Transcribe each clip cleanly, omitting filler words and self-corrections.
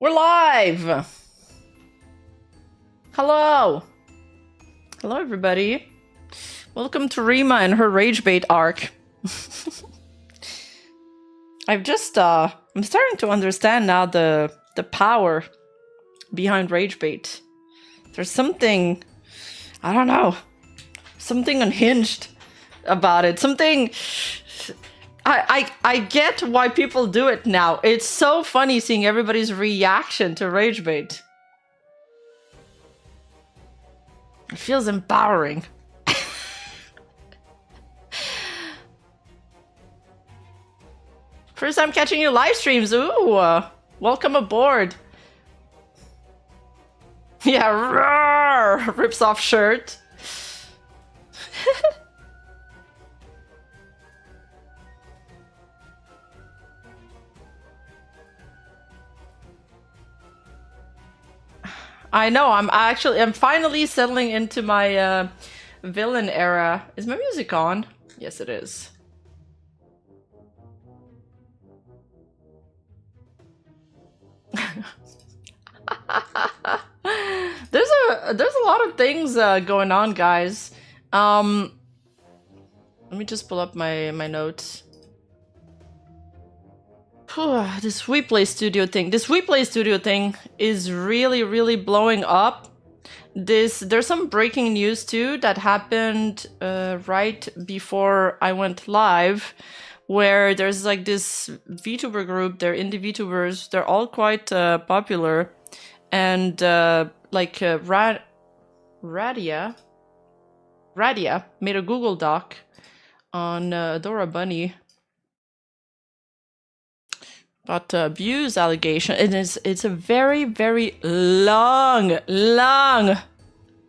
We're live! Hello! Hello, everybody. Welcome to Rima and her rage bait arc. I'm starting to understand now the power behind rage bait. There's something, I don't know, something unhinged about it. Something, I get why people do it now. It's so funny seeing everybody's reaction to rage bait. It feels empowering. First time catching your live streams. Ooh, welcome aboard. Yeah, roar, rips off shirt. I know, I'm finally settling into my villain era. Is my music on? Yes, it is. There's a lot of things going on, guys. Let me just pull up my notes. This WePlay Studio thing. This WePlay Studio thing is really blowing up. There's some breaking news too that happened right before I went live, where there's like this VTuber group. They're indie VTubers. They're all quite popular, and Radia made a Google Doc on Adora Bunny about abuse allegation. It's a very long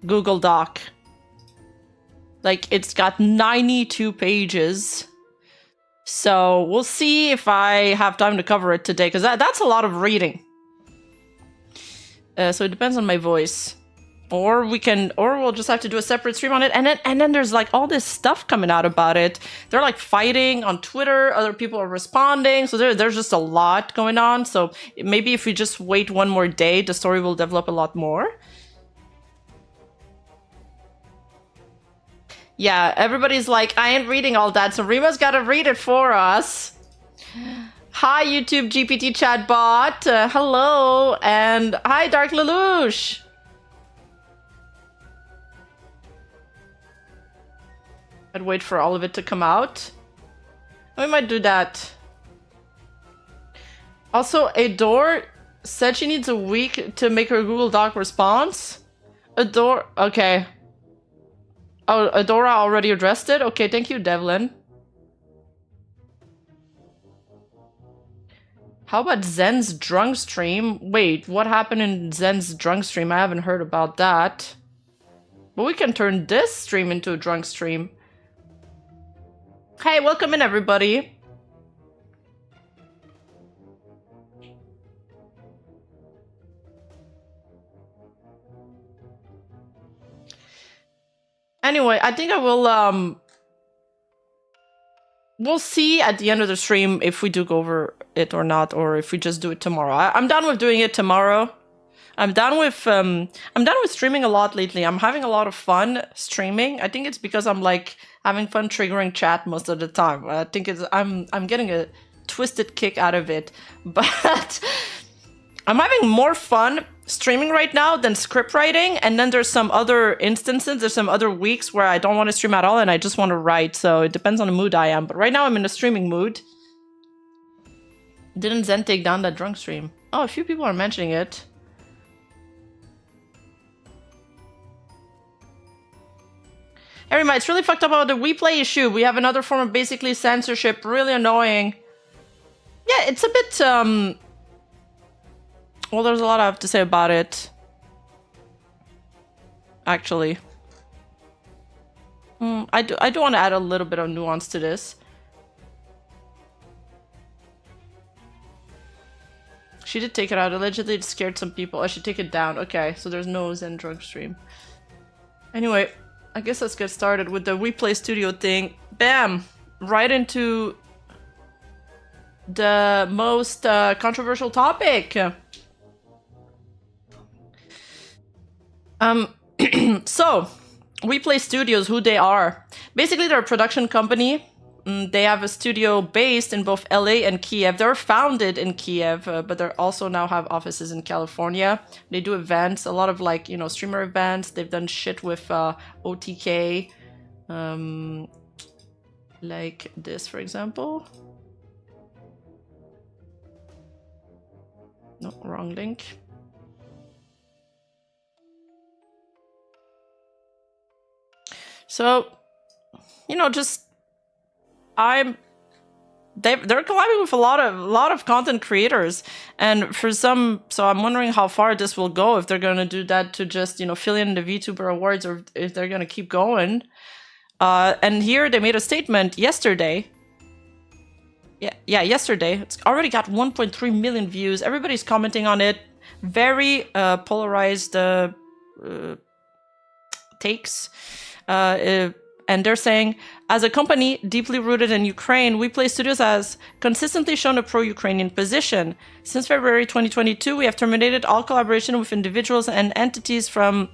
Google Doc. Like, it's got 92 pages. So we'll see if I have time to cover it today, because that's a lot of reading. So it depends on my voice. Or we'll just have to do a separate stream on it. And then there's like all this stuff coming out about it. They're like fighting on Twitter. Other people are responding. So there's just a lot going on. So maybe if we just wait one more day, the story will develop a lot more. Yeah, everybody's like, I ain't reading all that. So Rima's got to read it for us. Hi, YouTube GPT chatbot. Hello. And hi, Dark Lelouch. I'd wait for all of it to come out. We might do that. Also, Adore said she needs a week to make her Google Doc response. Adore, okay. Oh, Adora already addressed it? Okay, thank you, Devlin. How about Zen's drunk stream? Wait, what happened in Zen's drunk stream? I haven't heard about that. But we can turn this stream into a drunk stream. Hey, welcome in, everybody. Anyway, I think I will, we'll see at the end of the stream if we do go over it or not, or if we just do it tomorrow. I'm done with doing it tomorrow. I'm done with streaming a lot lately. I'm having a lot of fun streaming. I think it's because I'm like having fun triggering chat most of the time. I think I'm getting a twisted kick out of it. But I'm having more fun streaming right now than script writing. And then there's some other instances, there's some other weeks where I don't want to stream at all and I just want to write. So it depends on the mood I am. But right now I'm in a streaming mood. Didn't Zen take down that drunk stream? Oh, a few people are mentioning it. Hey, Rima, it's really fucked up about the WePlay issue. We have another form of basically censorship. Really annoying. Yeah, it's a bit, well, there's a lot I have to say about it. Actually. I do want to add a little bit of nuance to this. She did take it out. Allegedly, it scared some people. I should take it down. Okay, so there's no Zen drug stream. Anyway, I guess let's get started with the WePlay Studio thing. Bam! Right into the most controversial topic. So, We Play Studios, who they are. Basically, they're a production company. They have a studio based in both LA and Kiev. They're founded in Kiev, but they also now have offices in California. They do events, a lot of like, you know, streamer events. They've done shit with OTK, like this, for example. No, wrong link. So, you know, just they're collabing with a lot of content creators, and for some, so I'm wondering how far this will go, if they're gonna do that to just, you know, fill in the VTuber awards, or if they're gonna keep going. And here they made a statement yesterday. Yeah, yesterday. It's already got 1.3 million views. Everybody's commenting on it. Very polarized takes. And they're saying, as a company deeply rooted in Ukraine, We Play Studios has consistently shown a pro-Ukrainian position. Since February 2022, we have terminated all collaboration with individuals and entities from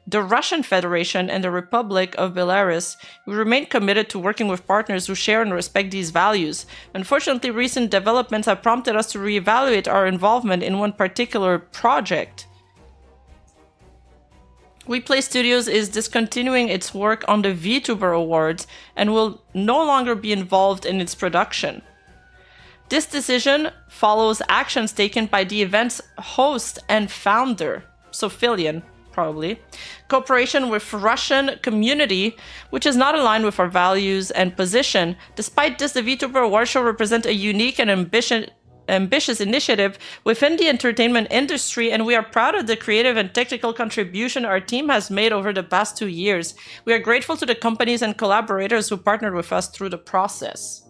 the Russian Federation and the Republic of Belarus. We remain committed to working with partners who share and respect these values. Unfortunately, recent developments have prompted us to reevaluate our involvement in one particular project. We Play Studios is discontinuing its work on the VTuber Awards and will no longer be involved in its production. This decision follows actions taken by the event's host and founder, so Filian, probably, cooperation with Russian community, which is not aligned with our values and position. Despite this, the VTuber Award Show represents a unique and ambitious initiative within the entertainment industry, and we are proud of the creative and technical contribution our team has made over the past 2 years. We are grateful to the companies and collaborators who partnered with us through the process.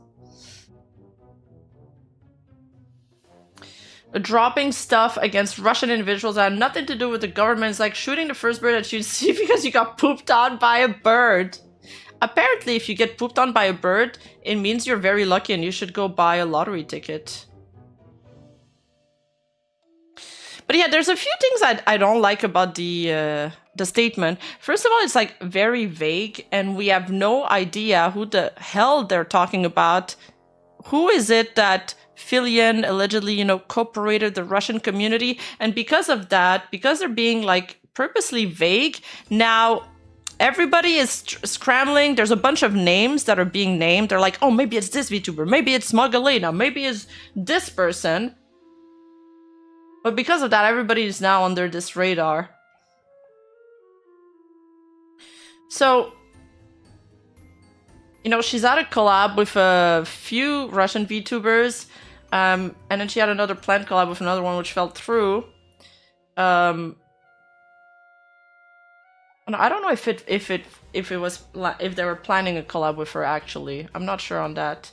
Dropping stuff against Russian individuals that have nothing to do with the government is like shooting the first bird that you see because you got pooped on by a bird. Apparently, if you get pooped on by a bird, it means you're very lucky and you should go buy a lottery ticket. But yeah, there's a few things I don't like about the statement. First of all, it's like very vague, and we have no idea who the hell they're talking about. Who is it that Filian allegedly, you know, cooperated the Russian community? And because of that, because they're being like purposely vague, now everybody is scrambling. There's a bunch of names that are being named. They're like, oh, maybe it's this VTuber, maybe it's Smugalina, maybe it's this person. But because of that, everybody is now under this radar. So, you know, she's at a collab with a few Russian VTubers, and then she had another planned collab with another one which fell through. And I don't know if they were planning a collab with her actually. I'm not sure on that.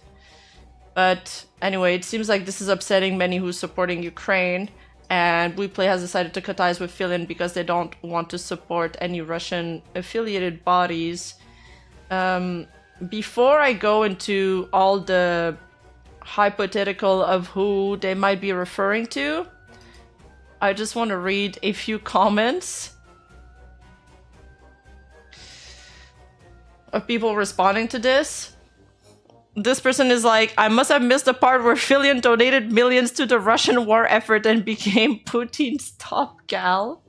But anyway, it seems like this is upsetting many who's supporting Ukraine. And We Play has decided to cut ties with Filian because they don't want to support any Russian affiliated bodies. Before I go into all the hypothetical of who they might be referring to, I just want to read a few comments of people responding to this. This person is like, I must have missed the part where Filian donated millions to the Russian war effort and became Putin's top gal.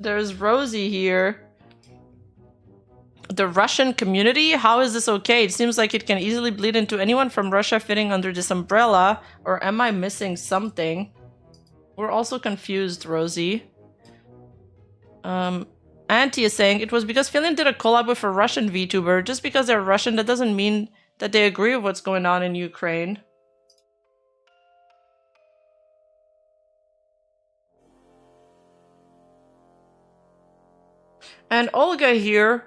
There's Rosie here. The Russian community? How is this okay? It seems like it can easily bleed into anyone from Russia fitting under this umbrella. Or am I missing something? We're also confused, Rosie. Auntie is saying it was because Filian did a collab with a Russian VTuber. Just because they're Russian, that doesn't mean that they agree with what's going on in Ukraine. And Olga here,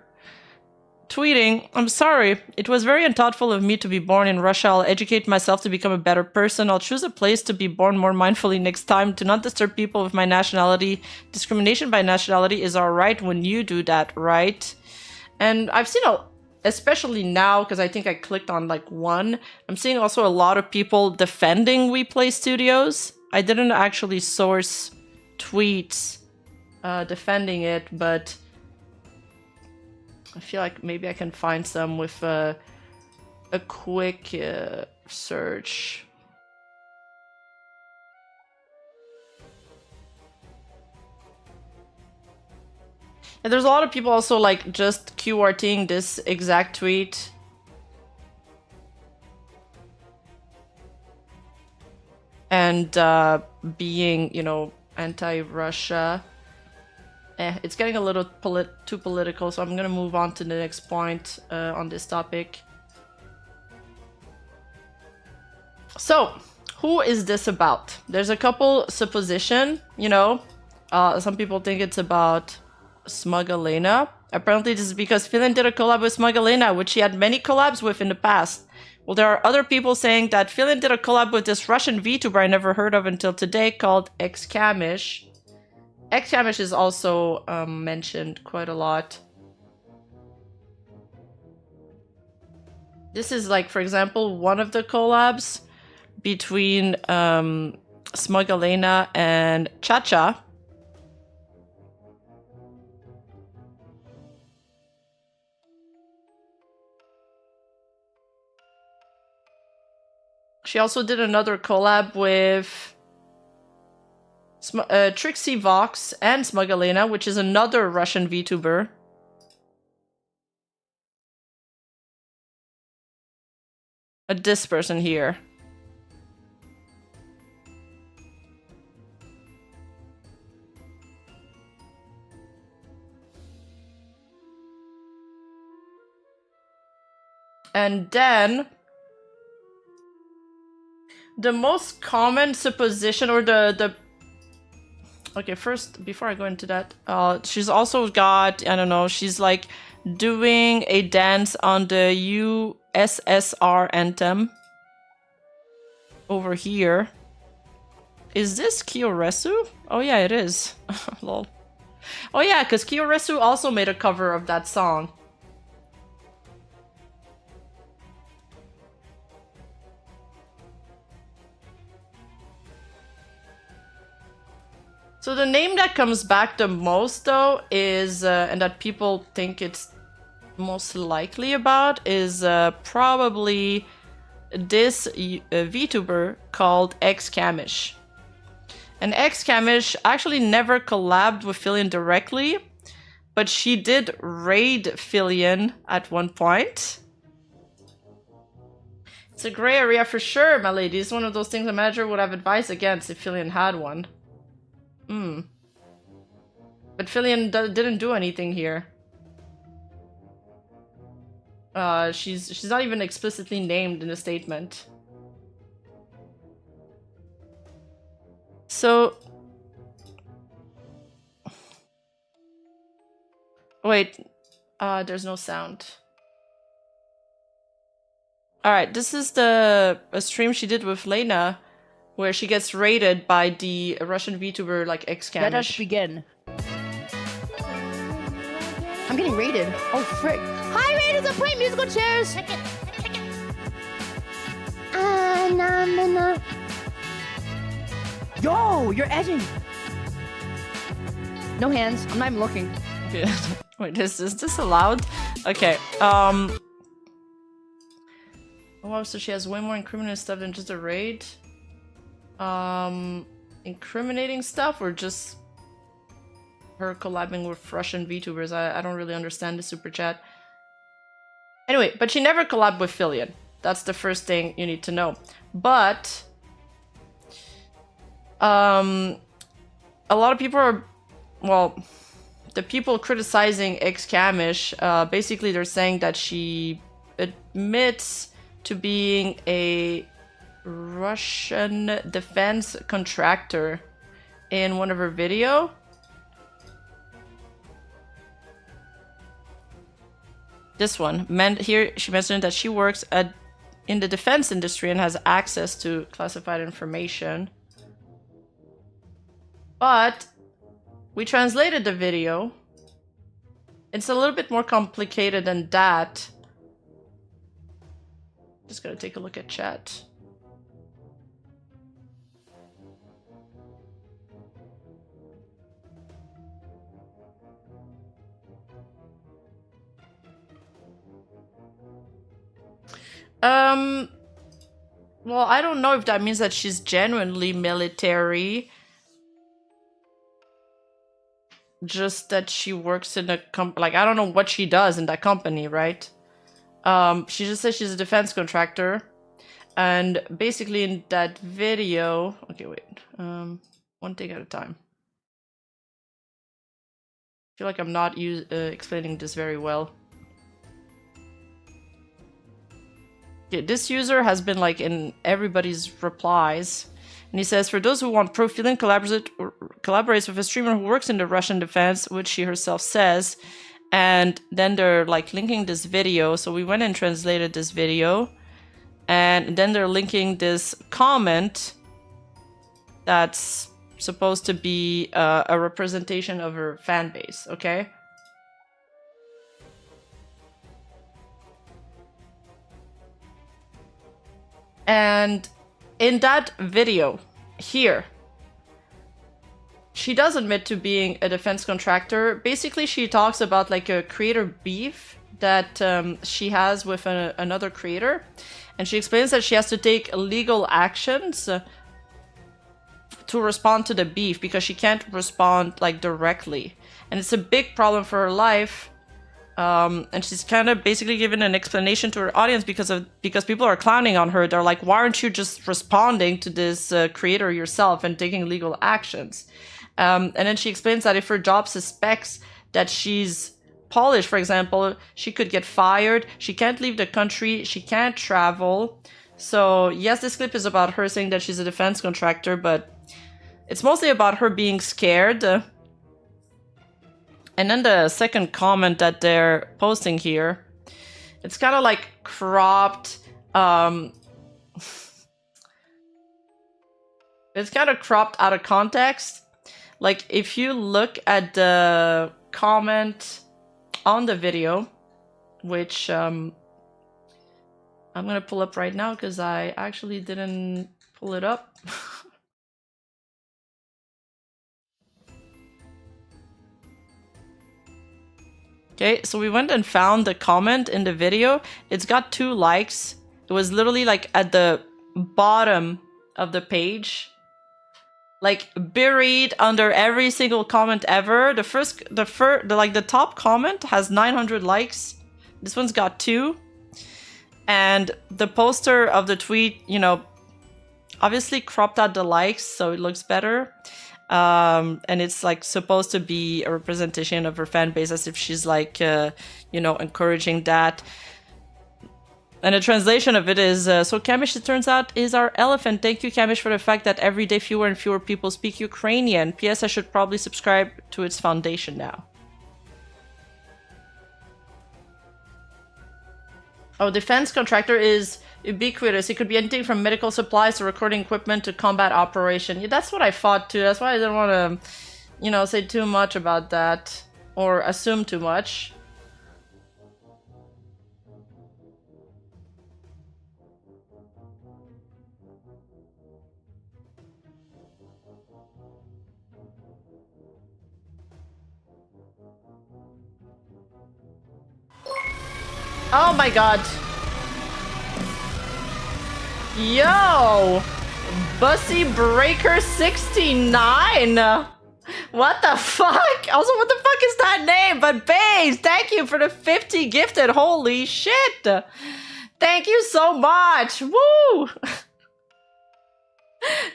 tweeting, I'm sorry, it was very unthoughtful of me to be born in Russia. I'll educate myself to become a better person. I'll choose a place to be born more mindfully next time to not disturb people with my nationality. Discrimination by nationality is alright when you do that, right? And I've seen, especially now, because I think I clicked on like one, I'm seeing also a lot of people defending We Play Studios. I didn't actually source tweets defending it, but I feel like maybe I can find some with a quick search. And there's a lot of people also like just QRTing this exact tweet. And being, you know, anti-Russia. It's getting a little too political, so I'm gonna move on to the next point on this topic. So, who is this about? There's a couple supposition, you know. Some people think it's about Smugalena. Apparently this is because Filian did a collab with Smugalena, which he had many collabs with in the past. Well, there are other people saying that Filian did a collab with this Russian VTuber I never heard of until today called Xcamish. Xcamish is also mentioned quite a lot. This is like, for example, one of the collabs between Smugalena and Chacha. She also did another collab with Trixie Vox and Smugalena, which is another Russian VTuber. This person here. And then the most common supposition, or the okay, first, before I go into that, she's also got, I don't know, she's like doing a dance on the USSR anthem over here. Is this Kyoresu? Oh yeah, it is. Lol. Oh yeah, because Kyoresu also made a cover of that song. So the name that comes back the most, though, is, and that people think it's most likely about, is probably this VTuber called Xcamish. And Xcamish actually never collabed with Filian directly, but she did raid Filian at one point. It's a gray area for sure, my lady. It's one of those things a manager would have advised against if Filian had one. But Filian didn't do anything here. She's not even explicitly named in the statement. So wait, there's no sound. All right, this is a stream she did with Lena, where she gets raided by the Russian VTuber like Xcamish. Let us begin. I'm getting raided. Oh frick! Hi, raiders! I'm playing musical chairs. Check it. Yo, you're edging. No hands. I'm not even looking. Okay. Wait, is this allowed? Okay. Wow, so she has way more incriminating stuff than just a raid. Incriminating stuff, or just her collabing with Russian VTubers? I don't really understand the super chat. Anyway, but she never collabed with Filian. That's the first thing you need to know. But a lot of people are, well, the people criticizing Xcamish, basically they're saying that she admits to being a Russian defense contractor in one of her videos. This one, here she mentioned that she works in the defense industry and has access to classified information. But we translated the video. It's a little bit more complicated than that. Just gonna take a look at chat. Well, I don't know if that means that she's genuinely military. Just that she works in a like, I don't know what she does in that company, right? She just says she's a defense contractor. And basically in that video... Okay, wait. One thing at a time. I feel like I'm not explaining this very well. Okay, this user has been like in everybody's replies. And he says, for those who want proof, Filian collaborates with a streamer who works in the Russian defense, which she herself says. And then they're like linking this video. So we went and translated this video. And then they're linking this comment that's supposed to be a representation of her fan base, okay? And in that video here, she does admit to being a defense contractor. Basically, she talks about like a creator beef that she has with another creator. And she explains that she has to take legal actions to respond to the beef because she can't respond like directly. And it's a big problem for her life. And she's kind of basically given an explanation to her audience because people are clowning on her. They're like, why aren't you just responding to this creator yourself and taking legal actions? And then she explains that if her job suspects that she's Polish, for example, she could get fired. She can't leave the country. She can't travel. So yes, this clip is about her saying that she's a defense contractor, but it's mostly about her being scared. And then the second comment that they're posting here, it's kind of like cropped. It's kind of cropped out of context. Like if you look at the comment on the video, which I'm gonna pull up right now because I actually didn't pull it up. Okay, so we went and found the comment in the video. It's got 2 likes. It was literally like at the bottom of the page, like buried under every single comment ever. The top comment has 900 likes. This one's got 2. And the poster of the tweet, you know, obviously cropped out the likes so it looks better. And it's like supposed to be a representation of her fan base, as if she's like, you know, encouraging that. And the translation of it is, so Kamish, it turns out, is our elephant. Thank you, Kamish, for the fact that every day fewer and fewer people speak Ukrainian. P.S. I should probably subscribe to its foundation now. Oh, defense contractor is ubiquitous. It could be anything from medical supplies to recording equipment to combat operation. Yeah, that's what I thought too. That's why I didn't want to, you know, say too much about that or assume too much. Oh my god. Yo! Bussy Breaker 69! What the fuck? Also, what the fuck is that name? But Baze, thank you for the 50 gifted. Holy shit! Thank you so much! Woo!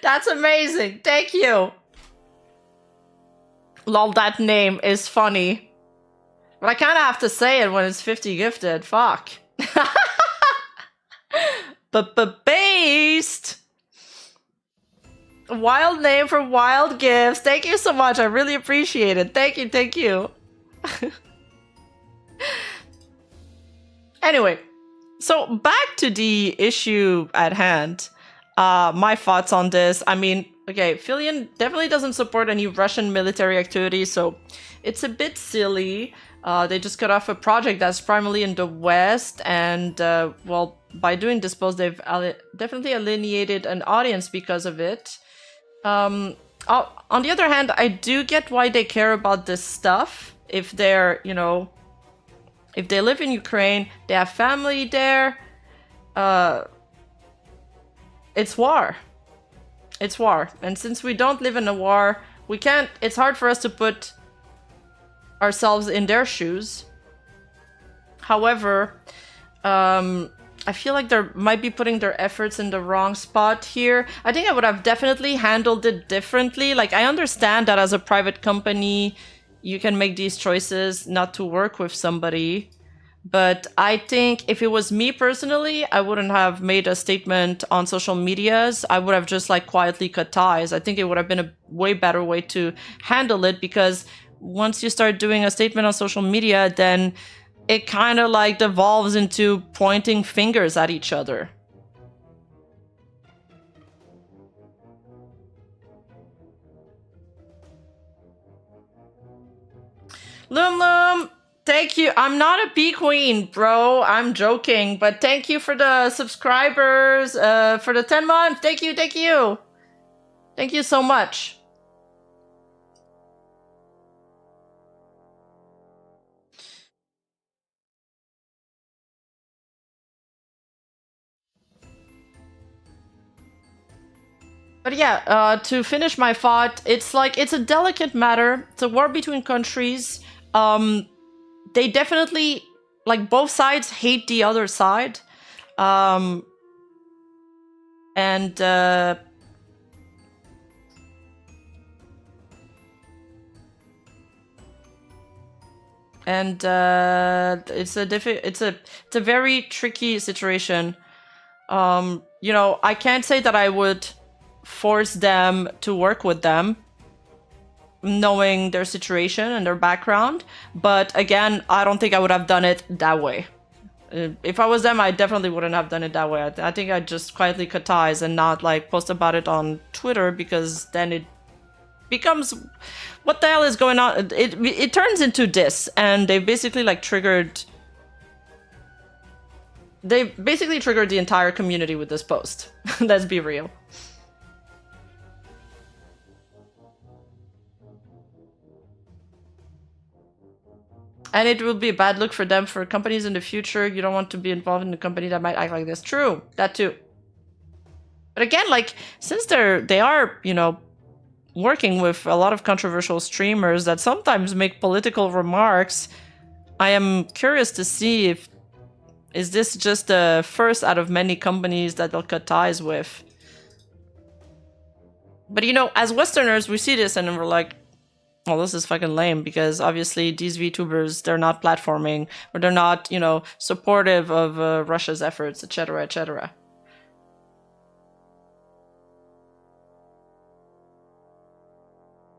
That's amazing. Thank you. Lol, that name is funny. But I kind of have to say it when it's 50 gifted. Fuck. But based. Wild name for wild gifts. Thank you so much. I really appreciate it. Thank you. Thank you. Anyway, so back to the issue at hand. My thoughts on this. I mean, okay, Filian definitely doesn't support any Russian military activity, so it's a bit silly. They just cut off a project that's primarily in the West, and well, by doing this post, they've definitely alienated an audience because of it. On the other hand, I do get why they care about this stuff. If they're, you know, if they live in Ukraine, they have family there, it's war. It's war. And since we don't live in a war, we can't, it's hard for us to put ourselves in their shoes. However, I feel like they might be putting their efforts in the wrong spot here. I think I would have definitely handled it differently. Like, I understand that as a private company, you can make these choices not to work with somebody. But I think if it was me personally, I wouldn't have made a statement on social medias. I would have just like quietly cut ties. I think it would have been a way better way to handle it, because once you start doing a statement on social media, then it kind of like devolves into pointing fingers at each other. Loom Loom, thank you. I'm not a pea queen, bro. I'm joking, but thank you for the subscribers, for the 10 months. Thank you, thank you. Thank you so much. But yeah, to finish my thought, it's like, it's a delicate matter. It's a war between countries. They definitely, like, both sides hate the other side. And it's a very tricky situation. You know, I can't say that I would force them to work with them, knowing their situation and their background. But again, I don't think I would have done it that way. If I was them, I definitely wouldn't have done it that way. I think I'd just quietly cut ties and not like post about it on Twitter, because then it becomes, what the hell is going on? It turns into this, and they basically like triggered. They basically triggered the entire community with this post. Let's be real. And it will be a bad look for them, for companies in the future. You don't want to be involved in a company that might act like this. True, that too. But again, like, since they are, you know, working with a lot of controversial streamers that sometimes make political remarks, I am curious to see if, is this just the first out of many companies that they'll cut ties with? But you know, as Westerners, we see this and we're like, well, this is fucking lame, because obviously these VTubers, they're not platforming, or they're not, you know, supportive of Russia's efforts, etc., etc.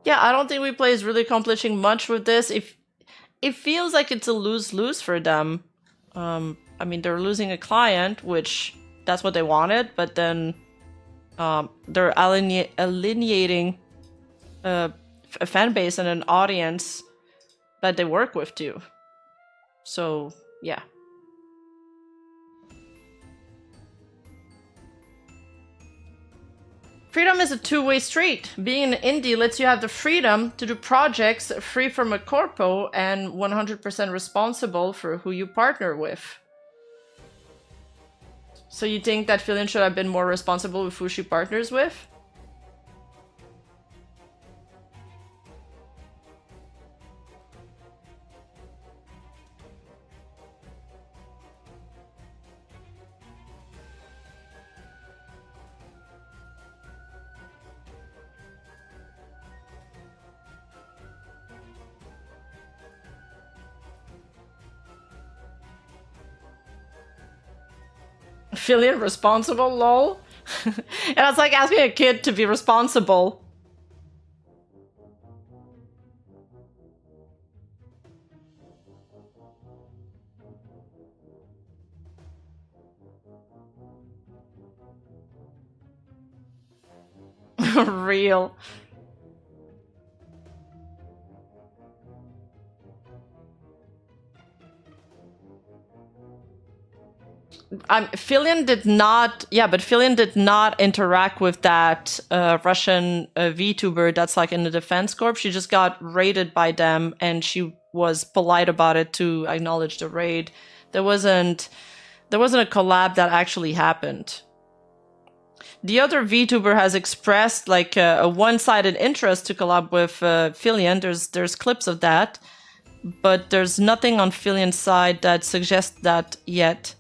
Yeah, I don't think WePlay is really accomplishing much with this. It feels like it's a lose-lose for them. I mean, they're losing a client, which that's what they wanted, but then they're alienating a fan base and an audience that they work with too. So yeah. Freedom is a two-way street. Being an indie lets you have the freedom to do projects free from a corpo and 100% responsible for who you partner with. So you think that Filian should have been more responsible with who she partners with? Filian responsible, lol? And it's like asking a kid to be responsible. Real. Filian did not, yeah, but Filian did not interact with that Russian VTuber that's like in the defense corps. She just got raided by them, and she was polite about it to acknowledge the raid. There wasn't There wasn't a collab that actually happened. The other VTuber has expressed like a one-sided interest to collab with Filian. There's clips of that, but there's nothing on Filian's side that suggests that yet.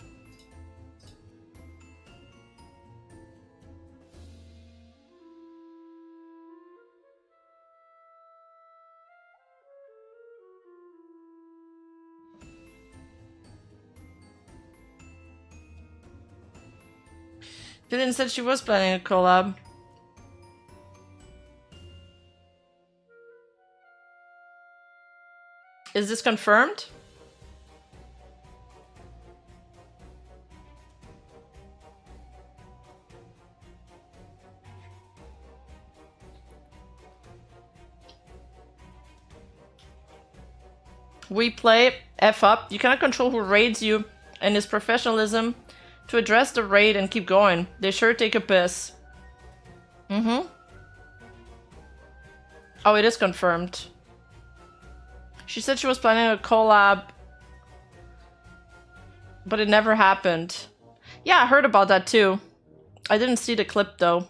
Filian said she was planning a collab. Is this confirmed? We play F up. You cannot control who raids you and his professionalism to address the raid and keep going. They sure take a piss. Mm-hmm. Oh, it is confirmed. She said she was planning a collab, but it never happened. Yeah, I heard about that too. I didn't see the clip though.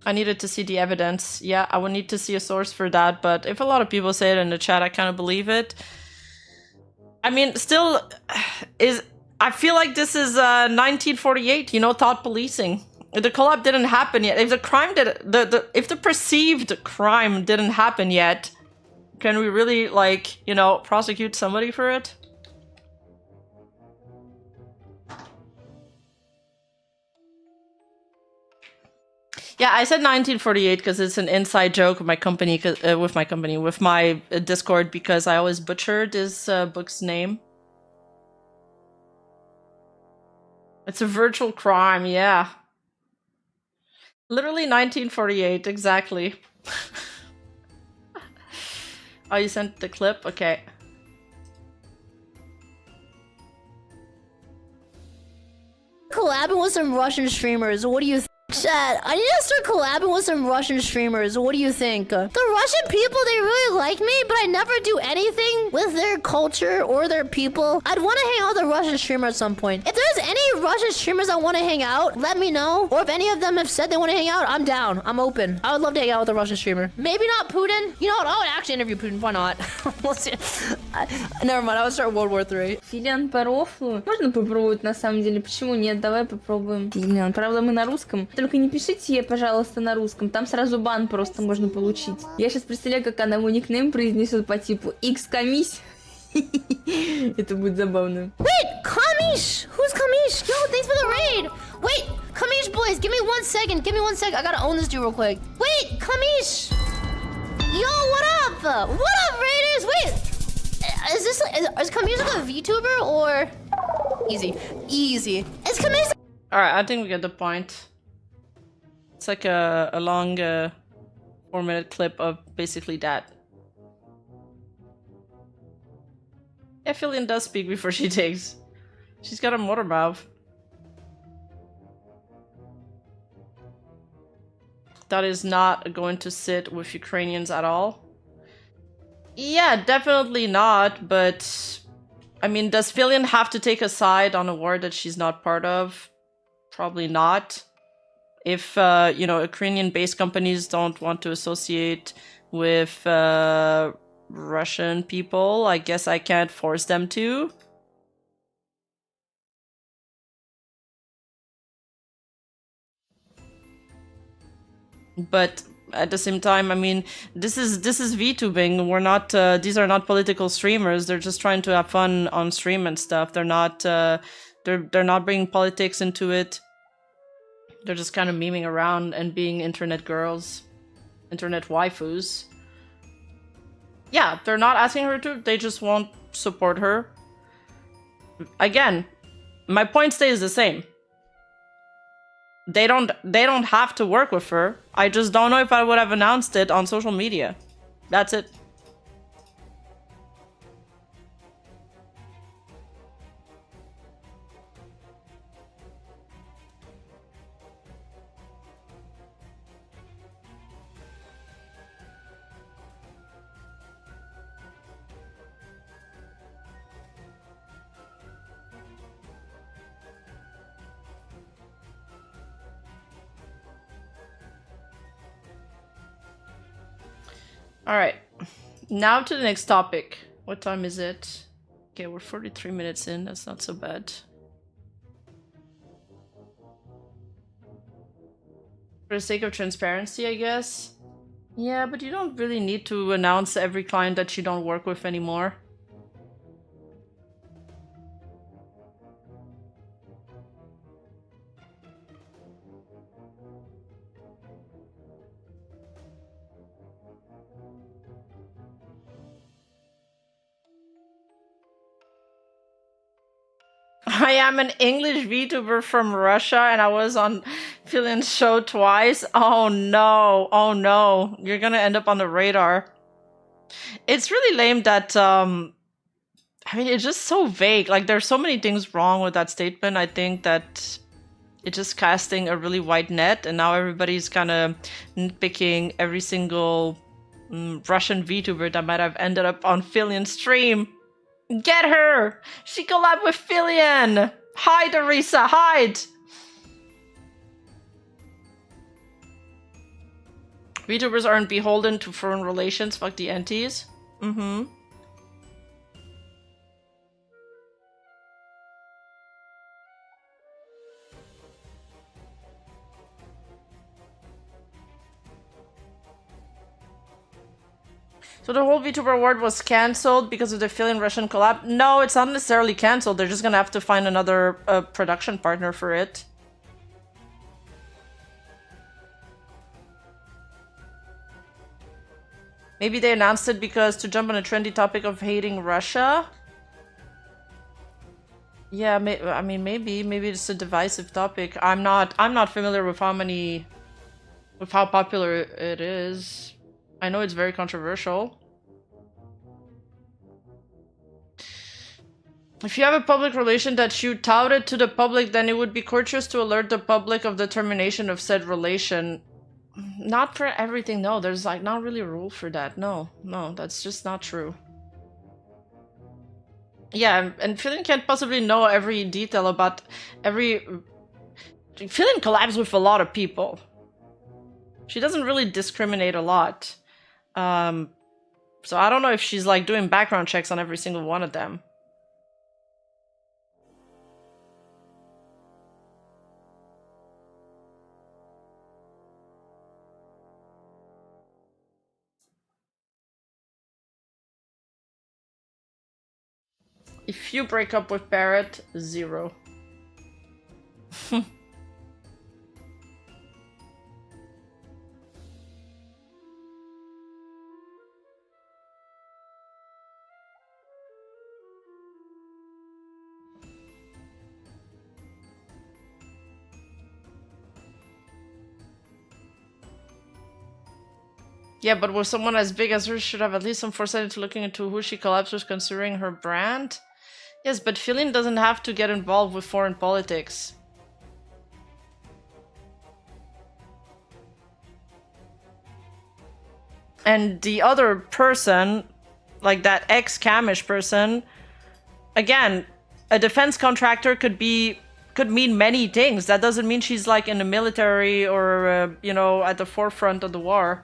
I needed to see the evidence. Yeah, I would need to see a source for that, but if a lot of people say it in the chat, I kind of believe it. I mean, still, I feel like this is 1948, you know, thought policing. The collab didn't happen yet. If the crime if the perceived crime didn't happen yet, can we really, like, you know, prosecute somebody for it? Yeah, I said 1948 because it's an inside joke with my company, with my Discord, because I always butcher this book's name. It's a virtual crime, yeah. Literally 1948, exactly. Oh, you sent the clip? Okay. Collabing with some Russian streamers. What do you think? Chat, I need to start collabing with some Russian streamers. What do you think? The Russian people, they really like me, but I never do anything with their culture or their people. I'd want to hang out with a Russian streamer at some point. If there's any Russian streamers that want to hang out, let me know. Or if any of them have said they want to hang out, I'm down. I'm open. I would love to hang out with a Russian streamer. Maybe not Putin. You know what? I would actually interview Putin. Why not? Never mind. I would start World War III. Филиан по рофлу. Можно попробовать на самом деле? Почему нет? Давай попробуем. Филиан, правда мы на русском. Только не пишите ей, пожалуйста, на русском. Там сразу бан просто можно получить. Я сейчас представляю, как она мой никнейм произнесет по типу X-Камись. Это будет забавно. Wait, Kamish! Who's Kamish? Yo, thanks for the raid! Wait, Kamish boys, give me 1 second. Give me 1 second. I gotta own this dude real quick. Wait, Kamish! Yo, what up? What up, raiders? Wait, is Kamish like a VTuber or... Easy. Easy. Is Kamish... Alright, I think we get the point. It's like a long 4-minute clip of basically that. Yeah, Filian does speak before she takes. She's got a motor mouth. That is not going to sit with Ukrainians at all. Yeah, definitely not, but... I mean, does Filian have to take a side on a war that she's not part of? Probably not. If, you know, Ukrainian-based companies don't want to associate with Russian people, I guess I can't force them to. But at the same time, I mean, this is VTubing. We're not. These are not political streamers. They're just trying to have fun on stream and stuff. They're not. They're not bringing politics into it. They're just kind of memeing around and being internet girls, internet waifus. Yeah, they're not asking her to. They just won't support her. Again, my point stays the same. They don't have to work with her. I just don't know if I would have announced it on social media. That's it. All right, now to the next topic. What time is it? Okay, we're 43 minutes in. That's not so bad. For the sake of transparency, I guess. Yeah, but you don't really need to announce every client that you don't work with anymore. I am an English VTuber from Russia and I was on Filian's show twice. Oh no, oh no. You're gonna end up on the radar. It's really lame that, I mean, it's just so vague. Like, there's so many things wrong with that statement. I think that it's just casting a really wide net and now everybody's kind of nitpicking every single Russian VTuber that might have ended up on Filian's stream. Get her! She collabed with Filian! Hide, Arisa, hide! VTubers aren't beholden to foreign relations, fuck the entities. Mm-hmm. So the whole VTuber award was cancelled because of the Filian Russian collab? No, it's not necessarily cancelled. They're just gonna have to find another production partner for it. Maybe they announced it because to jump on a trendy topic of hating Russia? Yeah, I mean, maybe it's a divisive topic. I'm not familiar with how popular it is. I know it's very controversial. If you have a public relation that you touted to the public, then it would be courteous to alert the public of the termination of said relation. Not for everything, no. There's like not really a rule for that. No, that's just not true. Yeah, and Filian can't possibly know every detail about every... Filian collabs with a lot of people. She doesn't really discriminate a lot. So I don't know if she's like doing background checks on every single one of them. If you break up with Barrett, 0. Yeah, but with someone as big as her should have at least some foresight into looking into who she collabs with considering her brand. Yes, but Filian doesn't have to get involved with foreign politics. And the other person, like that ex-Camish person, again, a defense contractor could mean many things. That doesn't mean she's like in the military or, you know, at the forefront of the war.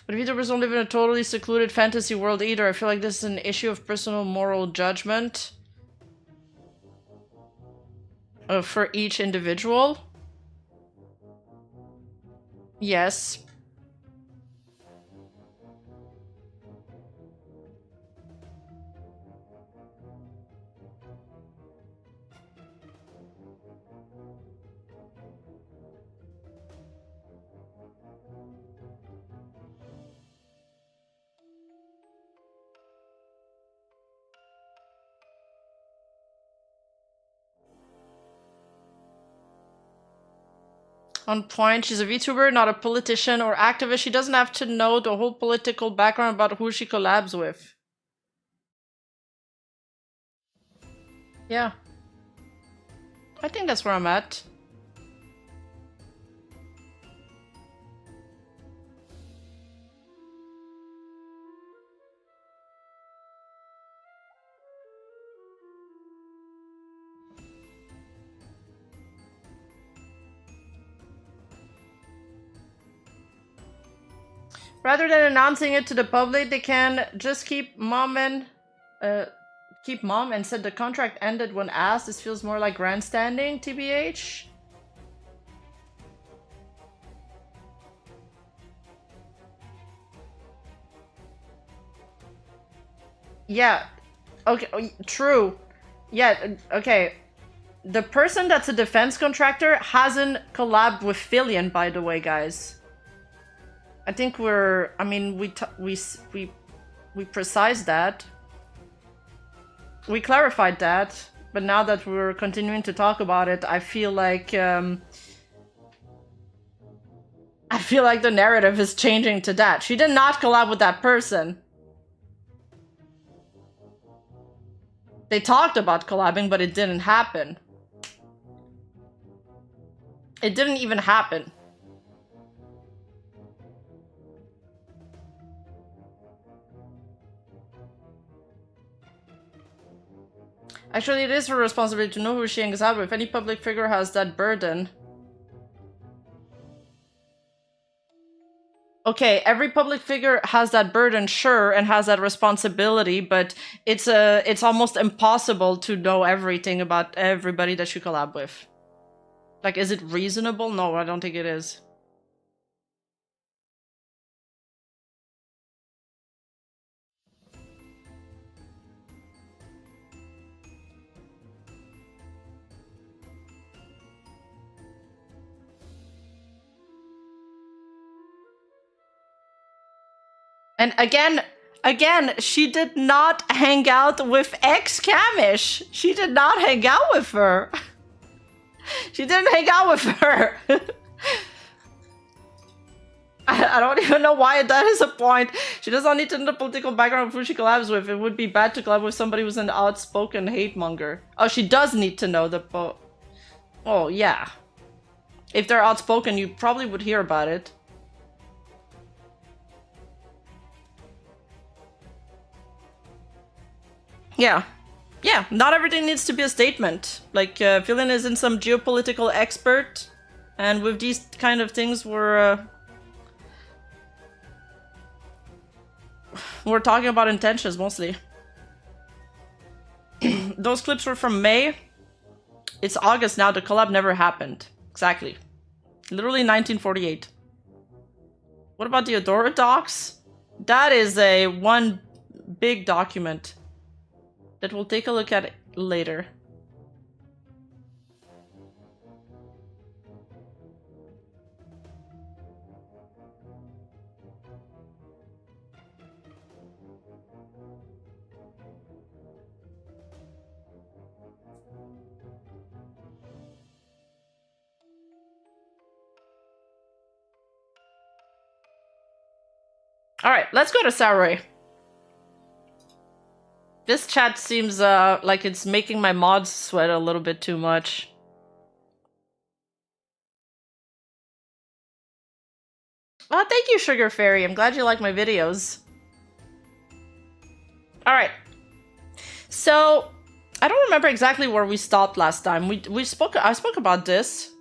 But VTubers don't live in a totally secluded fantasy world either. I feel like this is an issue of personal moral judgment for each individual. Yes. On point, she's a VTuber, not a politician or activist. She doesn't have to know the whole political background about who she collabs with. Yeah. I think that's where I'm at. Rather than announcing it to the public, they can just keep mom and said the contract ended when asked. This feels more like grandstanding, TBH. Yeah. Okay, true. Yeah, okay. The person that's a defense contractor hasn't collabed with Filian, by the way, guys. I think I mean, we precised that. We clarified that, but now that we're continuing to talk about it, I feel like the narrative is changing to that. She did not collab with that person. They talked about collabing, but it didn't happen. It didn't even happen. Actually, it is her responsibility to know who she hangs out with. Any public figure has that burden. Okay, every public figure has that burden, sure, and has that responsibility, but it's almost impossible to know everything about everybody that you collab with. Like, is it reasonable? No, I don't think it is. And again, she did not hang out with ex-Camish. She did not hang out with her. She didn't hang out with her. I don't even know why that is a point. She does not need to know the political background of who she collabs with. It would be bad to collab with somebody who's an outspoken hate monger. Oh, she does need to know the oh, yeah. If they're outspoken, you probably would hear about it. Yeah. Yeah, not everything needs to be a statement. Like, Filian isn't some geopolitical expert, and with these kind of things, we're talking about intentions, mostly. Those clips were from May. It's August now, the collab never happened. Exactly. Literally 1948. What about the Adora docs? That is one big document that we'll take a look at later. All right, let's go to Saruei. This chat seems like it's making my mods sweat a little bit too much. Oh, thank you, Sugar Fairy. I'm glad you like my videos. All right. So, I don't remember exactly where we stopped last time. I spoke about this.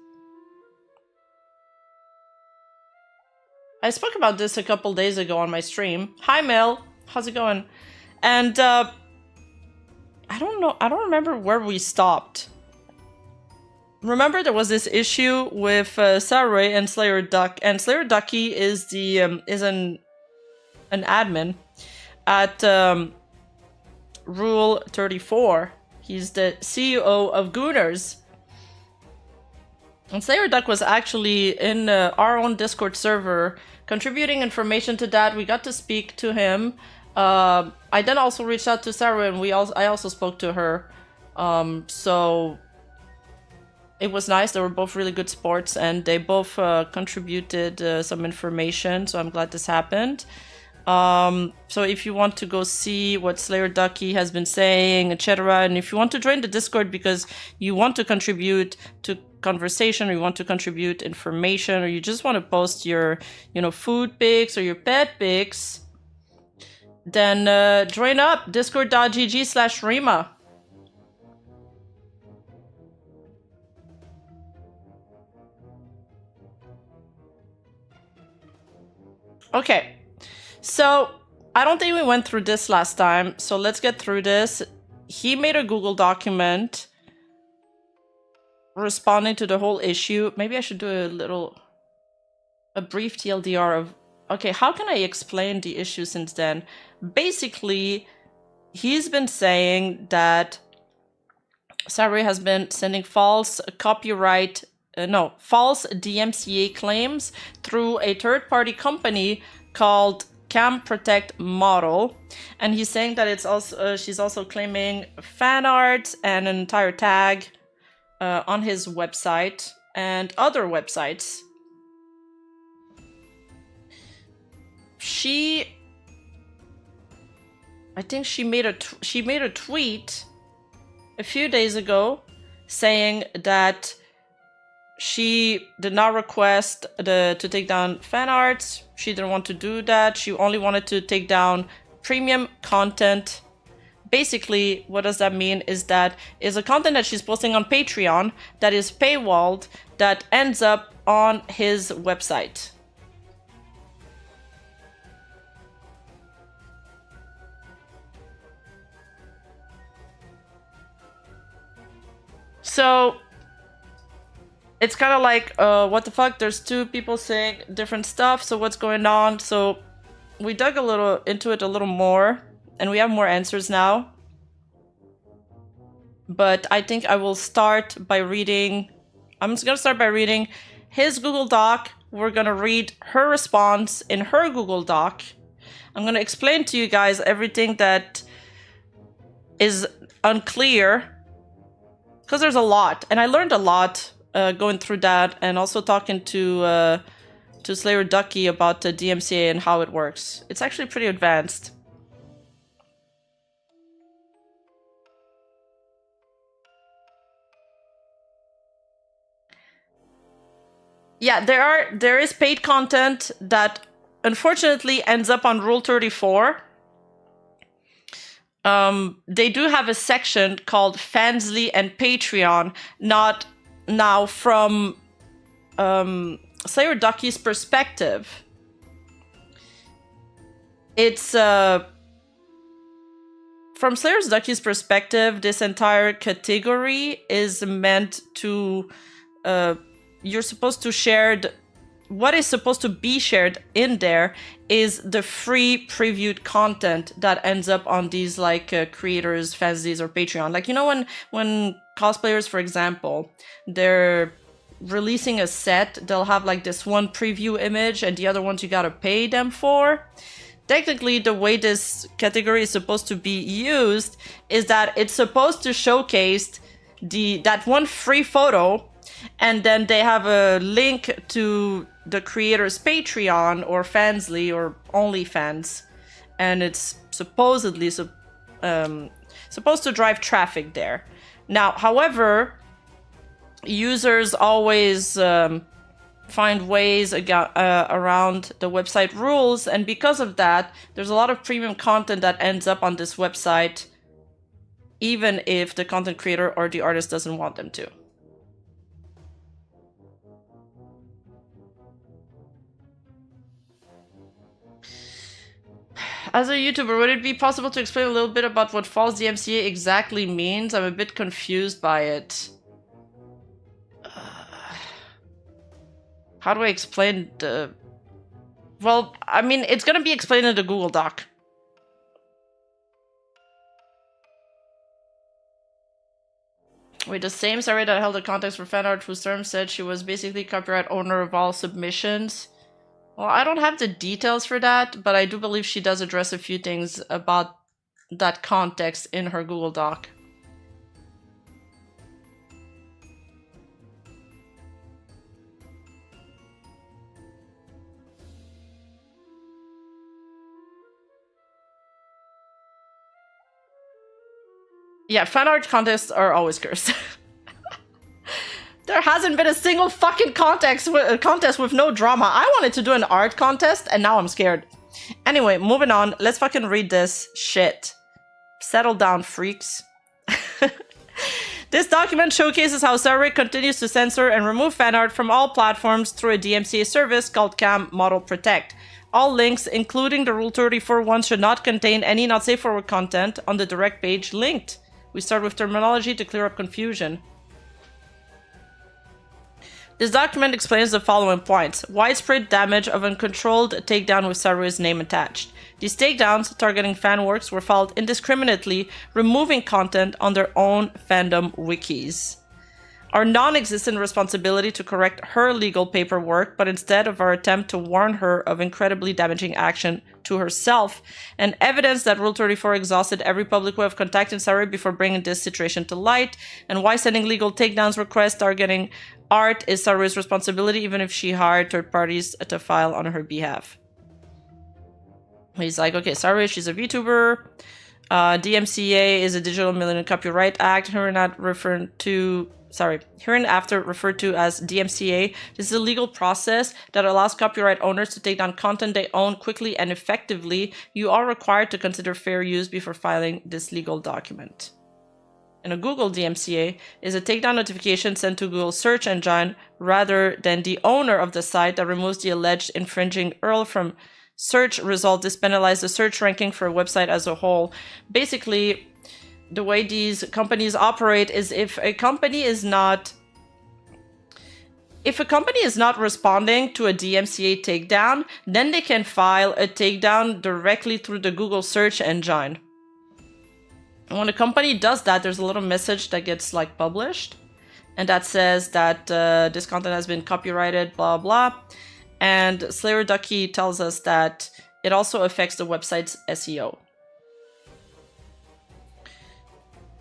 I spoke about this a couple days ago on my stream. Hi, Mel. How's it going? And I don't remember where we stopped. Remember there was this issue with Saruei and Slayer Duck, and Slayer Ducky is an admin at Rule 34. He's the CEO of Gooners. And Slayer Duck was actually in our own Discord server contributing information to that. We got to speak to him. I then also reached out to Saruei, and I also spoke to her. So it was nice. They were both really good sports, and they both contributed some information. So I'm glad this happened. So if you want to go see what Slayer Ducky has been saying, etc., and if you want to join the Discord because you want to contribute to conversation, or you want to contribute information, or you just want to post your, food pics or your pet pics, then join up discord.gg/Rima. Okay, So I don't think we went through this last time, so let's get through this. He made a Google document responding to the whole issue. Maybe I should do a brief TLDR of, okay, how can I explain the issue since then? Basically, he's been saying that Saruei has been sending false DMCA claims through a third-party company called Cam Protect Model, and he's saying that it's also she's also claiming fan art and an entire tag on his website and other websites. I think she made a tweet a few days ago saying that she did not request to take down fan arts. She didn't want to do that. She only wanted to take down premium content. Basically, what does that mean is that is a content that she's posting on Patreon that is paywalled that ends up on his website. So it's kind of like, what the fuck? There's two people saying different stuff, so what's going on? So we dug a little into it a little more, and we have more answers now. But I think I will start by reading... I'm just gonna start by reading his Google Doc. We're gonna read her response in her Google Doc. I'm gonna explain to you guys everything that is unclear, because there's a lot, and I learned a lot going through that, and also talking to Slayer Ducky about the DMCA and how it works. It's actually pretty advanced. Yeah, there is paid content that unfortunately ends up on Rule 34. They do have a section called Fansly and Patreon, not now from Slayer Ducky's perspective. It's from Slayer Ducky's perspective, this entire category is meant to you're supposed to share what is supposed to be shared in there is the free previewed content that ends up on these like creators, fansies, or Patreon. Like, you know, when cosplayers, for example, they're releasing a set, they'll have like this one preview image and the other ones you gotta pay them for. Technically, the way this category is supposed to be used is that it's supposed to showcase that one free photo, and then they have a link to the creator's Patreon or Fansly or OnlyFans, and it's supposedly supposed to drive traffic there. Now, however, users always find ways around the website rules, and because of that, there's a lot of premium content that ends up on this website, even if the content creator or the artist doesn't want them to. As a YouTuber, would it be possible to explain a little bit about what false DMCA exactly means? I'm a bit confused by it. How do I explain the... Well, I mean, it's gonna be explained in the Google Doc. Wait, the same Saruei that held the context for fan art whose term said she was basically copyright owner of all submissions. Well, I don't have the details for that, but I do believe she does address a few things about that context in her Google Doc. Yeah, fan art contests are always cursed. There hasn't been a single fucking contest with no drama. I wanted to do an art contest, and now I'm scared. Anyway, moving on. Let's fucking read this shit. Settle down, freaks. This document showcases how Saruei continues to censor and remove fan art from all platforms through a DMCA service called Cam Model Protect. All links, including the Rule 34 ones, should not contain any not safe for work content on the direct page linked. We start with terminology to clear up confusion. This document explains the following points. Widespread damage of uncontrolled takedown with Saruei's name attached. These takedowns, targeting fan works, were filed indiscriminately, removing content on their own fandom wikis. Our non-existent responsibility to correct her legal paperwork, but instead of our attempt to warn her of incredibly damaging action to herself, and evidence that Rule 34 exhausted every public way of contacting Saruei before bringing this situation to light, and why sending legal takedowns requests targeting art is Saruei's responsibility, even if she hired third parties to file on her behalf. He's like, okay, Saruei, she's a VTuber. DMCA is a Digital Millennium Copyright Act. Hereinafter referred to as DMCA. This is a legal process that allows copyright owners to take down content they own quickly and effectively. You are required to consider fair use before filing this legal document. And a Google DMCA is a takedown notification sent to Google's search engine rather than the owner of the site that removes the alleged infringing URL from search result. This penalizes the search ranking for a website as a whole. Basically, the way these companies operate is if a company is not responding to a DMCA takedown, then they can file a takedown directly through the Google search engine. And when a company does that, there's a little message that gets like published, and that says that this content has been copyrighted, blah blah. And Slayer Ducky tells us that it also affects the website's SEO.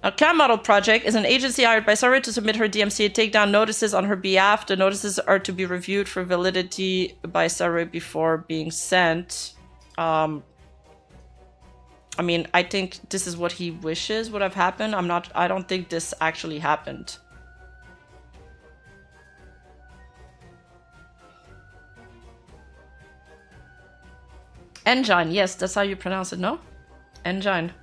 A Cam Model Project is an agency hired by Saruei to submit her DMCA takedown notices on her behalf. The notices are to be reviewed for validity by Saruei before being sent. I mean, I think this is what he wishes would have happened. I don't think this actually happened. Engine, yes, that's how you pronounce it, no? Engine.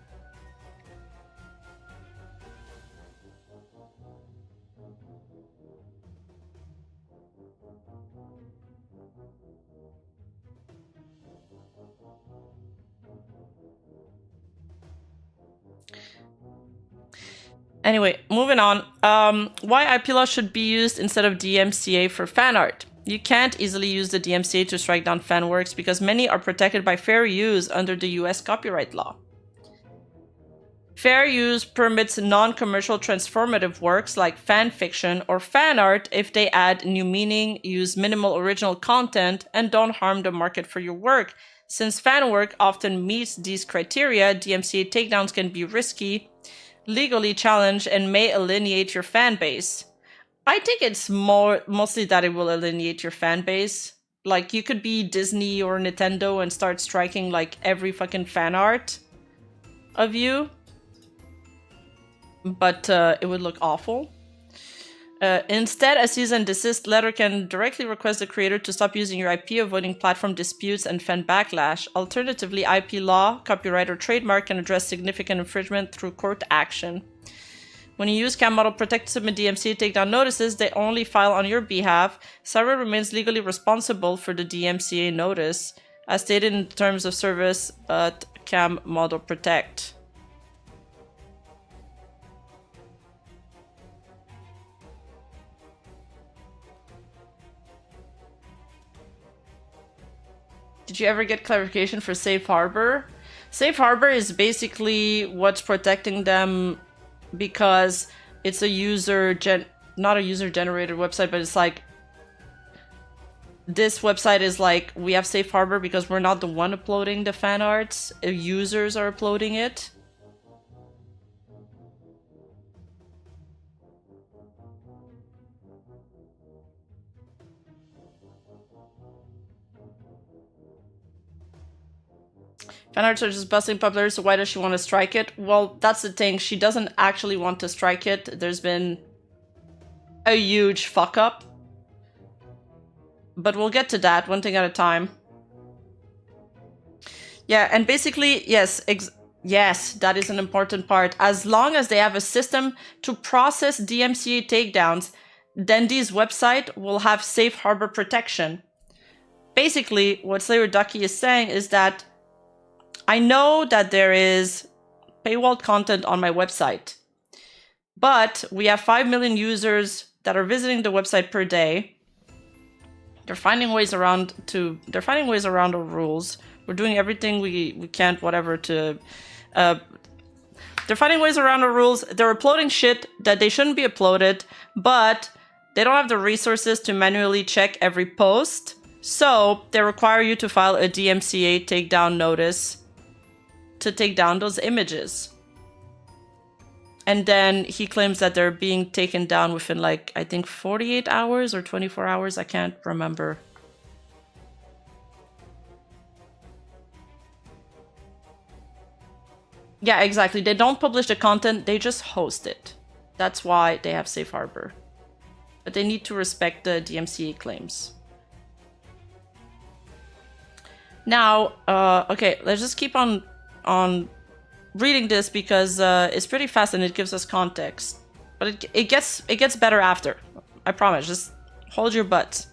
Anyway, moving on. Why IP law should be used instead of DMCA for fan art? You can't easily use the DMCA to strike down fan works because many are protected by fair use under the US copyright law. Fair use permits non-commercial transformative works like fan fiction or fan art if they add new meaning, use minimal original content, and don't harm the market for your work. Since fan work often meets these criteria, DMCA takedowns can be risky, legally challenged, and may alienate your fan base. I think it's mostly that it will alienate your fan base. Like, you could be Disney or Nintendo and start striking like every fucking fan art of you, but it would look awful. Instead, a cease and desist letter can directly request the creator to stop using your IP, avoiding platform disputes and fan backlash. Alternatively, IP law, copyright, or trademark can address significant infringement through court action. When you use Cam Model Protect to submit DMCA takedown notices, they only file on your behalf. Saruei remains legally responsible for the DMCA notice, as stated in terms of service at Cam Model Protect. Did you ever get clarification for Safe Harbor? Safe Harbor is basically what's protecting them because it's a not a user-generated website, but it's like this website is like, we have Safe Harbor because we're not the one uploading the fan arts. Users are uploading it. Fan arts are just busting popular, so why does she want to strike it? Well, that's the thing. She doesn't actually want to strike it. There's been a huge fuck up. But we'll get to that one thing at a time. Yeah, and basically, yes, that is an important part. As long as they have a system to process DMCA takedowns, then these websites will have Safe Harbor protection. basically what Slayer Ducky is saying is that I know that there is paywalled content on my website, but we have 5 million users that are visiting the website per day. They're finding ways around our rules. We're doing everything we can, whatever, to they're finding ways around our rules. They're uploading shit that they shouldn't be uploaded, but they don't have the resources to manually check every post. So they require you to file a DMCA takedown notice to take down those images. And then he claims that they're being taken down within, like, I think 48 hours or 24 hours. I can't remember. Yeah, exactly. They don't publish the content, they just host it. That's why they have safe harbor. But they need to respect the DMCA claims. Now, okay, let's just keep on reading this because it's pretty fast and it gives us context. But it gets better after. I promise. Just hold your butts.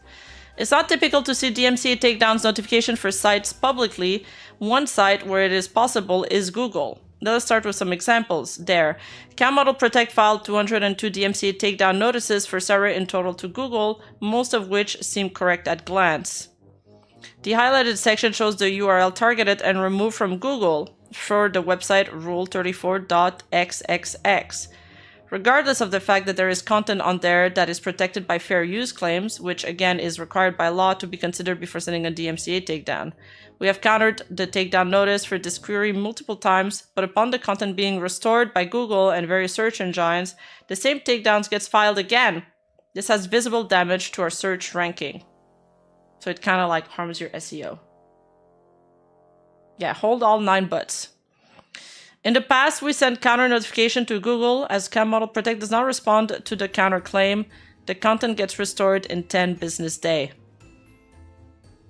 It's not typical to see DMCA takedowns notification for sites publicly. One site where it is possible is Google. Let's start with some examples there. Cam Model Protect filed 202 DMCA takedown notices for Saruei in total to Google, most of which seem correct at glance. The highlighted section shows the URL targeted and removed from Google for the website rule34.xxx. Regardless of the fact that there is content on there that is protected by fair use claims, which again is required by law to be considered before sending a DMCA takedown. We have countered the takedown notice for this query multiple times, but upon the content being restored by Google and various search engines, the same takedowns gets filed again. This has visible damage to our search ranking. So it kind of like harms your SEO. Yeah, hold all 9 butts. In the past, we sent counter notification to Google. As Cam Model Protect does not respond to the counterclaim, the content gets restored in 10 business days.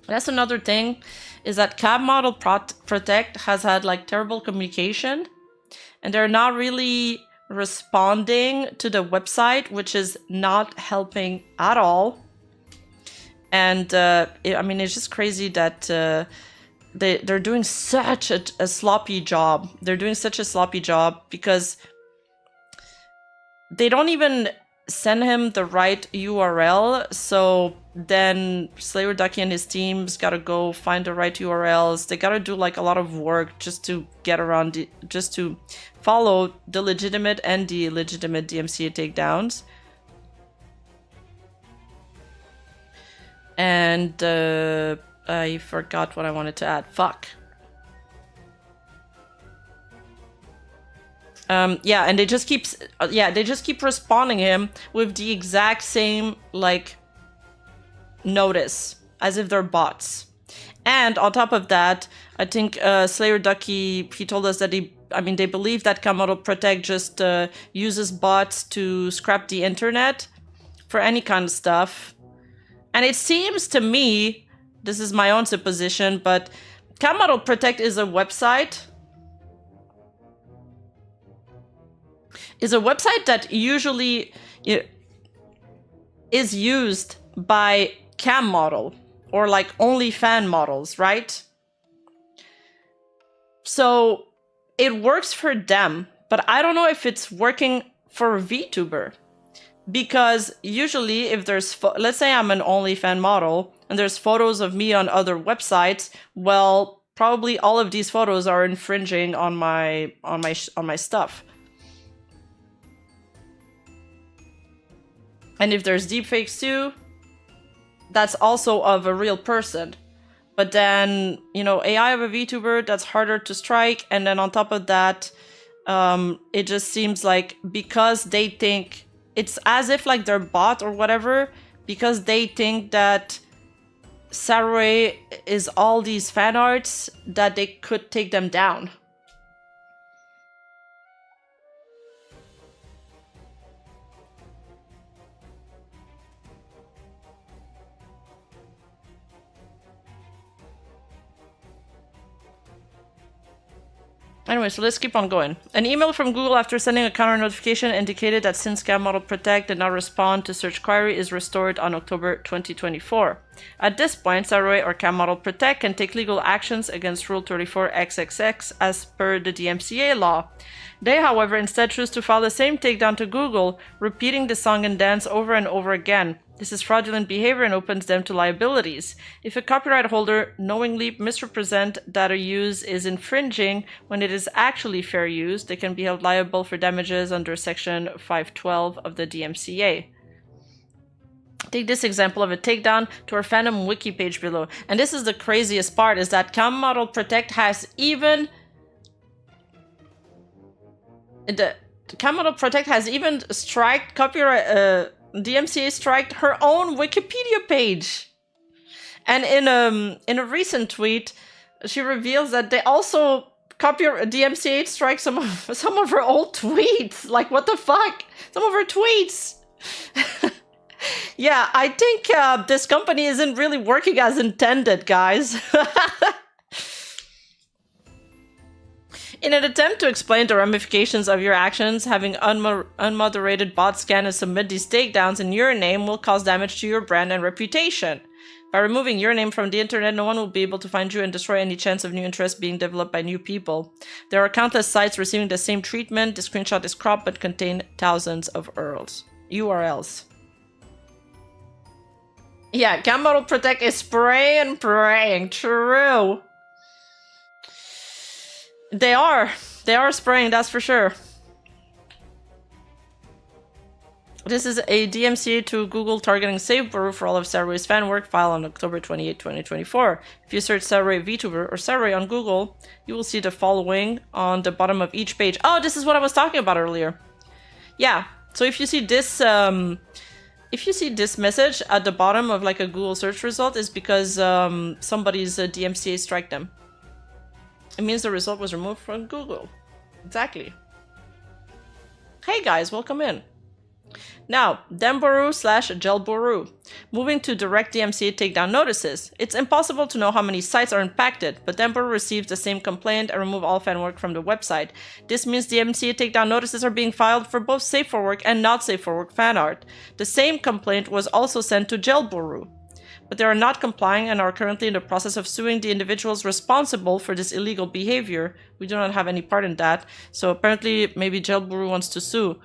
That's another thing, is that Cam Model Protect has had like terrible communication, and they're not really responding to the website, which is not helping at all. And I mean, it's just crazy that they're doing such a sloppy job. They're doing such a sloppy job because they don't even send him the right URL. So then Slayer Ducky and his team's gotta go find the right URLs. They gotta do like a lot of work just to get around, just to follow the legitimate and the illegitimate DMCA takedowns. And I forgot what I wanted to add. Fuck. Yeah, and they just keep responding him with the exact same like notice as if they're bots. And on top of that, I think Slayer Ducky, he told us that they believe that Cam Model Protect just uses bots to scrap the internet for any kind of stuff. And it seems to me, this is my own supposition, but Cam Model Protect is a website. Is a website that usually is used by cam model or like only fan models, right? So it works for them, but I don't know if it's working for VTuber. Because usually if there's, let's say I'm an OnlyFan model and there's photos of me on other websites, well, probably all of these photos are infringing on my stuff. And if there's deepfakes too, that's also of a real person. But then, you know, AI of a VTuber, that's harder to strike. And then on top of that, it just seems like because they think it's as if like they're bot or whatever, because they think that Saruei is all these fan arts, that they could take them down. Anyway, so let's keep on going. An email from Google after sending a counter notification indicated that since Cam Model Protect did not respond to search query is restored on October 2024. At this point, Saruei or Cam Model Protect can take legal actions against Rule 34XXX as per the DMCA law. They, however, instead choose to file the same takedown to Google, repeating the song and dance over and over again. This is fraudulent behavior and opens them to liabilities. If a copyright holder knowingly misrepresents that a use is infringing when it is actually fair use, they can be held liable for damages under Section 512 of the DMCA. Take this example of a takedown to our fandom wiki page below. And this is the craziest part, is that Cam Model Protect has even... Cam Model Protect has even striked copyright... DMCA striked her own Wikipedia page. And in a recent tweet, she reveals that they also DMCA strike some of her old tweets. Like, what the fuck? Some of her tweets. Yeah, I think this company isn't really working as intended, guys. In an attempt to explain the ramifications of your actions, having unmoderated bots scan and submit these takedowns in your name will cause damage to your brand and reputation. By removing your name from the internet, no one will be able to find you and destroy any chance of new interest being developed by new people. There are countless sites receiving the same treatment. The screenshot is cropped but contain thousands of URLs. Yeah, Cam Model Protect is spraying and praying. True. They are spraying, that's for sure. This is a DMCA to Google targeting Saruei for all of Saruei's fan work filed on October 28, 2024. If you search Saruei VTuber or Saruei on Google, you will see the following on the bottom of each page. Oh, this is what I was talking about earlier. Yeah, so if you see this message at the bottom of like a Google search result, is because somebody's DMCA strike them. It means the result was removed from Google. Exactly. Hey guys, welcome in. Now, Demboru/Gelboru. Moving to direct DMCA takedown notices. It's impossible to know how many sites are impacted, but Demboru received the same complaint and removed all fan work from the website. This means DMCA takedown notices are being filed for both safe for work and not safe for work fan art. The same complaint was also sent to Gelboru, but they are not complying and are currently in the process of suing the individuals responsible for this illegal behavior. We do not have any part in that, so apparently maybe Gelboru wants to sue.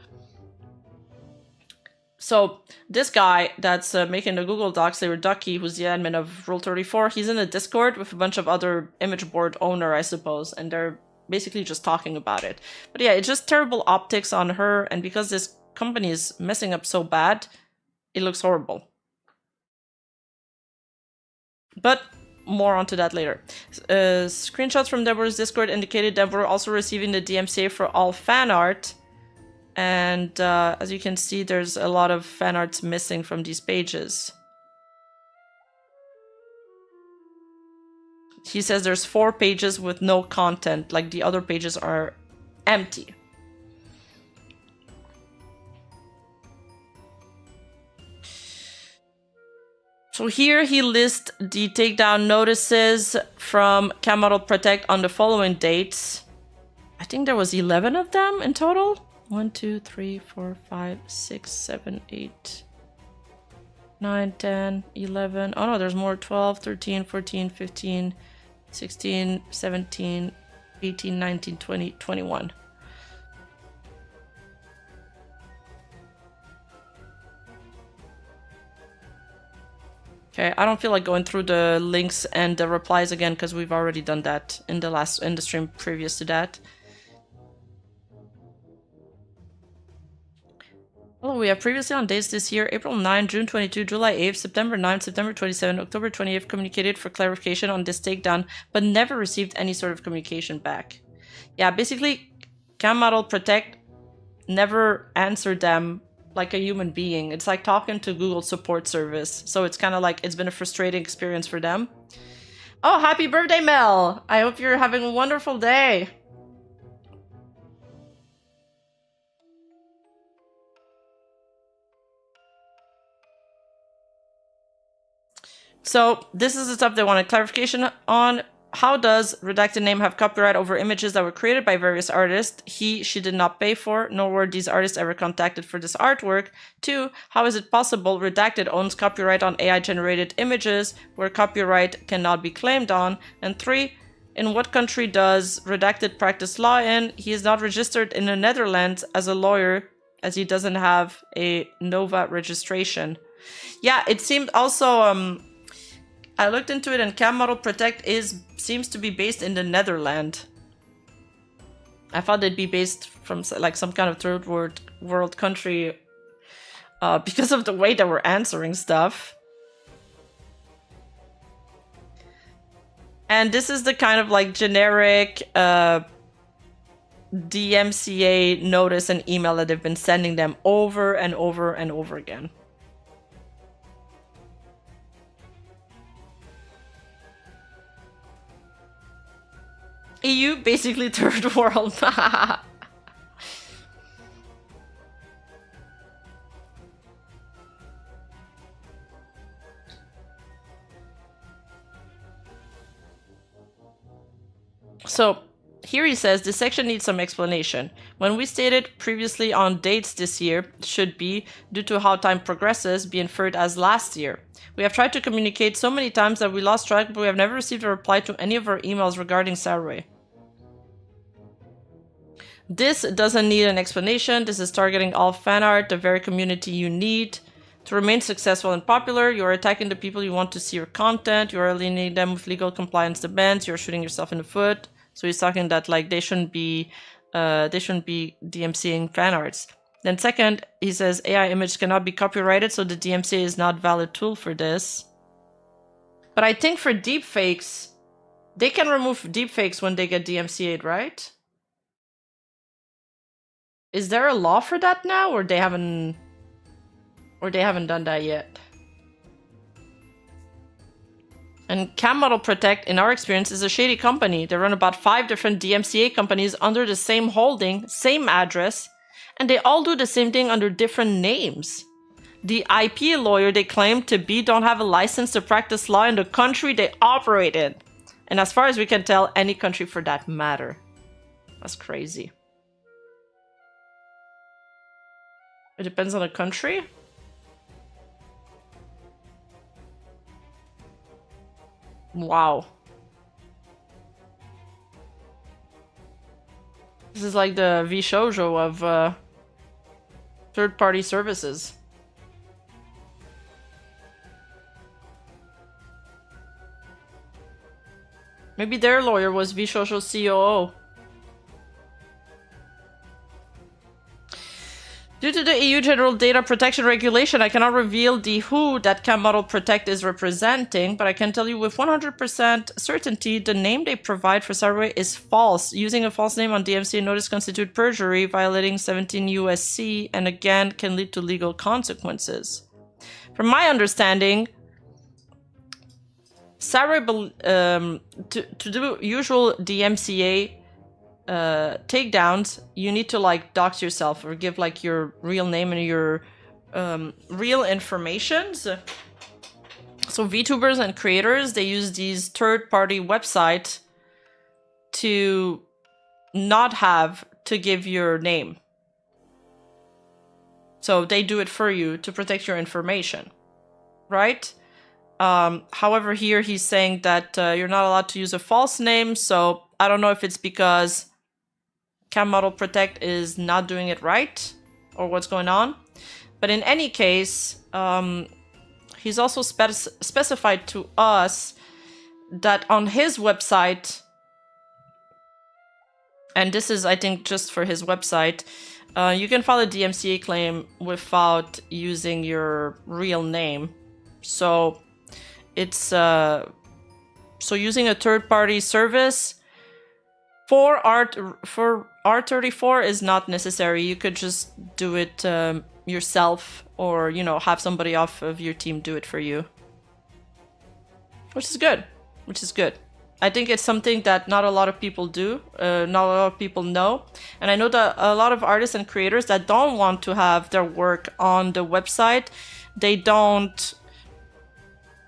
So this guy that's making the Google Docs, they were Ducky, who's the admin of Rule 34, he's in a Discord with a bunch of other image board owner, I suppose, and they're basically just talking about it. But yeah, it's just terrible optics on her, and because this company is messing up so bad, it looks horrible. But more onto that later. Screenshots from Deborah's Discord indicated Deborah also receiving the DMCA for all fan art. And as you can see, there's a lot of fan arts missing from these pages. He says there's 4 pages with no content, like the other pages are empty. So here he lists the takedown notices from Cam Model Protect on the following dates. I think there was 11 of them in total. 1, 2, 3, 4, 5, 6, 7, 8, 9, 10, 11. Oh no, there's more. 12, 13, 14, 15, 16, 17, 18, 19, 20, 21. Okay, I don't feel like going through the links and the replies again because we've already done that in the stream previous to that. Oh, we have previously on dates this year, April 9, June 22, July 8, September 9, September 27, October 28th, communicated for clarification on this takedown, but never received any sort of communication back. Yeah, basically, Cam Model Protect never answered them like a human being. It's like talking to Google support service. So it's kind of like, it's been a frustrating experience for them. Oh, happy birthday, Mel! I hope you're having a wonderful day. So this is the stuff they wanted clarification on. how does redacted name have copyright over images that were created by various artists she did not pay for, nor were these artists ever contacted for this artwork? 2, how is it possible redacted owns copyright on AI-generated images where copyright cannot be claimed on? And 3, in what country does redacted practice law in? He is not registered in the Netherlands as a lawyer, as he doesn't have a NOVA registration. Yeah, it seemed also, I looked into it, and Cam Model Protect seems to be based in the Netherlands. I thought they'd be based from like some kind of third world country because of the way that we're answering stuff. And this is the kind of like generic DMCA notice and email that they've been sending them over and over and over again. EU, basically third world. So here he says this section needs some explanation. When we stated previously on dates this year should be, due to how time progresses, be inferred as last year. We have tried to communicate so many times that we lost track, but we have never received a reply to any of our emails regarding Saruei. This doesn't need an explanation. This is targeting all fan art, the very community you need. To remain successful and popular, you are attacking the people you want to see your content, you are alienating them with legal compliance demands, you're shooting yourself in the foot. So he's talking that like they shouldn't be DMCing fan arts. Then second, he says AI image cannot be copyrighted, so the DMCA is not a valid tool for this. But I think for deepfakes, they can remove deepfakes when they get DMCA'd, right? Is there a law for that now, or they haven't done that yet? And Cam Model Protect, in our experience, is a shady company. They run about 5 different DMCA companies under the same holding, same address, and they all do the same thing under different names. The IP lawyer they claim to be don't have a license to practice law in the country they operate in. And as far as we can tell, any country for that matter. That's crazy. It depends on the country? Wow. This is like the VShojo of third-party services. Maybe their lawyer was VShojo's COO. Due to the EU General Data Protection Regulation, I cannot reveal the who that Cam Model Protect is representing, but I can tell you with 100% certainty the name they provide for Saruei is false. Using a false name on DMCA notice constitutes perjury, violating 17 USC, and again can lead to legal consequences. From my understanding, Saruei, to do usual DMCA takedowns, you need to like dox yourself or give like your real name and your real information. So VTubers and creators, they use these third-party websites to not have to give your name. So they do it for you to protect your information, right? However, here he's saying that you're not allowed to use a false name, so I don't know if it's because Cam Model Protect is not doing it right or what's going on. But in any case, he's also specified to us that on his website, and this is, I think, just for his website, you can file a DMCA claim without using your real name. So it's so using a third-party service for R34 is not necessary. You could just do it yourself, or have somebody off of your team do it for you, which is good. I think it's something that not a lot of people do, not a lot of people know. And I know that a lot of artists and creators that don't want to have their work on the website, they don't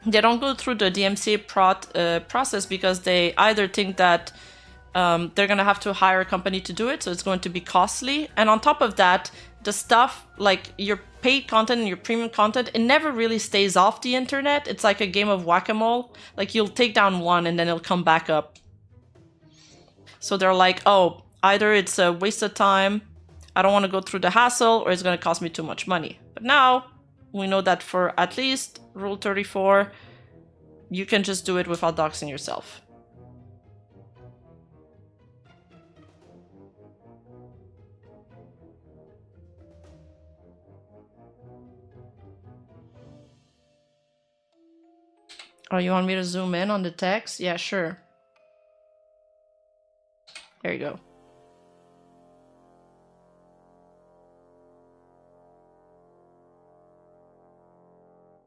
they don't go through the DMCA process because they either think that they're gonna have to hire a company to do it, so it's going to be costly. And on top of that, the stuff like your paid content and your premium content, it never really stays off the internet. It's like a game of whack-a-mole. Like you'll take down one and then it'll come back up. So they're like, oh, either it's a waste of time, I don't want to go through the hassle, or it's going to cost me too much money. But now we know that for at least Rule 34, you can just do it without doxing yourself. Oh, you want me to zoom in on the text? Yeah, sure. There you go.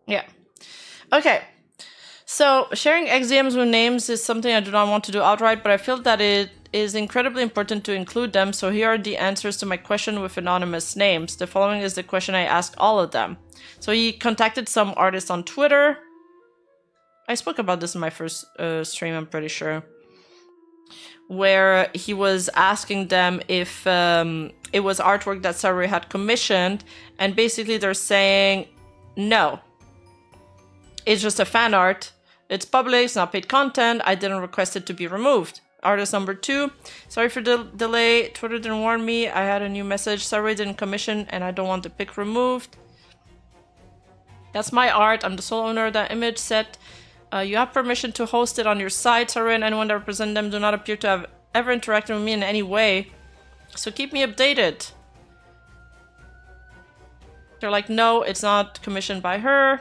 Yeah. Okay. So sharing XDMs with names is something I do not want to do outright, but I feel that it is incredibly important to include them. So here are the answers to my question with anonymous names. The following is the question I asked all of them. So he contacted some artists on Twitter. I spoke about this in my first stream, I'm pretty sure, where he was asking them if it was artwork that Saruei had commissioned, and basically they're saying, no, it's just a fan art, it's public, it's not paid content, I didn't request it to be removed. Artist number 2, sorry for the delay, Twitter didn't warn me, I had a new message, Saruei didn't commission and I don't want the pic removed. That's my art, I'm the sole owner of that image set. You have permission to host it on your site. Saruei and anyone that represents them do not appear to have ever interacted with me in any way. So keep me updated. They're like, no, it's not commissioned by her.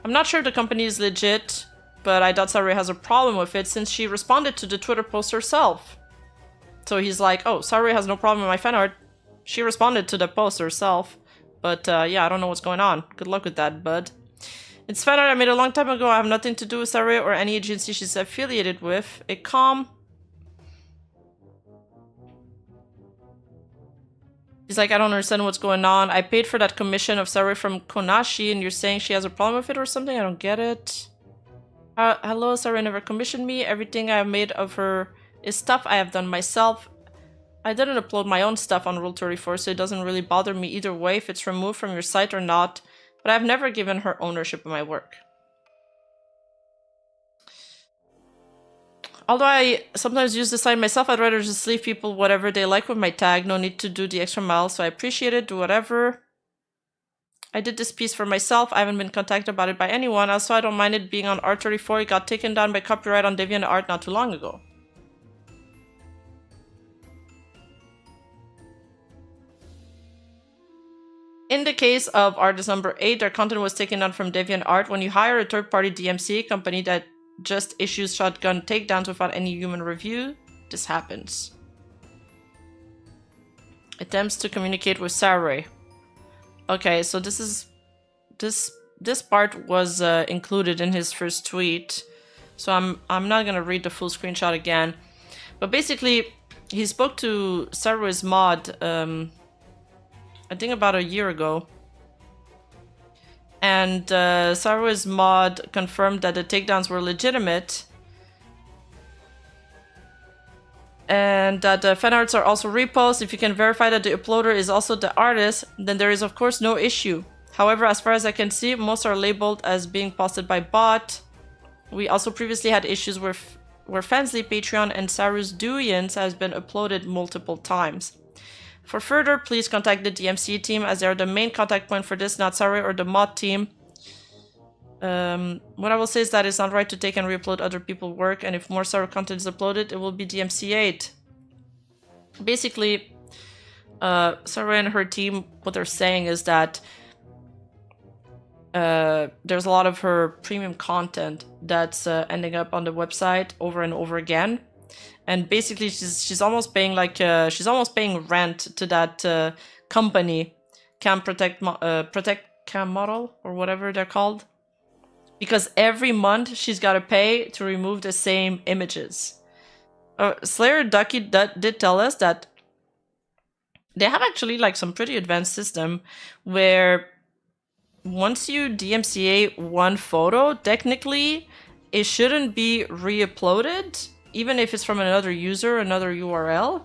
I'm not sure the company is legit, but I doubt Saruei has a problem with it since she responded to the Twitter post herself. So he's like, oh, Saruei has no problem with my fan art. She responded to the post herself. But yeah, I don't know what's going on. Good luck with that, bud. It's fan art I made a long time ago. I have nothing to do with Saruei or any agency she's affiliated with. A calm. He's like, I don't understand what's going on. I paid for that commission of Saruei from Konashi and you're saying she has a problem with it or something? I don't get it. Hello, Saruei never commissioned me. Everything I have made of her is stuff I have done myself. I didn't upload my own stuff on Rule 34, so it doesn't really bother me either way if it's removed from your site or not. But I've never given her ownership of my work. Although I sometimes use the site myself, I'd rather just leave people whatever they like with my tag. No need to do the extra mile, so I appreciate it. Do whatever. I did this piece for myself. I haven't been contacted about it by anyone. Also, I don't mind it being on R34. It got taken down by copyright on DeviantArt not too long ago. In the case of artist number 8, their content was taken down from DeviantArt. When you hire a third-party DMCA company that just issues shotgun takedowns without any human review, this happens. Attempts to communicate with Saruei. Okay, so this part was included in his first tweet, so I'm not gonna read the full screenshot again. But basically, he spoke to Saruei's mod. I think about a year ago. And Saruei's mod confirmed that the takedowns were legitimate. And that the fan arts are also reposts. If you can verify that the uploader is also the artist, then there is of course no issue. However, as far as I can see, most are labeled as being posted by bot. We also previously had issues where Fansly Patreon and Saru's Douyans has been uploaded multiple times. For further, please contact the DMCA team as they are the main contact point for this, not Saruei or the mod team. What I will say is that it's not right to take and re-upload other people's work, and if more Saruei content is uploaded, it will be DMCA'd. Basically, Saruei and her team, what they're saying is that there's a lot of her premium content that's ending up on the website over and over again. And basically, she's almost paying like she's almost paying rent to that company, Protect Cam Model or whatever they're called, because every month she's got to pay to remove the same images. Slayer Ducky did tell us that they have actually like some pretty advanced system where once you DMCA one photo, technically it shouldn't be re-uploaded, even if it's from another user, another URL.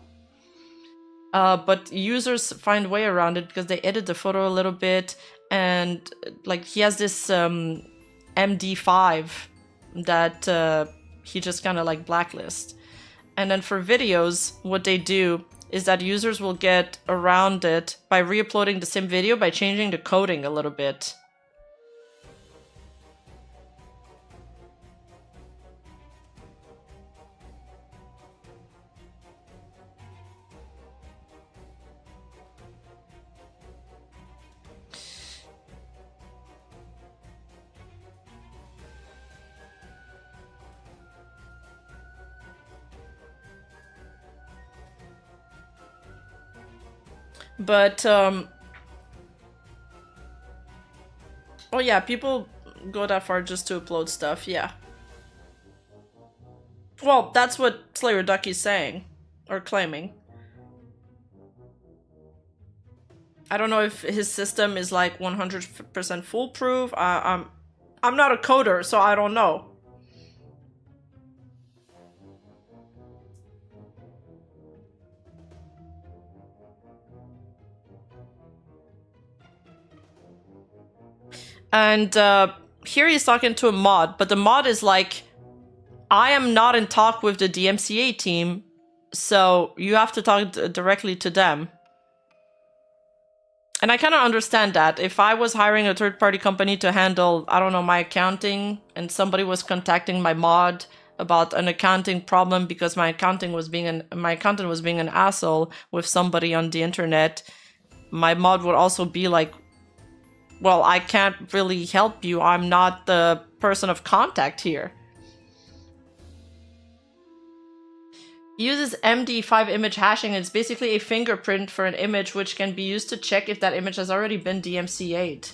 But users find a way around it because they edit the photo a little bit, and like he has this MD5 that he just kind of like blacklist. And then for videos, what they do is that users will get around it by re-uploading the same video by changing the coding a little bit. But, oh yeah, people go that far just to upload stuff, yeah. Well, that's what Slayer Ducky's saying, or claiming. I don't know if his system is like 100% foolproof. I'm not a coder, so I don't know. And here he's talking to a mod, but the mod is like, I am not in talk with the DMCA team, so you have to talk directly to them. And I kind of understand that. If I was hiring a third-party company to handle, I don't know, my accounting, and somebody was contacting my mod about an accounting problem because my accountant was being an asshole with somebody on the internet, my mod would also be like, well, I can't really help you. I'm not the person of contact here. He uses MD5 image hashing. It's basically a fingerprint for an image which can be used to check if that image has already been DMCA'd.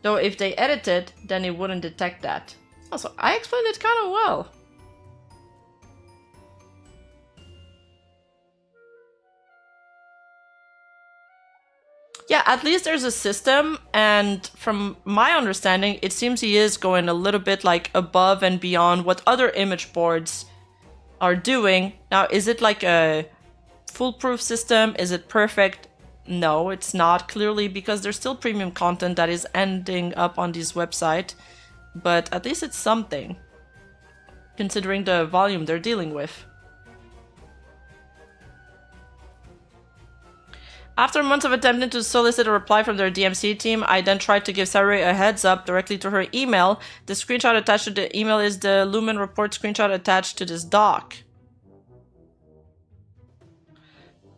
Though if they edit it, then it wouldn't detect that. Also, I explained it kind of well. Yeah, at least there's a system, and from my understanding, it seems he is going a little bit like above and beyond what other image boards are doing. Now, is it like a foolproof system? Is it perfect? No, it's not, clearly, because there's still premium content that is ending up on this website, but at least it's something, considering the volume they're dealing with. After months of attempting to solicit a reply from their DMC team, I then tried to give Saruei a heads up directly to her email. The screenshot attached to the email is the Lumen report screenshot attached to this doc.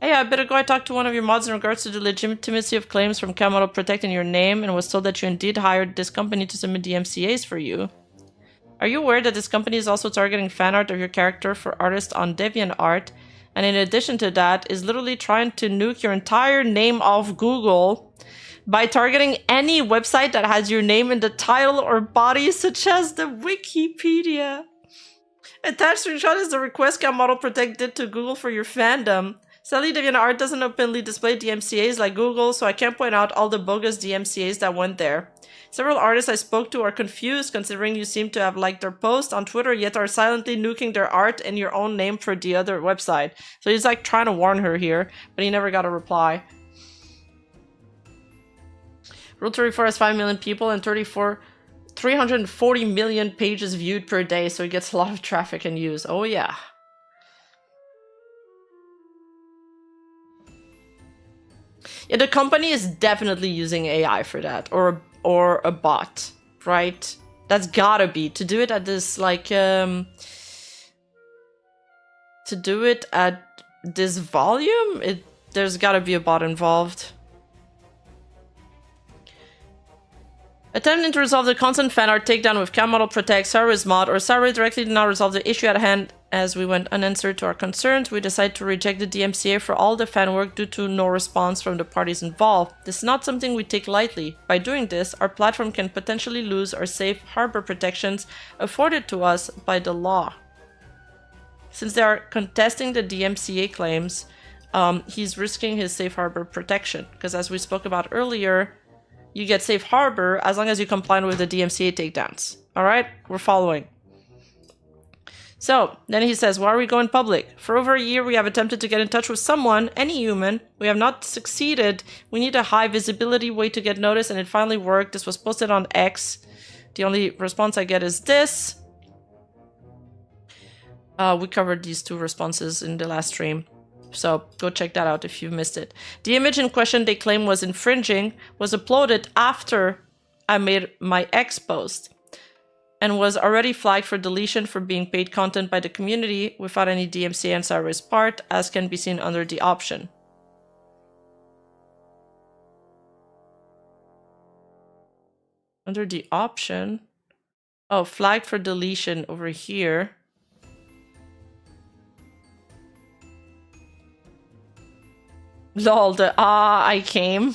Hey, a bit ago I talked to one of your mods in regards to the legitimacy of claims from Camel protecting your name and was told that you indeed hired this company to submit DMCAs for you. Are you aware that this company is also targeting fan art of your character for artists on DeviantArt? And in addition to that, is literally trying to nuke your entire name off Google by targeting any website that has your name in the title or body, such as the Wikipedia. Attached screenshot is the request Model Protect did to Google for your fandom. Sadly, DeviantArt doesn't openly display DMCAs like Google, so I can't point out all the bogus DMCAs that went there. Several artists I spoke to are confused, considering you seem to have liked their post on Twitter, yet are silently nuking their art in your own name for the other website. So he's like trying to warn her here, but he never got a reply. Rule 34 has 5 million people and 340 million pages viewed per day, so it gets a lot of traffic and use. Oh yeah. Yeah, the company is definitely using AI for that, or a bot, right? That's gotta be. To do it at this, like, to do it at this volume, there's gotta be a bot involved. Attempting to resolve the constant fan art takedown with Model Protect, Saruei's mod, or Saruei directly did not resolve the issue at hand. As we went unanswered to our concerns, we decided to reject the DMCA for all the fan work due to no response from the parties involved. This is not something we take lightly. By doing this, our platform can potentially lose our safe harbor protections afforded to us by the law. Since they are contesting the DMCA claims, he's risking his safe harbor protection. Because as we spoke about earlier, you get safe harbor as long as you comply with the DMCA takedowns. All right, we're following. So then he says, why are we going public? For over a year, we have attempted to get in touch with someone, any human. We have not succeeded. We need a high visibility way to get noticed, and it finally worked. This was posted on X. The only response I get is this. We covered these 2 responses in the last stream. So go check that out if you missed it. The image in question they claim was infringing was uploaded after I made my X post and was already flagged for deletion for being paid content by the community without any DMCA on Saruei's part, as can be seen under the option. Under the option? Oh, flagged for deletion over here. Lol, the I came.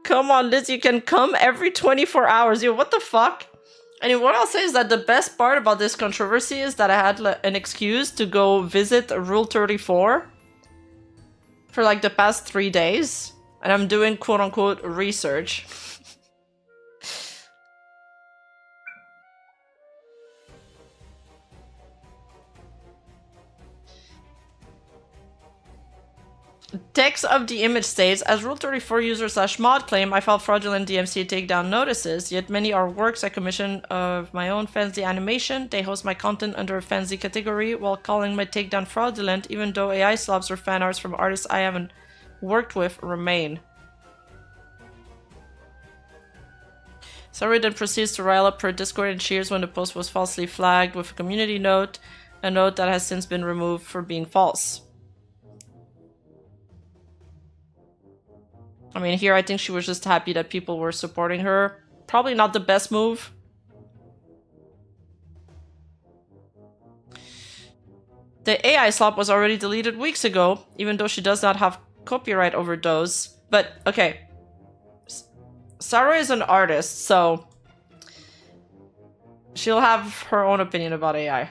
Come on, Liz, you can come every 24 hours. Yo, what the fuck? And what I'll say is that the best part about this controversy is that I had an excuse to go visit Rule 34 for like the past 3 days. And I'm doing quote-unquote research. Text of the image states, as Rule 34 user / mod claim, I filed fraudulent DMCA takedown notices, yet many are works I commission of my own fancy animation. They host my content under a fancy category while calling my takedown fraudulent, even though AI slobs or fan arts from artists I haven't worked with remain. Saruei then proceeds to rile up her Discord and cheers when the post was falsely flagged with a community note, a note that has since been removed for being false. I mean, here I think she was just happy that people were supporting her. Probably not the best move. The AI slop was already deleted weeks ago, even though she does not have copyright over those. But, okay. Saruei is an artist, so she'll have her own opinion about AI.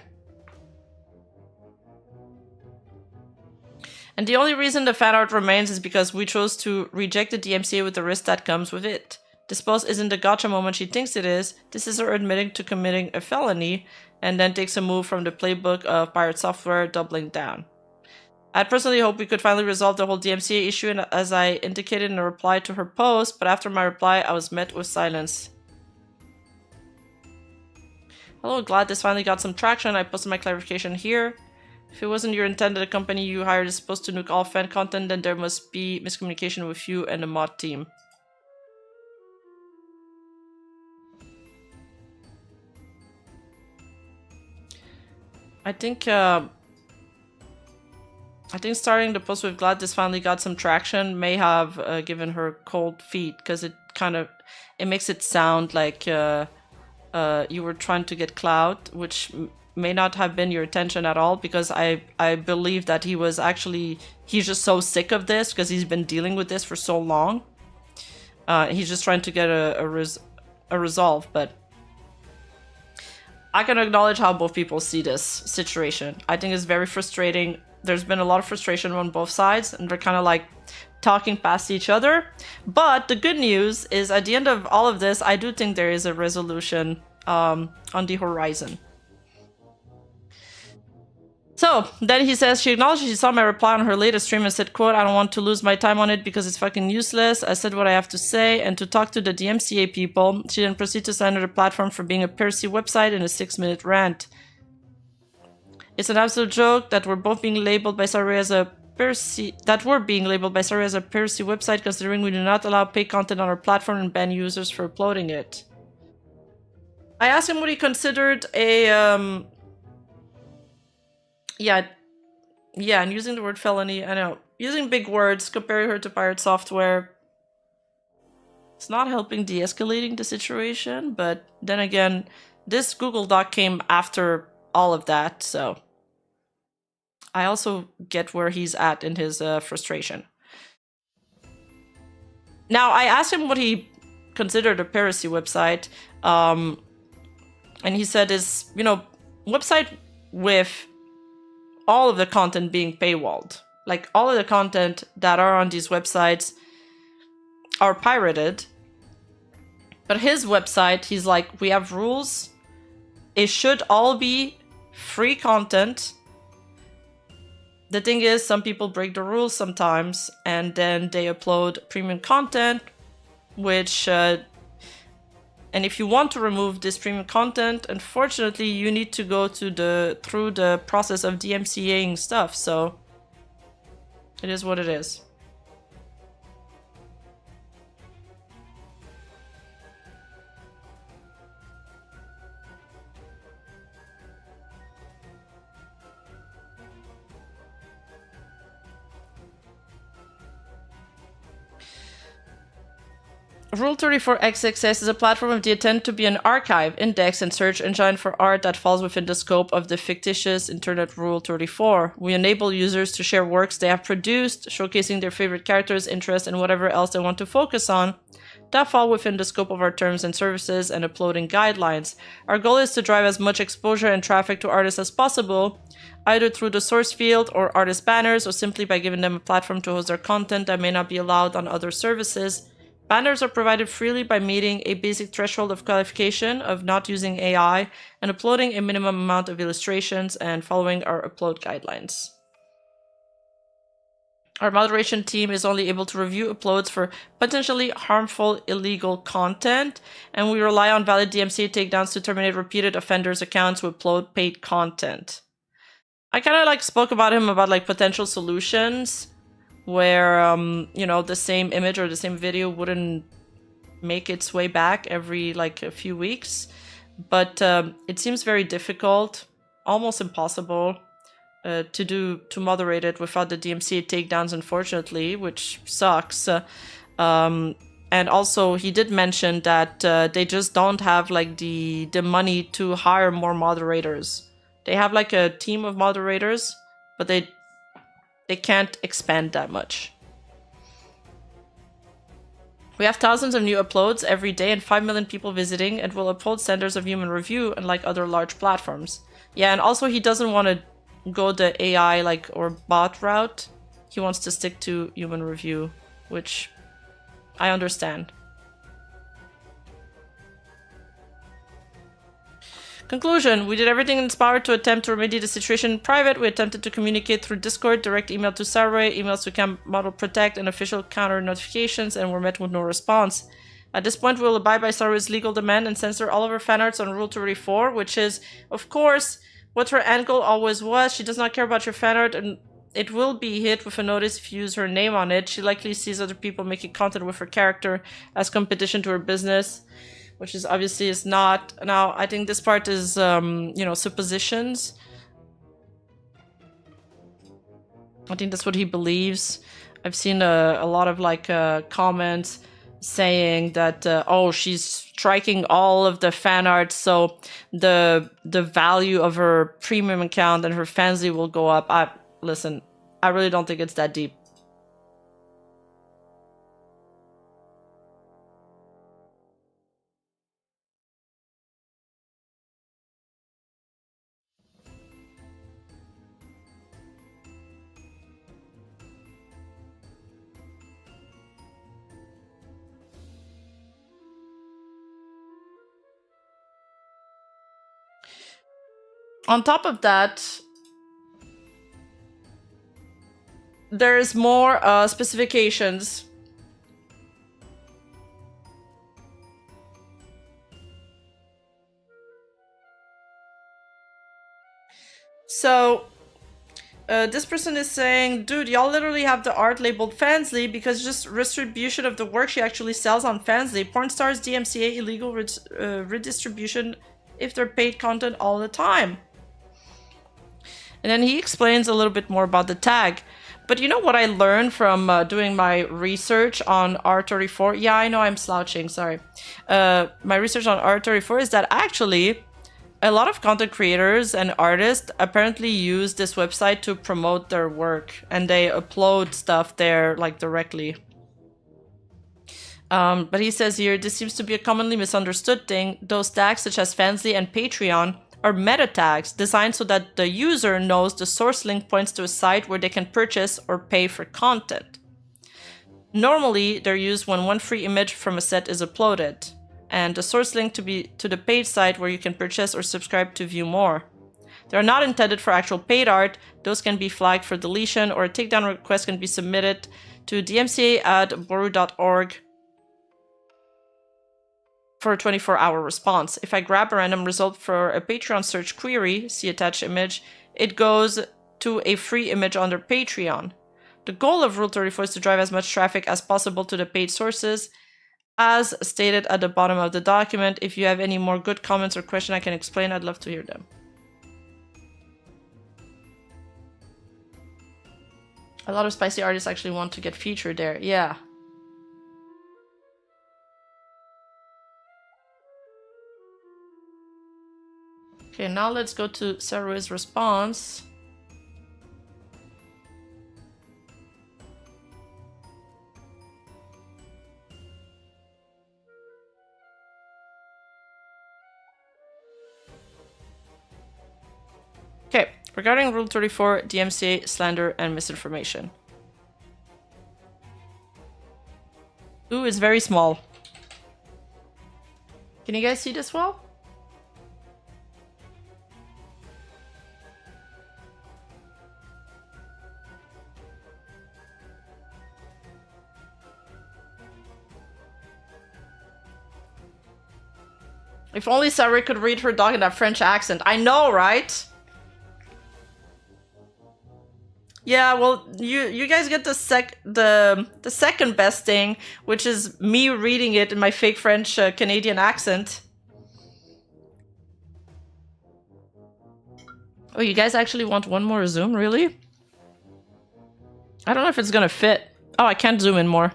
And the only reason the fan art remains is because we chose to reject the DMCA with the risk that comes with it. This post isn't the gotcha moment she thinks it is. This is her admitting to committing a felony and then takes a move from the playbook of pirate software, doubling down. I personally hope we could finally resolve the whole DMCA issue, and as I indicated in a reply to her post, but after my reply, I was met with silence. Hello, glad this finally got some traction. I posted my clarification here. If it wasn't your intent that the company you hired is supposed to nuke all fan content, then there must be miscommunication with you and the mod team. I think starting the post with glad this finally got some traction may have given her cold feet, because it makes it sound like you were trying to get clout, which may not have been your intention at all, because I believe that he's just so sick of this because he's been dealing with this for so long. He's just trying to get a resolve, but I can acknowledge how both people see this situation. I think it's very frustrating. There's been a lot of frustration on both sides, and they're kind of like talking past each other. But the good news is, at the end of all of this, I do think there is a resolution on the horizon. So then he says, she acknowledged she saw my reply on her latest stream and said, quote, I don't want to lose my time on it because it's fucking useless. I said what I have to say and to talk to the DMCA people. She then proceeded to slander the platform for being a piracy website in a 6-minute rant. It's an absolute joke that we're being labeled by Saruei as a piracy website, considering we do not allow paid content on our platform and ban users for uploading it. I asked him what he considered a yeah, and using the word felony, I know. Using big words, comparing her to pirate software. It's not helping de-escalating the situation, but then again, this Google Doc came after all of that, so I also get where he's at in his frustration. Now, I asked him what he considered a piracy website, and he said website with all of the content being paywalled. like all of the content that are on these websites are pirated. But his website, he's like, we have rules. It should all be free content. The thing is, some people break the rules sometimes, and then they upload premium content, which, and if you want to remove this premium content, unfortunately, you need to go through the process of DMCAing stuff, so it is what it is. Rule 34XXS is a platform of the intent to be an archive, index, and search engine for art that falls within the scope of the fictitious Internet Rule 34. We enable users to share works they have produced, showcasing their favorite characters, interests, and whatever else they want to focus on that fall within the scope of our terms and services and uploading guidelines. Our goal is to drive as much exposure and traffic to artists as possible, either through the source field or artist banners, or simply by giving them a platform to host their content that may not be allowed on other services. Banners are provided freely by meeting a basic threshold of qualification of not using AI and uploading a minimum amount of illustrations and following our upload guidelines. Our moderation team is only able to review uploads for potentially harmful illegal content, and we rely on valid DMCA takedowns to terminate repeated offenders' accounts who upload paid content. I kind of like spoke about him about like potential solutions where, you know, the same image or the same video wouldn't make its way back every like a few weeks. But it seems very difficult, almost impossible to moderate it without the DMCA takedowns, unfortunately, which sucks. And also he did mention that they just don't have like the money to hire more moderators. They have like a team of moderators, but they can't expand that much. We have thousands of new uploads every day and 5 million people visiting, and will uphold standards of human review unlike other large platforms. Yeah, and also he doesn't want to go the AI like or bot route. He wants to stick to human review, which I understand. Conclusion: we did everything in its power to attempt to remedy the situation in private. We attempted to communicate through Discord, direct email to Saruei, emails to Camp Model Protect, and official counter notifications, and were met with no response. At this point, we will abide by Saruei's legal demand and censor all of her fan arts on Rule 34, which is, of course, what her end goal always was. She does not care about your fan art, and it will be hit with a notice if you use her name on it. She likely sees other people making content with her character as competition to her business, which is obviously is not. Now, I think this part is, you know, suppositions. I think that's what he believes. I've seen a lot of like comments saying that, oh, she's striking all of the fan art, so the value of her premium account and her fansly will go up. Listen, I really don't think it's that deep. On top of that, there's more specifications. So, this person is saying, dude, y'all literally have the art labeled Fansly because just redistribution of the work she actually sells on Fansly. Porn stars DMCA illegal redistribution if they're paid content all the time. And then he explains a little bit more about the tag. But you know what I learned from doing my research on R34? Yeah, I know I'm slouching, sorry. My research on R34 is that actually a lot of content creators and artists apparently use this website to promote their work, and they upload stuff there like directly. But he says here, this seems to be a commonly misunderstood thing. Those tags such as Fansly and Patreon are meta tags designed so that the user knows the source link points to a site where they can purchase or pay for content. Normally, they're used when one free image from a set is uploaded, and the source link to the paid site where you can purchase or subscribe to view more. They are not intended for actual paid art. Those can be flagged for deletion, or a takedown request can be submitted to dmca@boru.org for a 24-hour response. If I grab a random result for a Patreon search query, see attached image, it goes to a free image under Patreon. The goal of Rule 34 is to drive as much traffic as possible to the paid sources, as stated at the bottom of the document. If you have any more good comments or questions I can explain, I'd love to hear them. A lot of spicy artists actually want to get featured there. Yeah. Okay, now let's go to Saruei's response. Okay, regarding Rule 34, DMCA, slander, and misinformation. Ooh, it's very small. Can you guys see this well? If only Saruei could read her dog in that French accent. I know, right? Yeah, well, you guys get the second best thing, which is me reading it in my fake French Canadian accent. Oh, you guys actually want one more zoom, really? I don't know if it's gonna fit. Oh, I can't zoom in more.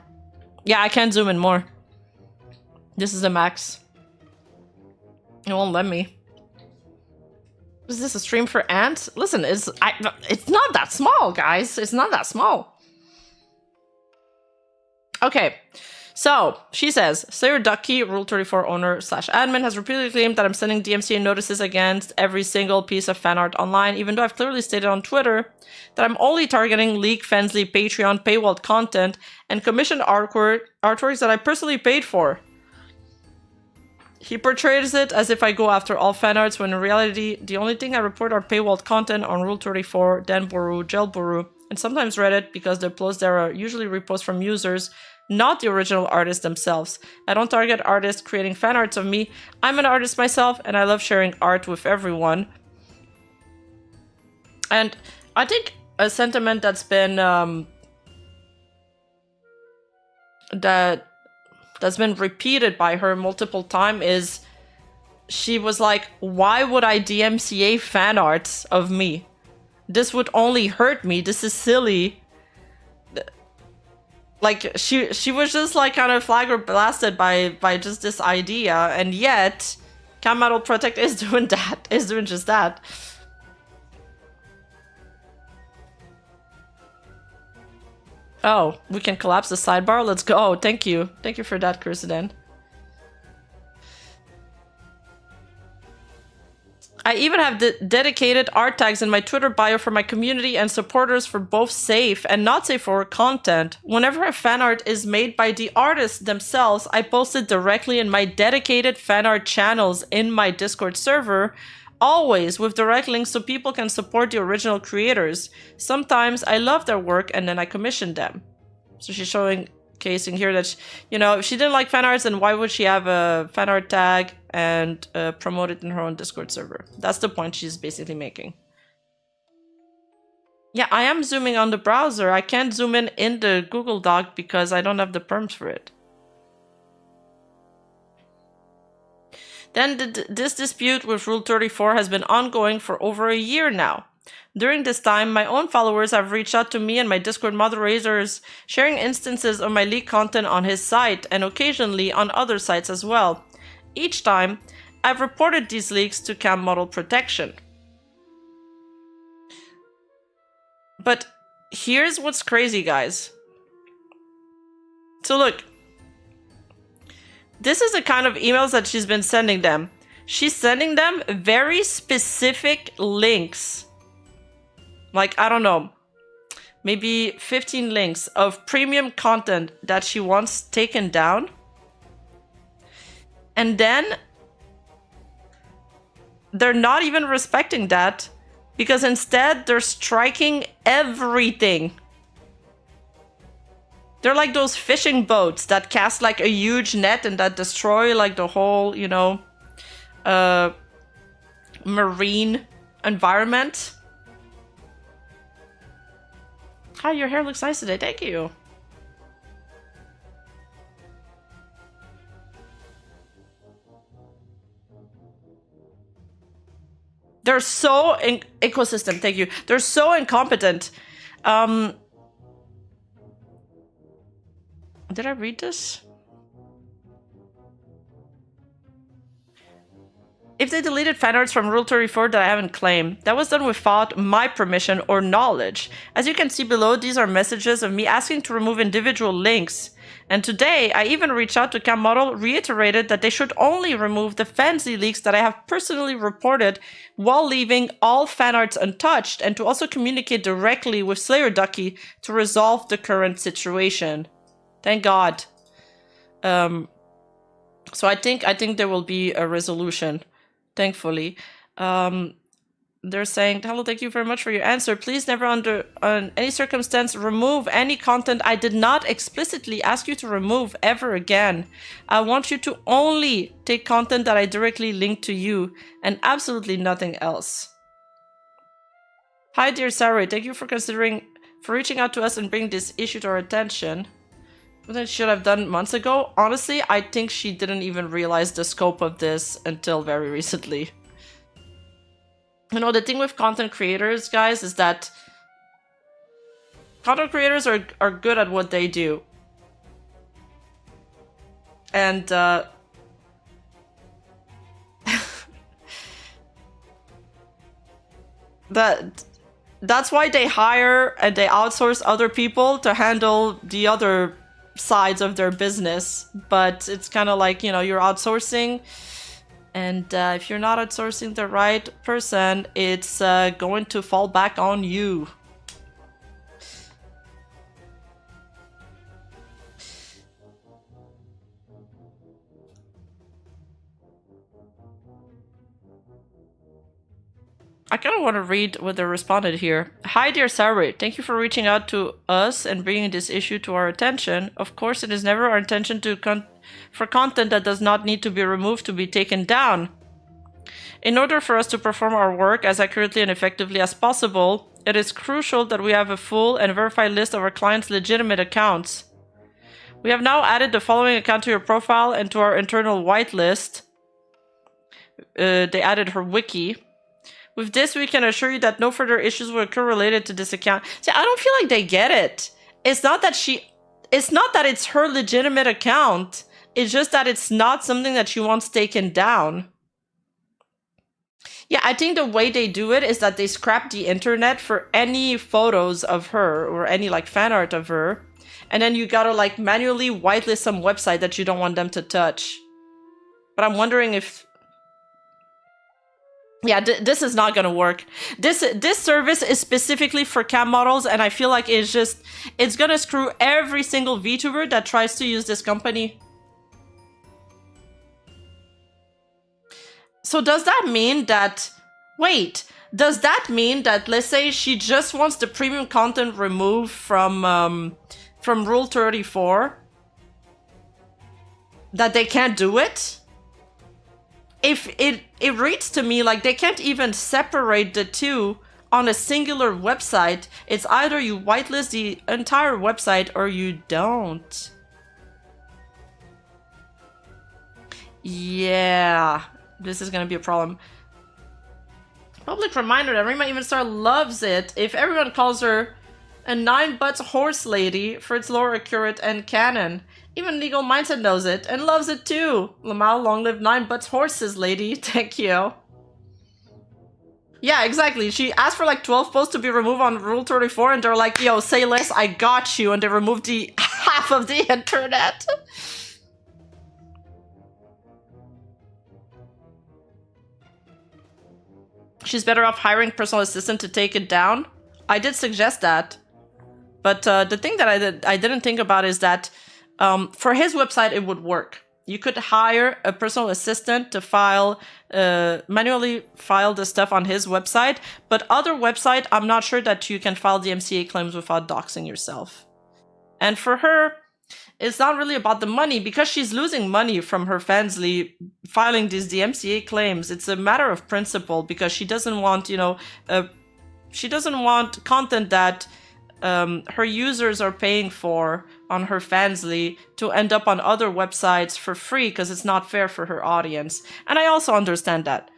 Yeah, I can't zoom in more. This is the max. It won't let me. Is this a stream for ants? Listen, it's not that small, guys. It's not that small. Okay, so she says, Slayer Ducky, Rule 34 owner / admin, has repeatedly claimed that I'm sending DMCA notices against every single piece of fan art online, even though I've clearly stated on Twitter that I'm only targeting League, Fensly, Patreon, paywalled content, and commissioned artworks that I personally paid for. He portrays it as if I go after all fan arts, when in reality, the only thing I report are paywalled content on Rule 34, Dan Boru, Gel Boru, and sometimes Reddit, because the uploads there are usually reposts from users, not the original artists themselves. I don't target artists creating fan arts of me. I'm an artist myself, and I love sharing art with everyone. And I think a sentiment that's been that's been repeated by her multiple times is, she was like, why would I DMCA fan arts of me? This would only hurt me. This is silly. Like, she was just like kind of flabbergasted by just this idea, and yet Cam Metal Protect is doing that, is doing just that. Oh, we can collapse the sidebar? Let's go. Oh, thank you. Thank you for that, Kursiden. I even have dedicated art tags in my Twitter bio for my community and supporters for both safe and not safe for work content. Whenever a fan art is made by the artists themselves, I post it directly in my dedicated fan art channels in my Discord server, always with direct links so people can support the original creators. Sometimes I love their work and then I commission them. So she's showing casing here that, you know, if she didn't like fan arts, then why would she have a fan art tag and promote it in her own Discord server? That's the point she's basically making. Yeah, I am zooming on the browser. I can't zoom in the Google Doc because I don't have the perms for it. Then this dispute with Rule 34 has been ongoing for over a year now. During this time, my own followers have reached out to me and my Discord moderators, sharing instances of my leaked content on his site and occasionally on other sites as well. Each time, I've reported these leaks to Cam Model Protection. But here's what's crazy, guys. So look, this is the kind of emails that she's been sending them. she's sending them very specific links. Like, I don't know, maybe 15 links of premium content that she wants taken down. And then they're not even respecting that, because instead they're striking everything. They're like those fishing boats that cast like a huge net and that destroy like the whole, you know, marine environment. Hi, your hair looks nice today. Thank you. They're so ecosystem. Thank you. They're so incompetent. Did I read this? If they deleted fan arts from Rule 34 that I haven't claimed, that was done without my permission or knowledge. As you can see below, these are messages of me asking to remove individual links. And today, I even reached out to Cam Model, reiterated that they should only remove the fancy leaks that I have personally reported while leaving all fan arts untouched, and to also communicate directly with Slayer Ducky to resolve the current situation. Thank God. So I think there will be a resolution, thankfully. They're saying, hello, thank you very much for your answer. Please never under any circumstance remove any content I did not explicitly ask you to remove ever again. I want you to only take content that I directly link to you and absolutely nothing else. Hi, dear Saruei. Thank you for reaching out to us and bringing this issue to our attention. What I should have done months ago? Honestly, I think she didn't even realize the scope of this until very recently. You know, the thing with content creators, guys, is that content creators are good at what they do. And that's why they hire and they outsource other people to handle the other sides of their business. But it's kind of like, you know, you're outsourcing, and if you're not outsourcing the right person, it's going to fall back on you. I kind of want to read what they responded here. Hi, dear Saruei. Thank you for reaching out to us and bringing this issue to our attention. Of course, it is never our intention for content that does not need to be removed to be taken down. In order for us to perform our work as accurately and effectively as possible, it is crucial that we have a full and verified list of our clients' legitimate accounts. We have now added the following account to your profile and to our internal whitelist. They added her wiki. With this, we can assure you that no further issues will occur related to this account. See, I don't feel like they get it. It's not that it's her legitimate account. It's just that it's not something that she wants taken down. Yeah, I think the way they do it is that they scrap the internet for any photos of her or any like fan art of her. And then you gotta like manually whitelist some website that you don't want them to touch. But I'm wondering if... Yeah, this is not gonna work. This service is specifically for cam models, and I feel like it's gonna screw every single VTuber that tries to use this company. So does that mean that... Wait, does that mean that, let's say she just wants the premium content removed from Rule 34? That they can't do it? If it reads to me like they can't even separate the two on a singular website. It's either you whitelist the entire website or you don't. Yeah, this is gonna be a problem. Public reminder that Rima Even Star loves it if everyone calls her a 9-butts horse lady for its lore accurate and canon. Even Legal Mindset knows it and loves it too. Lamal, long live 9-butts horses lady. Thank you. Yeah, exactly. She asked for like 12 posts to be removed on Rule 34 and they're like, yo, say less, I got you. And they removed the half of the internet. she's better off hiring personal assistant to take it down. I did suggest that. But the thing that I didn't think about is that for his website, it would work. You could hire a personal assistant to manually file the stuff on his website. But other website, I'm not sure that you can file DMCA claims without doxing yourself. And for her, it's not really about the money because she's losing money from her Fansly filing these DMCA claims. It's a matter of principle because she doesn't want, she doesn't want content that her users are paying for on her Fansly to end up on other websites for free because it's not fair for her audience. And I also understand that.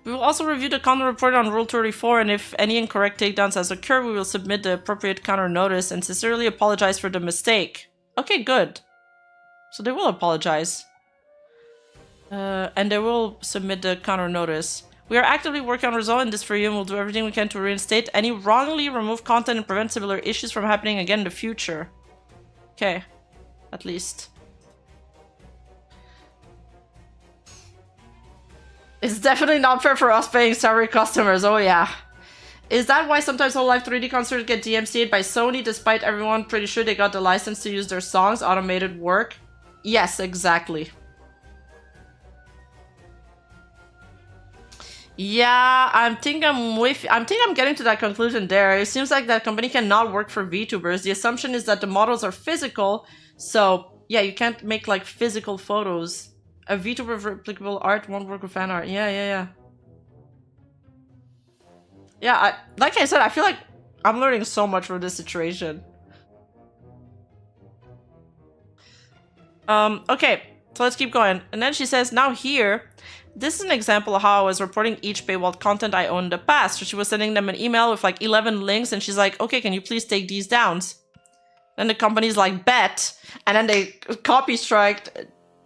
We will also review the content report on Rule 34, and if any incorrect takedowns has occurred, we will submit the appropriate counter notice and sincerely apologize for the mistake. Okay, good. So they will apologize. And they will submit the counter notice. We are actively working on resolving this for you and we'll do everything we can to reinstate any wrongly removed content and prevent similar issues from happening again in the future. Okay. At least. It's definitely not fair for us paying Saruei customers, oh yeah. Is that why sometimes whole live 3D concerts get DMCA'd by Sony despite everyone pretty sure they got the license to use their songs, automated work? Yes, exactly. Yeah, I think I'm getting to that conclusion there. It seems like that company cannot work for VTubers. The assumption is that the models are physical, so yeah, you can't make like physical photos. A VTuber replicable art won't work with fan art. Yeah. Yeah, like I said, I feel like I'm learning so much from this situation. Okay, so let's keep going. And then she says, now here, this is an example of how I was reporting each paywalled content I owned in the past. So she was sending them an email with like 11 links and she's like, okay, can you please take these down? Then the company's like, bet. And then they copy striked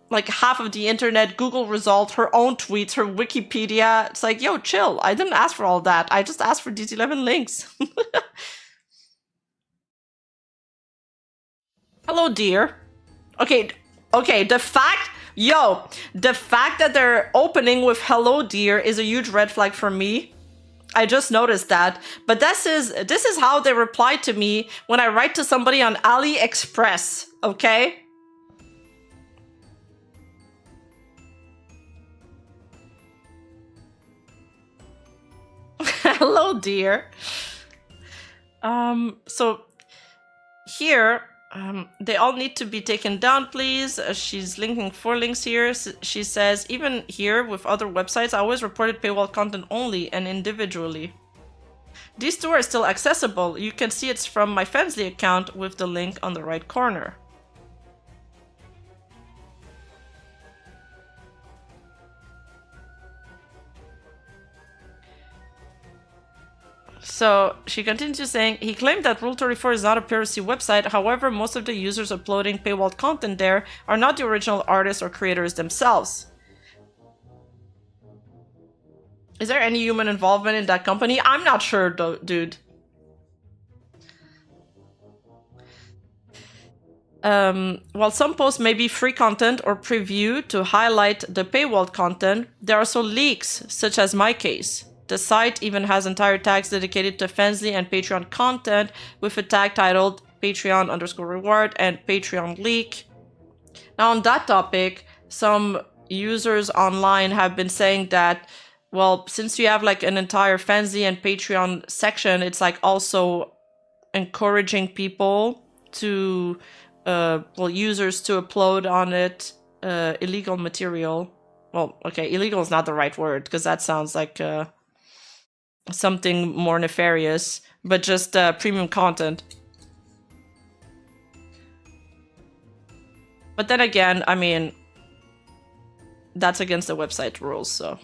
like half of the internet, Google result, her own tweets, her Wikipedia. It's like, yo, chill. I didn't ask for all that. I just asked for these 11 links. Hello, dear. Okay, the fact that they're opening with hello, dear is a huge red flag for me. I just noticed that. But this is how they reply to me when I write to somebody on AliExpress, okay? Hello, dear. So here, they all need to be taken down, please. She's linking 4 links here. She says, even here with other websites, I always reported paywall content only and individually. These 2 are still accessible. You can see it's from my Fansly account with the link on the right corner. So she continues saying, he claimed that Rule 34 is not a piracy website. However, most of the users uploading paywalled content there are not the original artists or creators themselves. Is there any human involvement in that company? I'm not sure, dude. While some posts may be free content or preview to highlight the paywalled content, there are also leaks, such as my case. The site even has entire tags dedicated to Fansly and Patreon content with a tag titled Patreon_reward and Patreon leak. Now on that topic, some users online have been saying that, well, since you have like an entire Fansly and Patreon section, it's like also encouraging people to, users to upload on it illegal material. Well, okay, illegal is not the right word because that sounds like something more nefarious, but just premium content. But then again, I mean, that's against the website rules, so.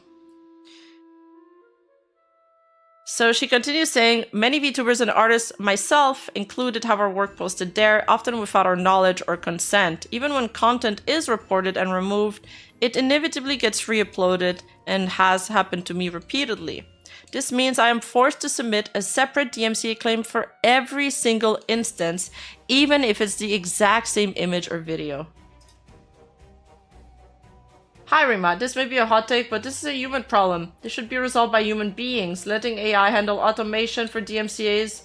So she continues saying, many VTubers and artists, myself included, have our work posted there, often without our knowledge or consent. Even when content is reported and removed, it inevitably gets re-uploaded and has happened to me repeatedly. This means I am forced to submit a separate DMCA claim for every single instance, even if it's the exact same image or video. Hi Rima, this may be a hot take, but this is a human problem. This should be resolved by human beings. Letting AI handle automation for DMCAs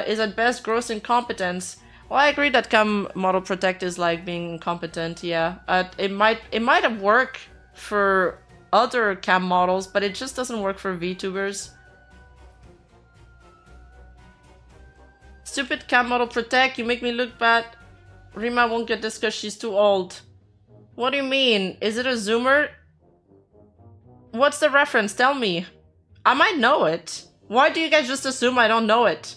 is at best gross incompetence. Well, I agree that cam model protect is like being incompetent, yeah. It might have worked for other cam models, but it just doesn't work for VTubers. Stupid cam model protect, you make me look bad. Rima won't get this because she's too old. What do you mean? Is it a zoomer? What's the reference? Tell me. I might know it. Why do you guys just assume I don't know it?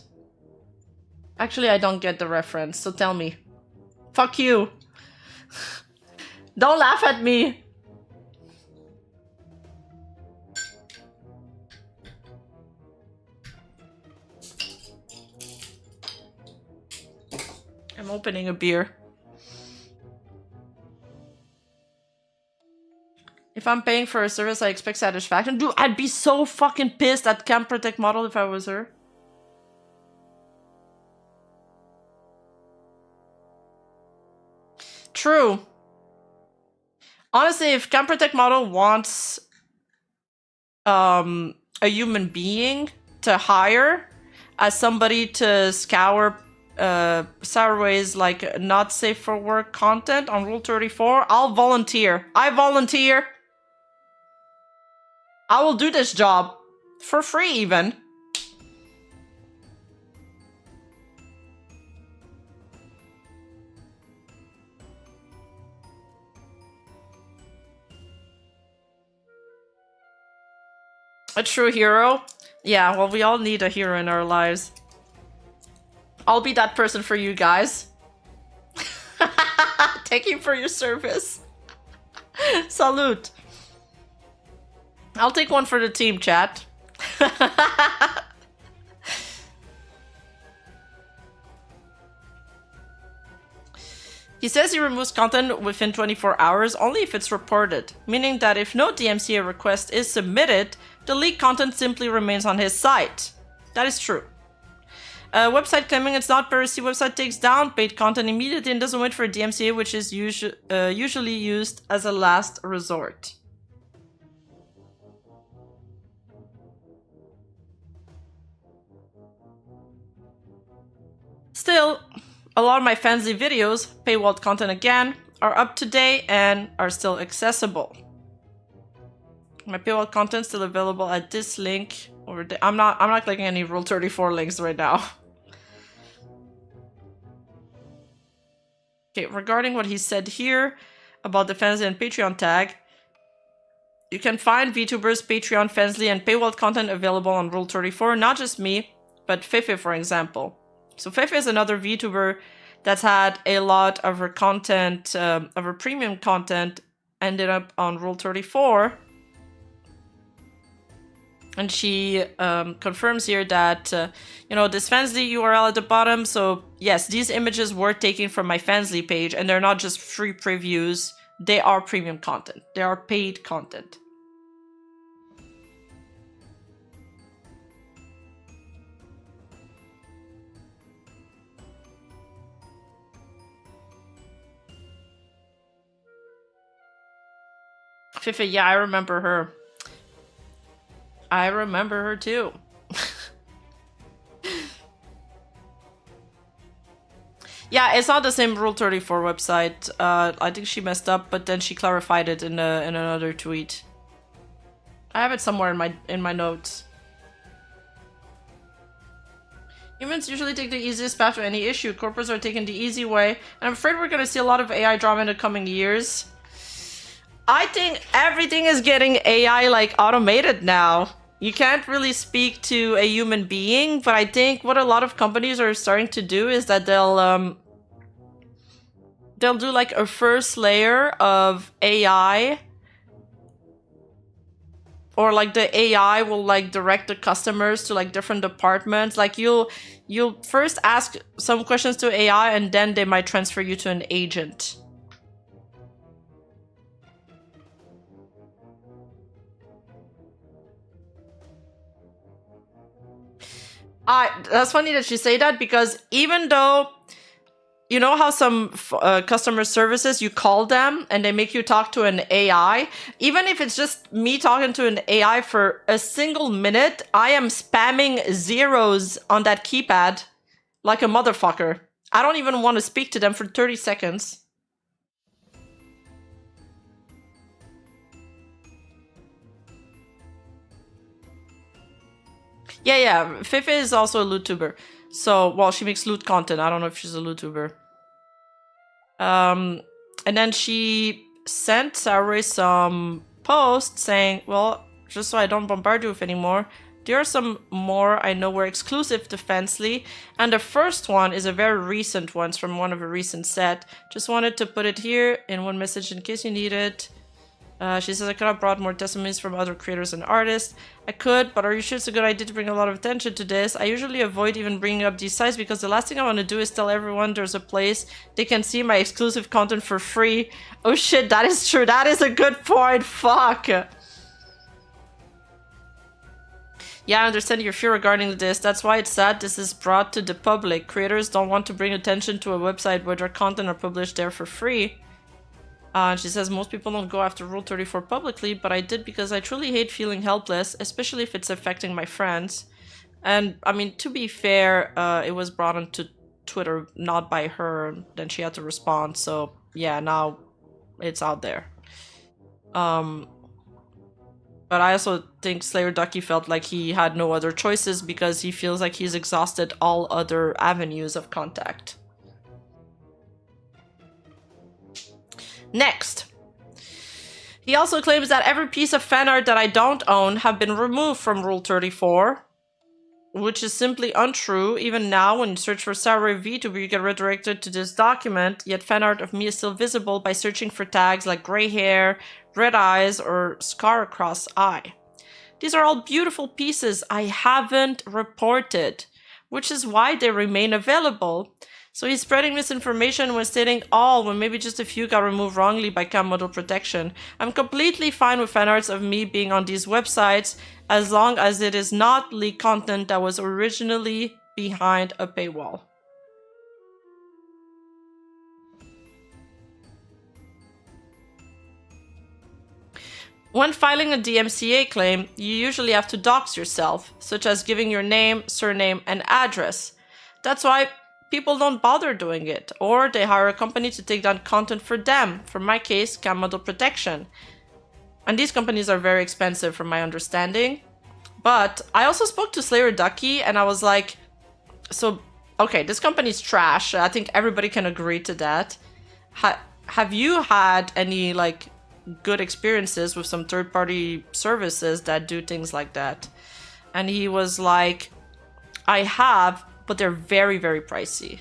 Actually, I don't get the reference, so tell me. Fuck you. Don't laugh at me. I'm opening a beer. If I'm paying for a service, I expect satisfaction. Dude, I'd be so fucking pissed at Cam Protect model if I was her. True. Honestly, if Cam Protect model wants a human being to hire as somebody to scour Saruei's like not safe for work content on Rule 34, I'll volunteer. I volunteer. I will do this job for free even. A true hero? Yeah, well, we all need a hero in our lives. I'll be that person for you guys. Thank you for your service. Salute. I'll take one for the team, chat. He says he removes content within 24 hours only if it's reported, meaning that if no DMCA request is submitted, the leaked content simply remains on his site. That is true. A website claiming it's not piracy website takes down paid content immediately and doesn't wait for a DMCA, which is usually used as a last resort. Still, a lot of my fancy videos, paywalled content again, are up to date and are still accessible. My paywall content still available at this link over there. I'm not clicking any Rule 34 links right now. Okay, regarding what he said here about the Fansly and Patreon tag, you can find VTubers, Patreon, Fansly, and paywall content available on Rule 34, not just me, but Fefe, for example. So Fefe is another VTuber that's had a lot of her content, of her premium content, ended up on Rule 34. And she confirms here that, you know, this Fansly URL at the bottom. So yes, these images were taken from my Fansly page and they're not just free previews. They are premium content. They are paid content. Fifi, yeah, I remember her. I remember her too. Yeah, it's not the same Rule 34 website. I think she messed up, but then she clarified it in another tweet. I have it somewhere in my notes. Humans usually take the easiest path to any issue. Corporates are taking the easy way, and I'm afraid we're gonna see a lot of AI drama in the coming years. I think everything is getting AI like automated now. You can't really speak to a human being, but I think what a lot of companies are starting to do is that they'll do like a first layer of AI, or like the AI will like direct the customers to like different departments. Like you'll first ask some questions to AI and then they might transfer you to an agent. That's funny that you say that, because even though you know how some customer services, you call them and they make you talk to an AI? Even if it's just me talking to an AI for a single minute, I am spamming zeros on that keypad like a motherfucker. I don't even want to speak to them for 30 seconds. Yeah, Fife is also a LootTuber. So, well, she makes loot content. I don't know if she's a LootTuber. And then she sent Saruei some posts saying, well, just so I don't bombard you with anymore, there are some more I know were exclusive to Fancely. And the first one is a very recent one. It's from one of a recent set. Just wanted to put it here in one message in case you need it. She says, I could have brought more testimonies from other creators and artists. I could, but are you sure it's a good idea to bring a lot of attention to this? I usually avoid even bringing up these sites because the last thing I want to do is tell everyone there's a place they can see my exclusive content for free. Oh shit, that is true. That is a good point. Fuck. Yeah, I understand your fear regarding this. That's why it's sad this is brought to the public. Creators don't want to bring attention to a website where their content are published there for free. She says, most people don't go after Rule 34 publicly, but I did because I truly hate feeling helpless, especially if it's affecting my friends. And, I mean, to be fair, it was brought onto Twitter not by her, then she had to respond, so yeah, now it's out there. But I also think Slayer Ducky felt like he had no other choices because he feels like he's exhausted all other avenues of contact. Next, he also claims that every piece of fan art that I don't own have been removed from Rule 34, which is simply untrue. Even now, when you search for Saruei VTuber, you get redirected to this document, yet fan art of me is still visible by searching for tags like gray hair, red eyes, or scar across eye. These are all beautiful pieces I haven't reported, which is why they remain available. So he's spreading misinformation when stating all, when maybe just a few got removed wrongly by cam model protection. I'm completely fine with fan arts of me being on these websites as long as it is not leaked content that was originally behind a paywall. When filing a DMCA claim, you usually have to dox yourself, such as giving your name, surname, and address. That's why people don't bother doing it, or they hire a company to take down content for them, for my case, cam model protection. And these companies are very expensive from my understanding. But I also spoke to Slayer Ducky and I was like, so, okay, this company's trash. I think everybody can agree to that. Have you had any, like, good experiences with some third-party services that do things like that? And he was like, I have, but they're very, very pricey.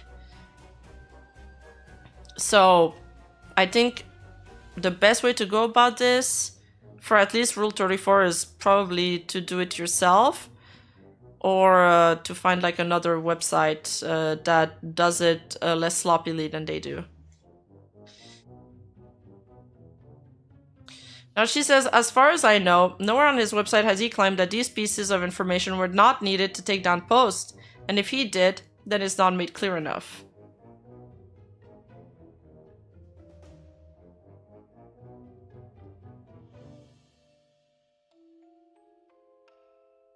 So I think the best way to go about this for at least Rule 34 is probably to do it yourself, or to find like another website that does it less sloppily than they do. Now she says, as far as I know, nowhere on his website has he claimed that these pieces of information were not needed to take down posts. And if he did, then it's not made clear enough.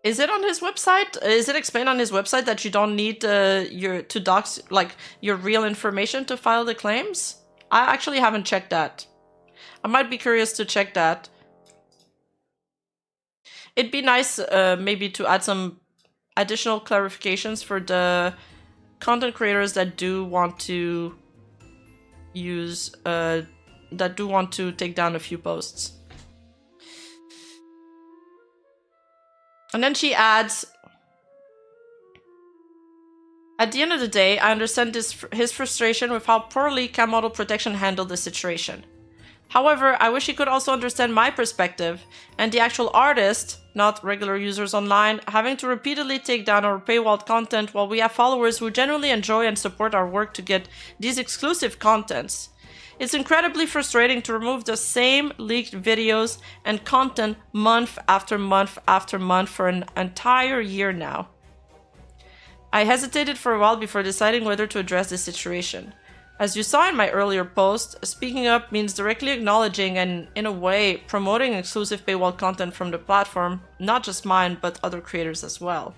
Is it on his website? Is it explained on his website that you don't need to dox like your real information to file the claims? I actually haven't checked that. I might be curious to check that. It'd be nice maybe to add some additional clarifications for the content creators that do want to use that do want to take down a few posts. And then she adds, at the end of the day, I understand his frustration with how poorly cam model protection handled the situation. However, I wish he could also understand my perspective and the actual artist, not regular users online, having to repeatedly take down our paywalled content while we have followers who genuinely enjoy and support our work to get these exclusive contents. It's incredibly frustrating to remove the same leaked videos and content month after month after month for an entire year now. I hesitated for a while before deciding whether to address this situation. As you saw in my earlier post, speaking up means directly acknowledging and, in a way, promoting exclusive paywall content from the platform, not just mine, but other creators as well.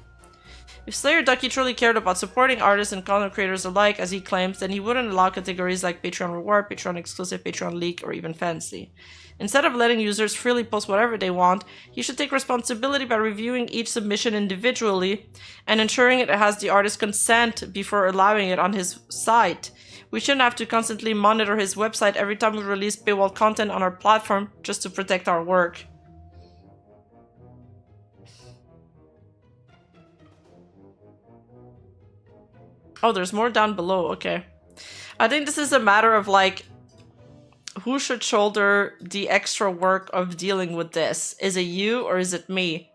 If Slayer Ducky truly cared about supporting artists and content creators alike, as he claims, then he wouldn't allow categories like Patreon Reward, Patreon Exclusive, Patreon Leak, or even Fancy. Instead of letting users freely post whatever they want, he should take responsibility by reviewing each submission individually and ensuring it has the artist's consent before allowing it on his site. We shouldn't have to constantly monitor his website every time we release paywall content on our platform just to protect our work. Oh, there's more down below, okay. I think this is a matter of like, who should shoulder the extra work of dealing with this? Is it you or is it me?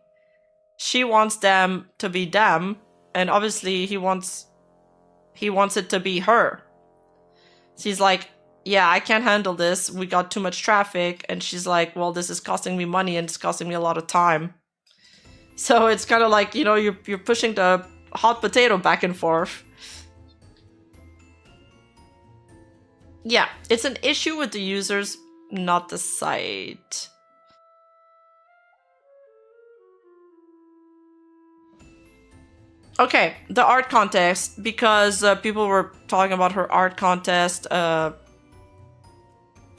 She wants them to be them, and obviously he wants it to be her. She's like, yeah, I can't handle this. We got too much traffic. And she's like, well, this is costing me money and it's costing me a lot of time. So it's kind of like, you know, you're pushing the hot potato back and forth. Yeah, it's an issue with the users, not the site. Okay, the art contest, because people were talking about her art contest on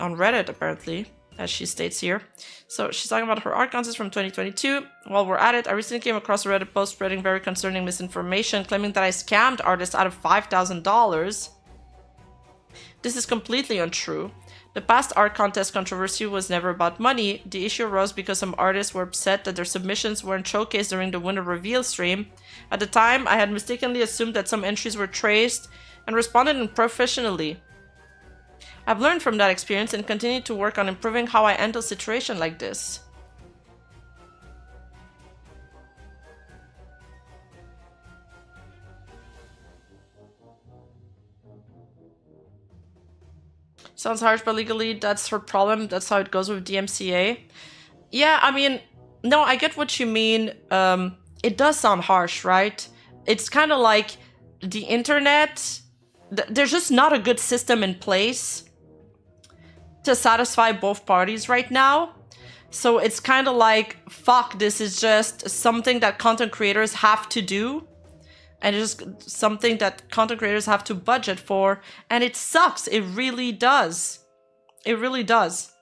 Reddit, apparently, as she states here. So she's talking about her art contest from 2022. While we're at it, I recently came across a Reddit post spreading very concerning misinformation, claiming that I scammed artists out of $5,000. This is completely untrue. The past art contest controversy was never about money. The issue arose because some artists were upset that their submissions weren't showcased during the winner reveal stream. At the time, I had mistakenly assumed that some entries were traced and responded unprofessionally. I've learned from that experience and continue to work on improving how I handle situations like this. Sounds harsh, but legally, that's her problem. That's how it goes with DMCA. Yeah, I mean, no, I get what you mean. It does sound harsh, right? It's kind of like the internet. There's just not a good system in place to satisfy both parties right now. So it's kind of like, fuck, this is just something that content creators have to do. And it's just something that content creators have to budget for. And it sucks. It really does. It really does.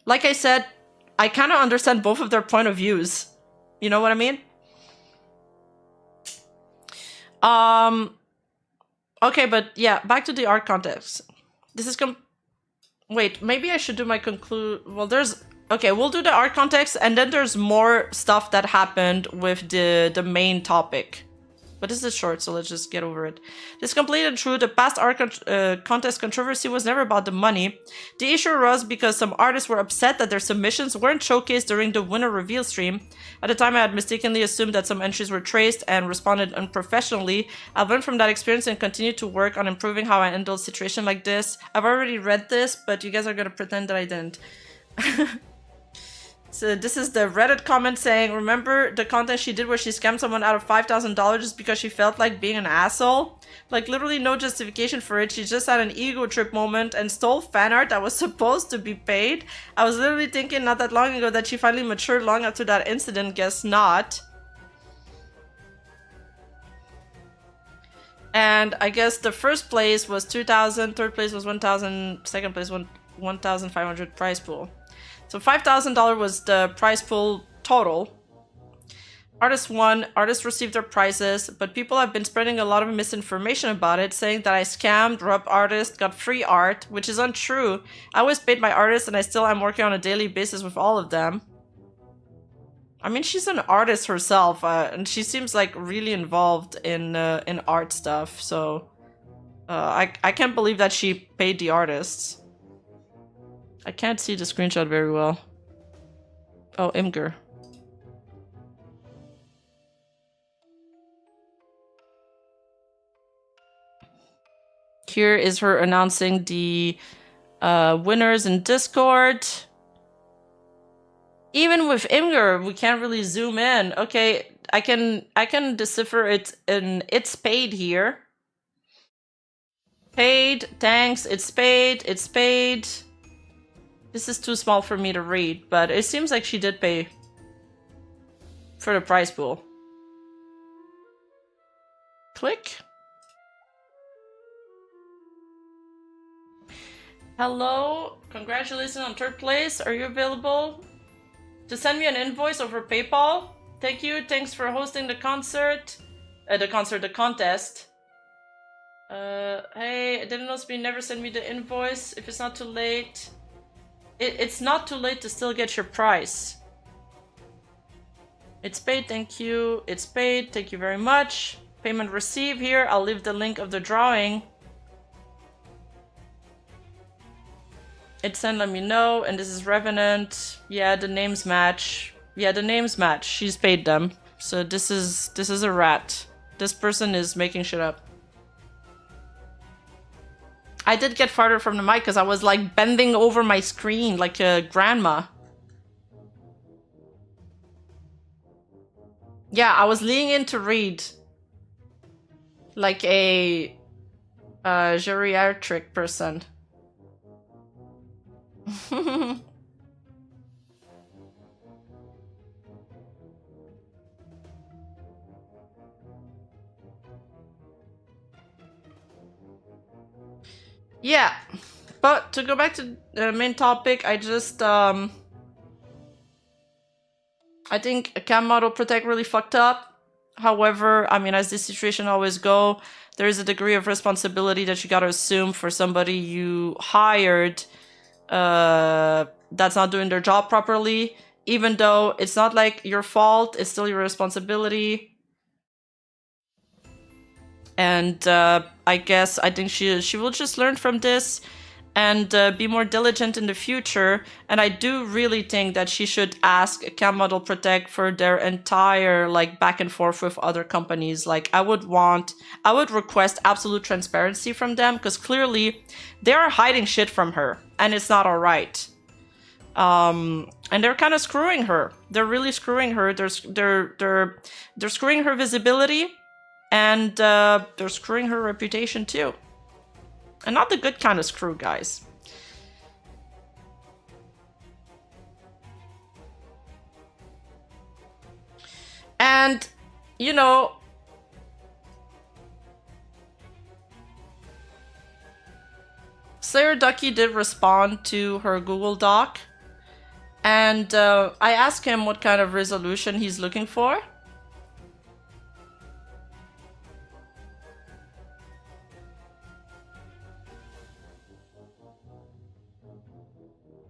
Like I said, I kind of understand both of their point of views. You know what I mean? Okay, but yeah, back to the art contest. This is wait, maybe I should do my well, there's... Okay, we'll do the art context, and then there's more stuff that happened with the main topic. But this is short, so let's just get over it. This is completely untrue. The past art contest controversy was never about the money. The issue arose because some artists were upset that their submissions weren't showcased during the winner reveal stream. At the time, I had mistakenly assumed that some entries were traced and responded unprofessionally. I've learned from that experience and continue to work on improving how I handle a situation like this. I've already read this, but you guys are gonna pretend that I didn't. So this is the Reddit comment saying, remember the content she did where she scammed someone out of $5,000 just because she felt like being an asshole? Like literally no justification for it. She just had an ego trip moment and stole fan art that was supposed to be paid. I was literally thinking not that long ago that she finally matured long after that incident. Guess not. And I guess the first place was 2,000, third place was 1,000, second place 1,500 prize pool. So $5,000 was the prize pool total. Artists won, artists received their prizes, but people have been spreading a lot of misinformation about it, saying that I scammed, robbed artists, got free art, which is untrue. I always paid my artists and I still am working on a daily basis with all of them. I mean, she's an artist herself, and she seems like really involved in art stuff, so I can't believe that she paid the artists. I can't see the screenshot very well. Oh, Imgur. Here is her announcing the winners in Discord. Even with Imgur, we can't really zoom in. Okay, I can decipher it in it's paid here. Paid, thanks, it's paid, it's paid. This is too small for me to read, but it seems like she did pay for the prize pool. Click. Hello, congratulations on 3rd place. Are you available to send me an invoice over PayPal? Thank you, thanks for hosting the concert. The contest. Hey, I didn't know Speed never send me the invoice. If it's not too late. It's not too late to still get your prize. It's paid, thank you. It's paid, thank you very much. Payment received here. I'll leave the link of the drawing. It's sent, let me know. And this is Revenant. Yeah, the names match. Yeah, the names match. She's paid them. So this is a rat. This person is making shit up. I did get farther from the mic because I was like bending over my screen like a grandma. Yeah, I was leaning in to read. Like a geriatric person. Yeah, but to go back to the main topic, I just I think Cam Model Protect really fucked up. However, I mean, as this situation always go, there is a degree of responsibility that you gotta assume for somebody you hired that's not doing their job properly. Even though it's not like your fault, it's still your responsibility. And I think she will just learn from this and be more diligent in the future. And I do really think that she should ask Cam Model Protect for their entire like back and forth with other companies. Like I would request absolute transparency from them because clearly they are hiding shit from her and it's not all right. And they're kind of screwing her. They're really screwing her. They're screwing her visibility. And they're screwing her reputation too. And not the good kind of screw, guys. And, you know, Slayer Ducky did respond to her Google Doc. And I asked him what kind of resolution he's looking for.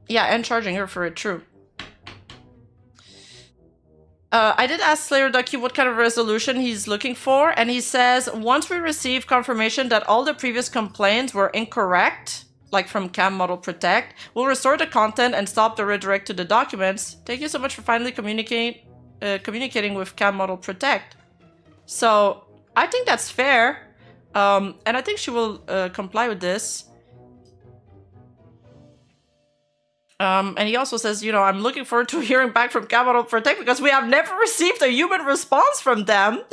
Yeah, and charging her for it, true. I did ask Slayer Ducky what kind of resolution he's looking for, and he says, once we receive confirmation that all the previous complaints were incorrect, like from Cam Model Protect, we'll restore the content and stop the redirect to the documents. Thank you so much for finally communicating with Cam Model Protect. So, I think that's fair, and I think she will comply with this. And he also says, you know, I'm looking forward to hearing back from Cam Model Protect because we have never received a human response from them.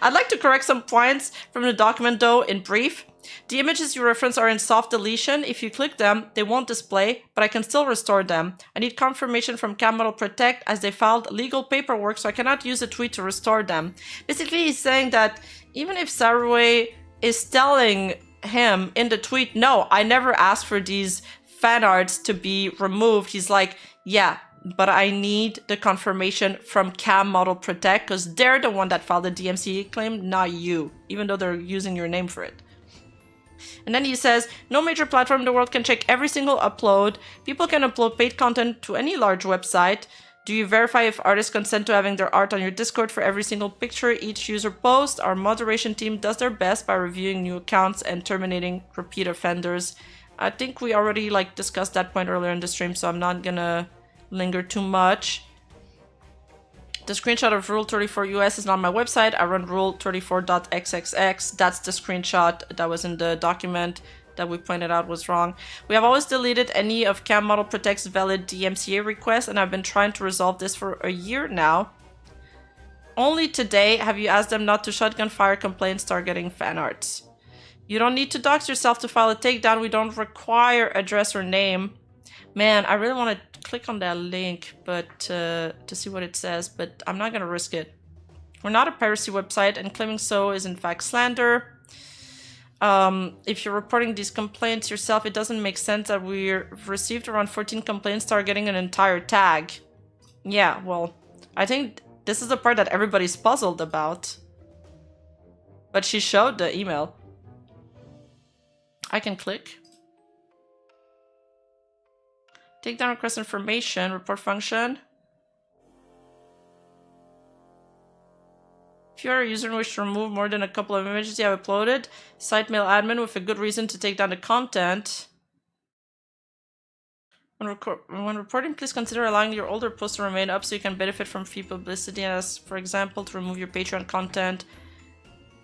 I'd like to correct some points from the document though in brief. The images you reference are in soft deletion. If you click them, they won't display, but I can still restore them. I need confirmation from Cam Model Protect as they filed legal paperwork, so I cannot use a tweet to restore them. Basically, he's saying that even if Saruei is telling him in the tweet, no, I never asked for these fan arts to be removed, he's like, yeah, but I need the confirmation from Cam Model Protect because they're the one that filed the DMCA claim, not you, even though they're using your name for it. And then he says, no major platform in the world can check every single upload. People can upload paid content to any large website. Do you verify if artists consent to having their art on your Discord for every single picture each user posts? Our moderation team does their best by reviewing new accounts and terminating repeat offenders. I think we already like discussed that point earlier in the stream, so I'm not gonna linger too much. The screenshot of Rule 34 US is not on my website. I run rule34.xxx. That's the screenshot that was in the document that we pointed out was wrong. We have always deleted any of Cam Model Protect's valid DMCA requests, and I've been trying to resolve this for a year now. Only today have you asked them not to shotgun fire complaints targeting fan arts. You don't need to dox yourself to file a takedown. We don't require address or name. Man, I really want to click on that link, but to see what it says, but I'm not going to risk it. We're not a piracy website, and claiming so is in fact slander. If you're reporting these complaints yourself, it doesn't make sense that we've received around 14 complaints to getting an entire tag. Yeah, well, I think this is the part that everybody's puzzled about. But she showed the email. I can click. Takedown request information, report function. If you are a user and wish to remove more than a couple of images you have uploaded, cite mail admin with a good reason to take down the content. When reporting, please consider allowing your older posts to remain up so you can benefit from free publicity, as, for example, to remove your Patreon content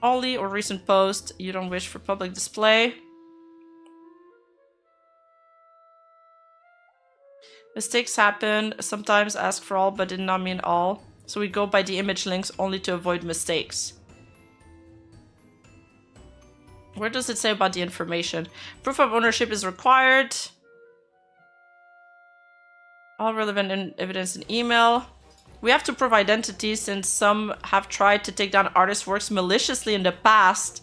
only or recent posts you don't wish for public display. Mistakes happen. Sometimes ask for all, but did not mean all. So we go by the image links only to avoid mistakes. Where does it say about the information? Proof of ownership is required. All relevant evidence in email. We have to prove identity since some have tried to take down artists' works maliciously in the past.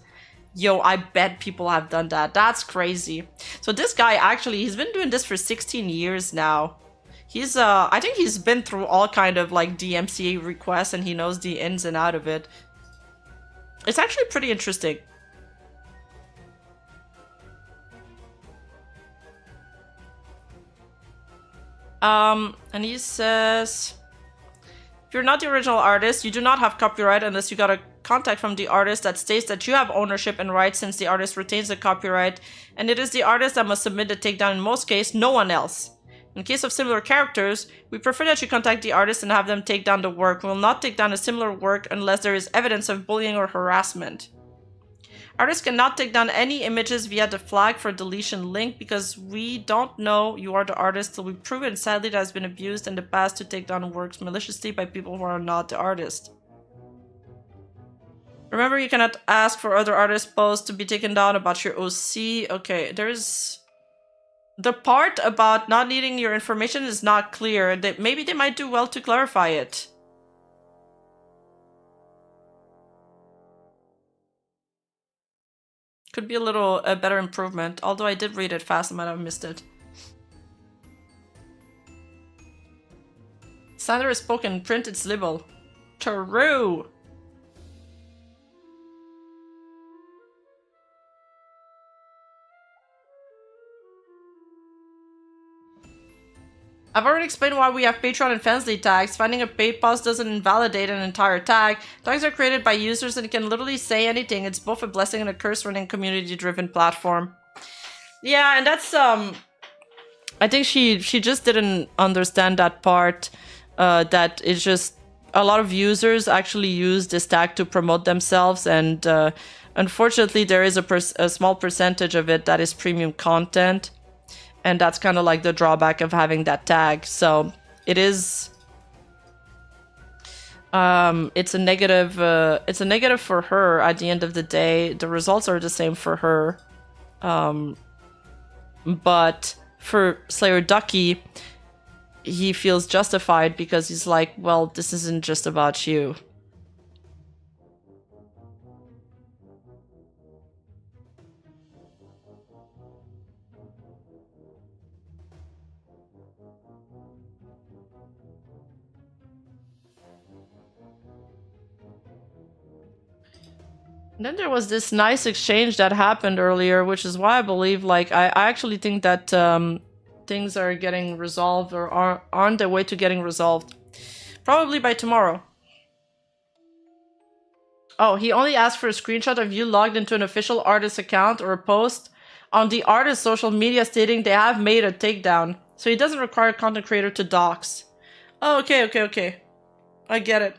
Yo, I bet people have done that. That's crazy. So this guy actually, he's been doing this for 16 years now. He's, I think he's been through all kind of like DMCA requests and he knows the ins and out of it. It's actually pretty interesting. And he says, if you're not the original artist, you do not have copyright unless you got a contact from the artist that states that you have ownership and rights since the artist retains the copyright, and it is the artist that must submit the takedown in most cases, no one else. In case of similar characters, we prefer that you contact the artist and have them take down the work. We will not take down a similar work unless there is evidence of bullying or harassment. Artists cannot take down any images via the flag for deletion link because we don't know you are the artist till we prove it, and sadly that has been abused in the past to take down works maliciously by people who are not the artist. Remember, you cannot ask for other artists' posts to be taken down about your OC. Okay, there's... The part about not needing your information is not clear. Maybe they might do well to clarify it. Could be a better improvement. Although I did read it fast, I might have missed it. Slander is spoken, print it's libel. True! I've already explained why we have Patreon and Fansly tags. Finding a paid post doesn't invalidate an entire tag. Tags are created by users and can literally say anything. It's both a blessing and a curse running a community-driven platform. Yeah, and that's I think she just didn't understand that part. That it's just a lot of users actually use this tag to promote themselves, and unfortunately there is a small percentage of it that is premium content. And that's kind of like the drawback of having that tag. So it is, it's a negative for her at the end of the day. The results are the same for her. But for Slayer Ducky, he feels justified because he's like, well, this isn't just about you. Then there was this nice exchange that happened earlier, which is why I believe, like, I actually think that things are getting resolved or are on their way to getting resolved. Probably by tomorrow. Oh, he only asked for a screenshot of you logged into an official artist account or a post on the artist's social media stating they have made a takedown. So he doesn't require a content creator to dox. Oh, okay. I get it.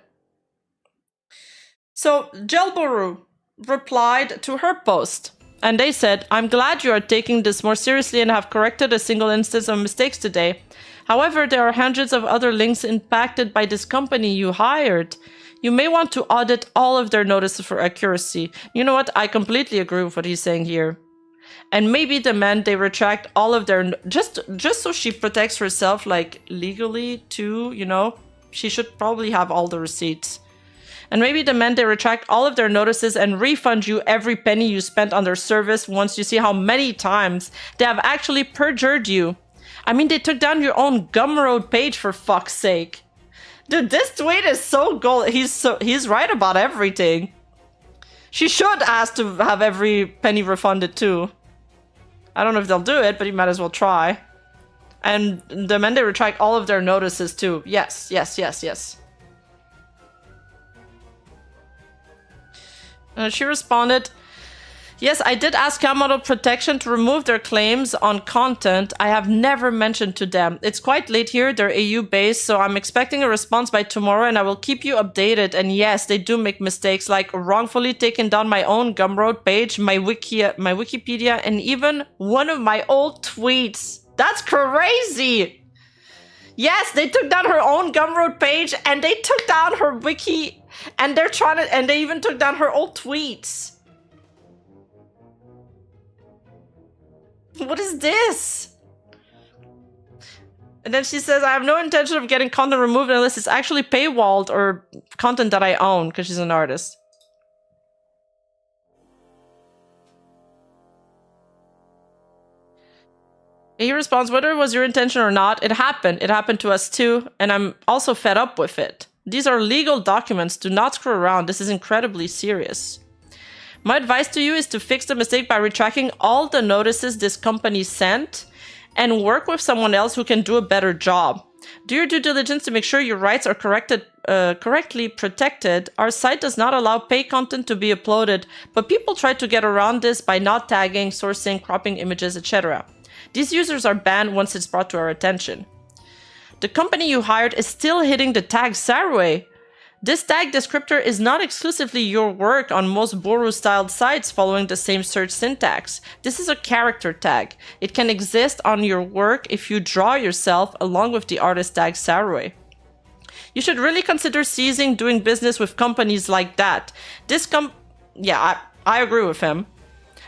So, Gelboru replied to her post, and they said, I'm glad you are taking this more seriously and have corrected a single instance of mistakes today. However, there are hundreds of other links impacted by this company you hired. You may want to audit all of their notices for accuracy. You know what? I completely agree with what he's saying here. And maybe demand they retract all of their... Just so she protects herself, like, legally, too, you know? She should probably have all the receipts. And maybe demand they retract all of their notices and refund you every penny you spent on their service once you see how many times they have actually perjured you. I mean, they took down your own Gumroad page, for fuck's sake. Dude, this tweet is so gold. He's right about everything. She should ask to have every penny refunded too. I don't know if they'll do it, but you might as well try. And demand they retract all of their notices too. Yes, yes, yes, yes. She responded, yes, I did ask Camera Protection to remove their claims on content I have never mentioned to them. It's quite late here, they're EU-based, so I'm expecting a response by tomorrow and I will keep you updated. And yes, they do make mistakes, like wrongfully taking down my own Gumroad page, my Wikipedia, and even one of my old tweets. That's crazy! Yes, they took down her own Gumroad page and they took down her wiki, and they even took down her old tweets. What is this? And then she says, I have no intention of getting content removed unless it's actually paywalled or content that I own, because she's an artist. He responds, whether it was your intention or not, it happened. It happened to us too, and I'm also fed up with it. These are legal documents. Do not screw around. This is incredibly serious. My advice to you is to fix the mistake by retracting all the notices this company sent and work with someone else who can do a better job. Do your due diligence to make sure your rights are correctly protected. Our site does not allow paid content to be uploaded, but people try to get around this by not tagging, sourcing, cropping images, etc. These users are banned once it's brought to our attention. The company you hired is still hitting the tag Saruei. This tag descriptor is not exclusively your work on most Boru-styled sites following the same search syntax. This is a character tag. It can exist on your work if you draw yourself along with the artist tag Saruei. You should really consider ceasing doing business with companies like that. Yeah, I agree with him.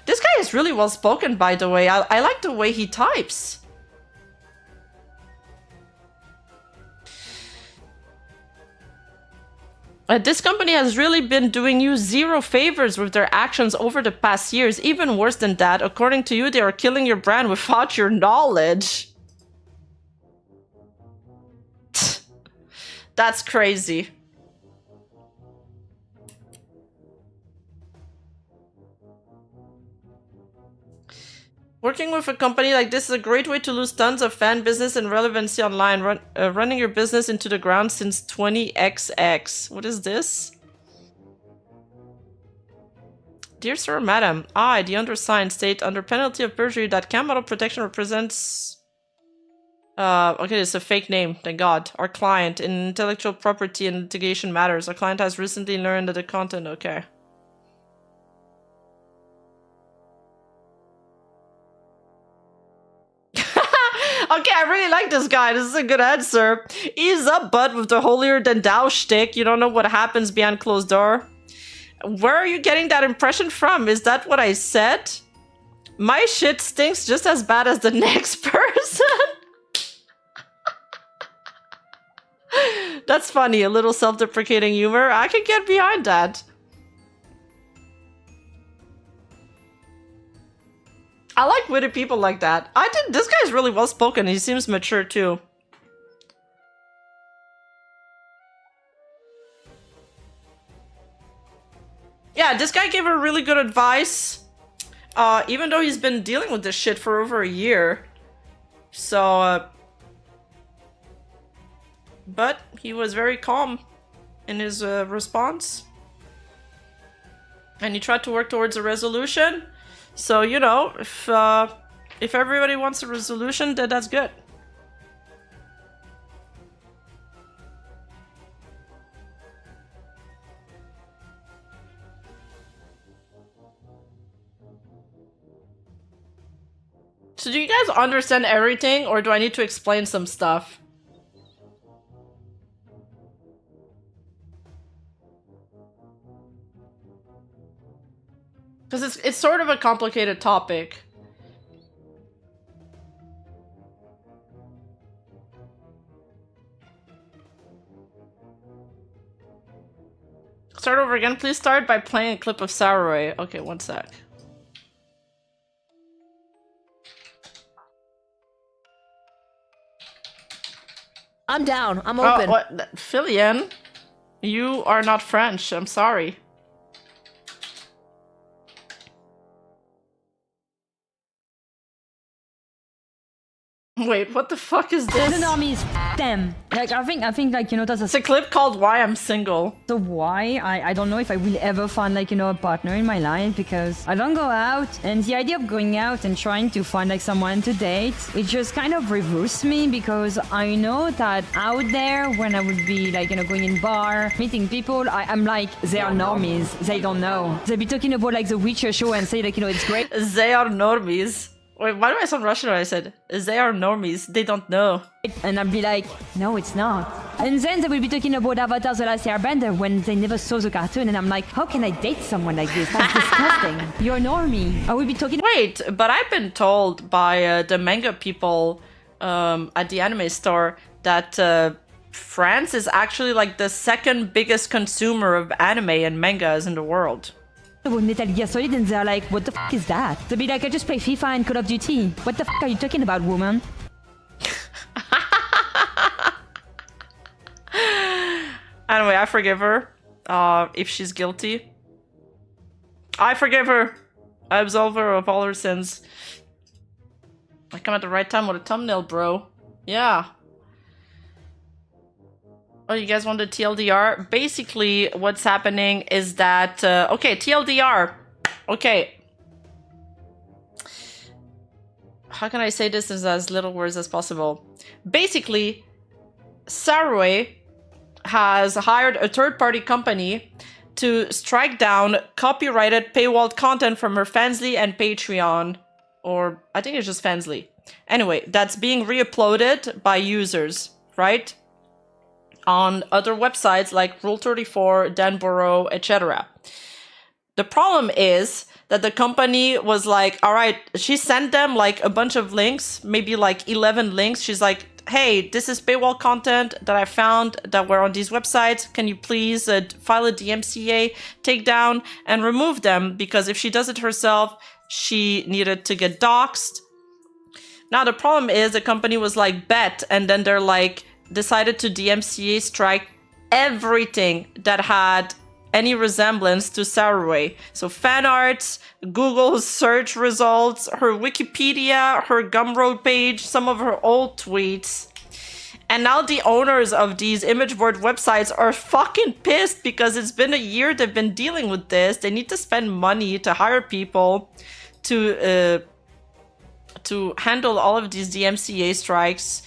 This guy is really well spoken, by the way. I like the way he types. This company has really been doing you zero favors with their actions over the past years. Even worse than that, according to you, they are killing your brand without your knowledge. That's crazy. Working with a company like this is a great way to lose tons of fan business and relevancy online. Running your business into the ground since 20XX. What is this? Dear Sir or Madam, I, the undersigned, state under penalty of perjury that Camera Protection represents... okay, it's a fake name, thank God. Our client in intellectual property and litigation matters. Our client has recently learned that the content... Okay. Okay, I really like this guy. This is a good answer. Ease up, bud, with the holier-than-thou shtick. You don't know what happens behind closed door. Where are you getting that impression from? Is that what I said? My shit stinks just as bad as the next person. That's funny. A little self-deprecating humor. I can get behind that. I like witty people like that. This guy's really well spoken. He seems mature too. Yeah, this guy gave her really good advice. Even though he's been dealing with this shit for over a year. So, but he was very calm in his response. And he tried to work towards a resolution. So, you know, if everybody wants a resolution, then that's good. So do you guys understand everything, or do I need to explain some stuff? Because it's sort of a complicated topic. Start over again. Please start by playing a clip of Saruei. Okay, one sec. I'm down. I'm open. Oh, what? Filian, you are not French. I'm sorry. Wait, what the fuck is this? The normies, them. Like I think like that's It's a clip called "Why I'm Single." so why I don't know if I will ever find like a partner in my life because I don't go out, and the idea of going out and trying to find like someone to date, it just kind of reversed me because I know that out there when I would be like going in bar meeting people, I'm like they are normies, they don't know. They be talking about like the Witcher show and say like it's great. They are normies. Wait, why do I sound Russian when I said they are normies? They don't know. And I'd be like, no, it's not. And then they will be talking about Avatar The Last Airbender when they never saw the cartoon. And I'm like, how can I date someone like this? That's disgusting. You're a normie. I will be talking. Wait, but I've been told by the manga people at the anime store that France is actually like the second biggest consumer of anime and mangas in the world. About Metal Gear Solid and they're like, what the fuck is that? They'll be like, I just play FIFA and Call of Duty. What the fuck are you talking about, woman? Anyway, I forgive her if she's guilty. I forgive her. I absolve her of all her sins. I come at the right time with a thumbnail, bro. Yeah. Oh, you guys want the TLDR? Basically, what's happening is that... okay, TLDR. Okay. How can I say this in as little words as possible? Basically, Saruei has hired a third-party company to strike down copyrighted paywalled content from her Fansly and Patreon. Or, I think it's just Fansly. Anyway, that's being re-uploaded by users, right? On other websites like Rule34, Danborough, etc. The problem is that the company was like, all right, she sent them like a bunch of links, maybe like 11 links. She's like, hey, this is paywall content that I found that were on these websites. Can you please file a DMCA, take down, and remove them? Because if she does it herself, she needed to get doxxed. Now, the problem is the company was like, bet, and then they're like, decided to DMCA strike everything that had any resemblance to Saruei. So fan arts, Google search results, her Wikipedia, her Gumroad page, some of her old tweets. And now the owners of these image board websites are fucking pissed because it's been a year they've been dealing with this. They need to spend money to hire people to handle all of these DMCA strikes.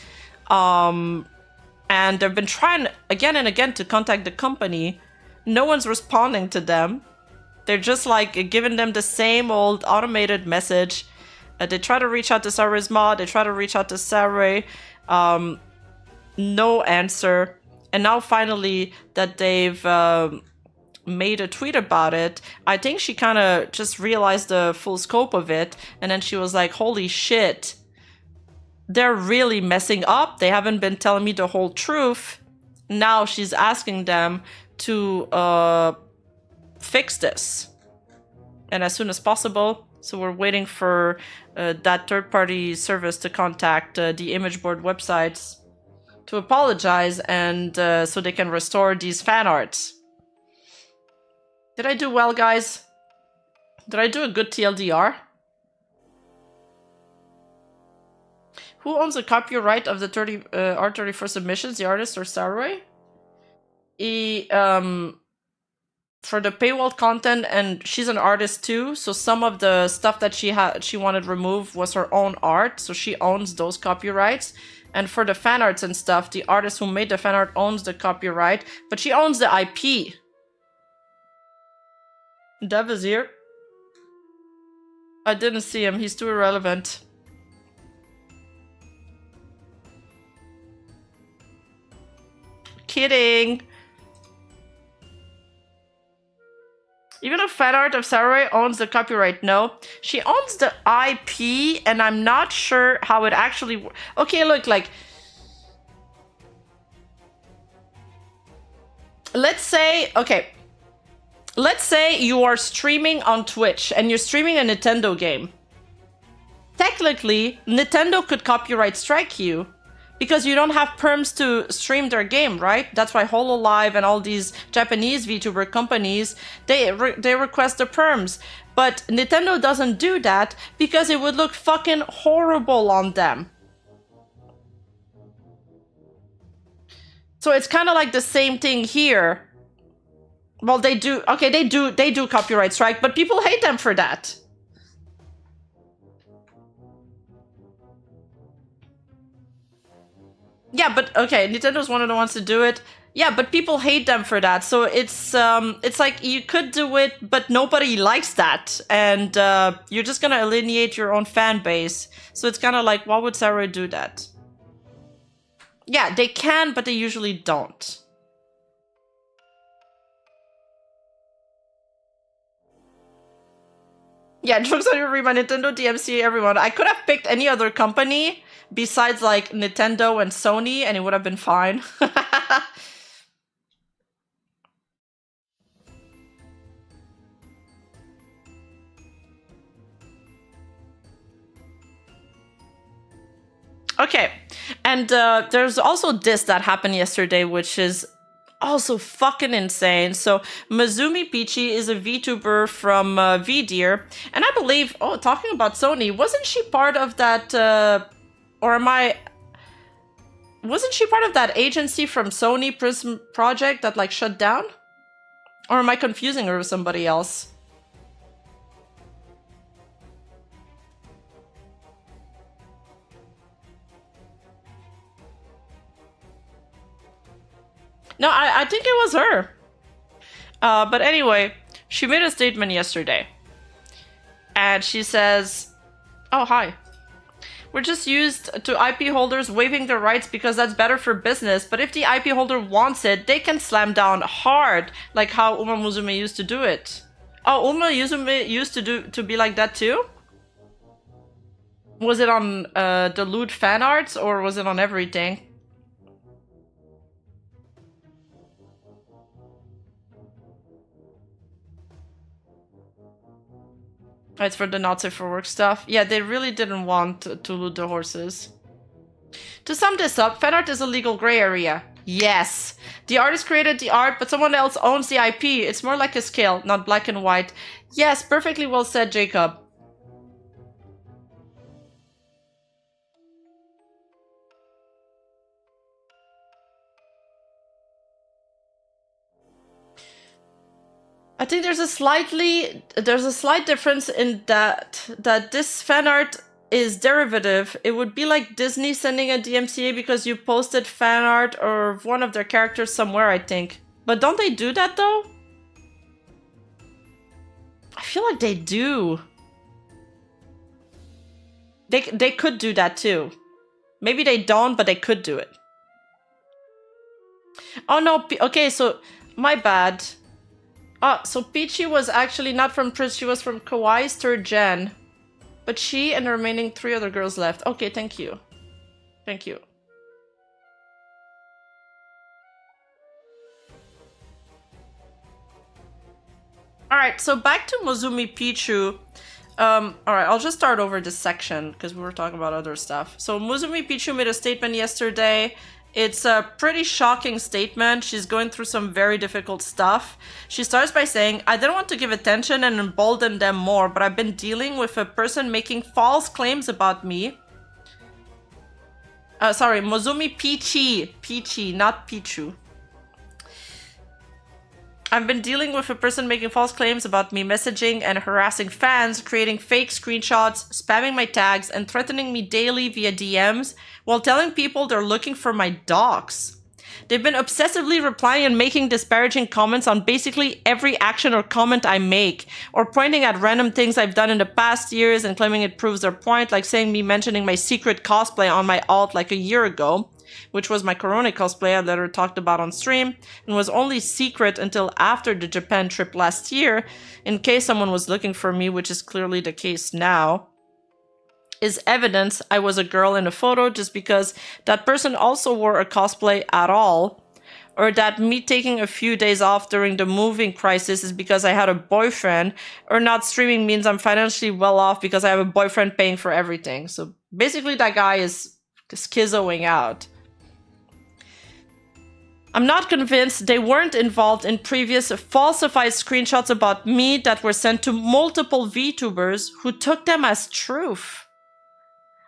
And they've been trying again and again to contact the company. No one's responding to them. They're just like giving them the same old automated message. They try to reach out to Saruei's mod. They try to reach out to Saruei. No answer. And now finally that they've made a tweet about it, I think she kind of just realized the full scope of it. And then she was like, holy shit. They're really messing up. They haven't been telling me the whole truth. Now she's asking them to fix this. And as soon as possible. So we're waiting for that third-party service to contact the image board websites to apologize and so they can restore these fan arts. Did I do well, guys? Did I do a good TLDR? Who owns the copyright of the R34 submissions, the artist or Saruei? For the paywall content, and she's an artist too, so some of the stuff that she wanted removed was her own art, so she owns those copyrights. And for the fan arts and stuff, the artist who made the fan art owns the copyright, but she owns the IP. Dev is here. I didn't see him, he's too irrelevant. Kidding. Even if fan art of Saruei owns the copyright, no. She owns the IP, and I'm not sure how it actually... Okay, look, like... Let's say... Okay. Let's say you are streaming on Twitch, and you're streaming a Nintendo game. Technically, Nintendo could copyright strike you, because you don't have perms to stream their game, right? That's why HoloLive and all these Japanese VTuber companies, they request the perms. But Nintendo doesn't do that because it would look fucking horrible on them. So it's kind of like the same thing here. Well, they do, okay, they do copyright strike, but people hate them for that. Yeah, but okay, Nintendo's one of the ones to do it. Yeah, but people hate them for that. So it's like you could do it, but nobody likes that, and you're just gonna alienate your own fan base. So it's kind of like, why would Saruei do that? Yeah, they can, but they usually don't. Yeah, jokes on you, read my Nintendo DMCA, everyone. I could have picked any other company besides like Nintendo and Sony, and it would have been fine. Okay, and there's also this that happened yesterday, which is also fucking insane. So Mazumi Peachy is a VTuber from VDeer, and I believe, oh, talking about Sony, wasn't she part of that, wasn't she part of that agency from Sony Prism Project that like shut down? Or am I confusing her with somebody else? No, I think it was her. But anyway, she made a statement yesterday. And she says, oh, hi. We're just used to IP holders waiving their rights because that's better for business. But if the IP holder wants it, they can slam down hard, like how Uma Musume used to do it. Oh, Uma Musume used to be like that too? Was it on the lewd fan arts, or was it on everything? It's for the not safe for work stuff. Yeah, they really didn't want to loot the horses. To sum this up, fan art is a legal gray area. Yes. The artist created the art, but someone else owns the IP. It's more like a scale, not black and white. Yes, perfectly well said, Jacob. I think there's a slight difference in that this fan art is derivative. It would be like Disney sending a DMCA because you posted fan art of one of their characters somewhere, I think. But don't they do that though? I feel like they do. They could do that too. Maybe they don't, but they could do it. Oh no, okay, so my bad. So Peachy was actually not from Pris, she was from Kawaii's 3rd gen. But she and the remaining 3 other girls left. Okay, thank you. Thank you. Alright, so back to Mozumi Pichu. Alright, I'll just start over this section because we were talking about other stuff. So Mozumi Pichu made a statement yesterday. It's a pretty shocking statement. She's going through some very difficult stuff. She starts by saying, I didn't want to give attention and embolden them more, but I've been dealing with a person making false claims about me. Sorry, Mozumi Peachy. Peachy, not Pichu. I've been dealing with a person making false claims about me, messaging and harassing fans, creating fake screenshots, spamming my tags, and threatening me daily via DMs while telling people they're looking for my dogs. They've been obsessively replying and making disparaging comments on basically every action or comment I make, or pointing at random things I've done in the past years and claiming it proves their point, like saying me mentioning my secret cosplay on my alt like a year ago. which was my Corona cosplay I later talked about on stream, and was only secret until after the Japan trip last year, in case someone was looking for me, which is clearly the case now, is evidence I was a girl in a photo just because that person also wore a cosplay at all, or that me taking a few days off during the moving crisis is because I had a boyfriend, or not streaming means I'm financially well off because I have a boyfriend paying for everything. So basically that guy is schizoing out. I'm not convinced they weren't involved in previous falsified screenshots about me that were sent to multiple VTubers who took them as truth,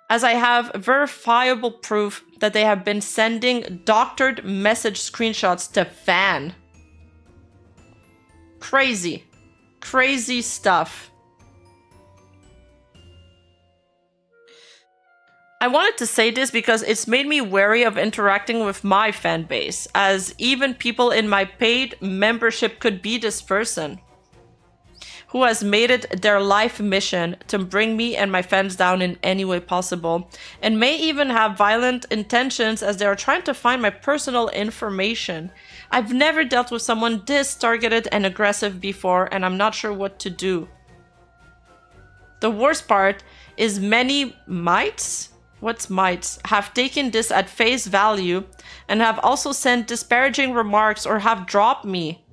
as I have verifiable proof that they have been sending doctored message screenshots to Fan. Crazy. Crazy stuff. I wanted to say this because it's made me wary of interacting with my fan base, as even people in my paid membership could be this person who has made it their life mission to bring me and my fans down in any way possible, and may even have violent intentions as they are trying to find my personal information. I've never dealt with someone this targeted and aggressive before, and I'm not sure what to do. The worst part is many mites? What's mites? Have taken this at face value and have also sent disparaging remarks or have dropped me.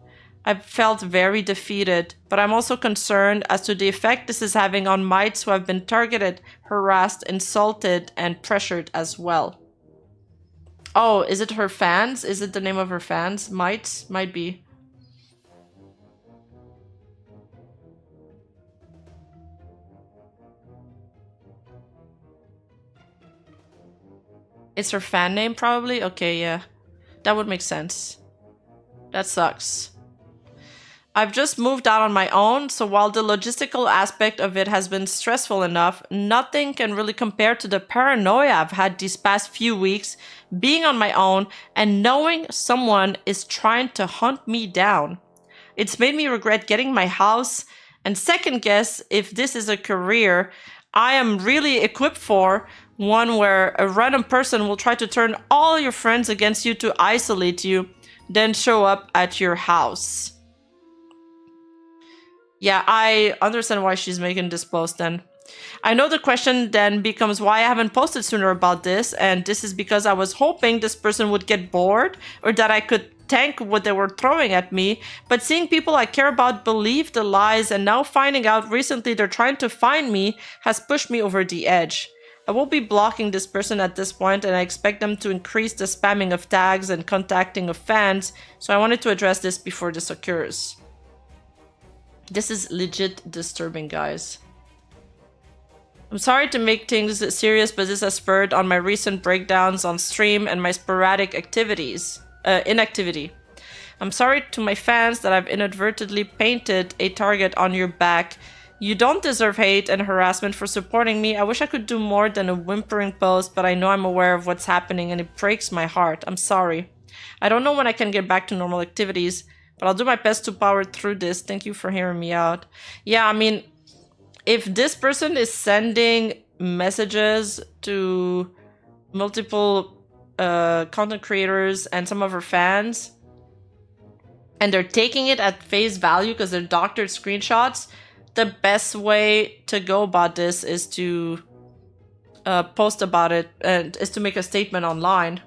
I've felt very defeated, but I'm also concerned as to the effect this is having on mites who have been targeted, harassed, insulted, and pressured as well. Oh, is it her fans? Is it the name of her fans? Mites? Might be. It's her fan name, probably? Okay, yeah. That would make sense. That sucks. I've just moved out on my own, so while the logistical aspect of it has been stressful enough, nothing can really compare to the paranoia I've had these past few weeks, being on my own and knowing someone is trying to hunt me down. It's made me regret getting my house and second guess if this is a career I am really equipped for, one where a random person will try to turn all your friends against you to isolate you, then show up at your house. Yeah, I understand why she's making this post then. I know the question then becomes why I haven't posted sooner about this, and this is because I was hoping this person would get bored or that I could tank what they were throwing at me, but seeing people I care about believe the lies and now finding out recently they're trying to find me has pushed me over the edge. I will be blocking this person at this point, and I expect them to increase the spamming of tags and contacting of fans, so I wanted to address this before this occurs. This is legit disturbing, guys. I'm sorry to make things serious, but this has spurred on my recent breakdowns on stream and my sporadic inactivity. I'm sorry to my fans that I've inadvertently painted a target on your back. You don't deserve hate and harassment for supporting me. I wish I could do more than a whimpering post, but I know I'm aware of what's happening and it breaks my heart. I'm sorry. I don't know when I can get back to normal activities, but I'll do my best to power through this. Thank you for hearing me out. Yeah, I mean, if this person is sending messages to multiple content creators and some of her fans, and they're taking it at face value because they're doctored screenshots, the best way to go about this is to post about it and is to make a statement online.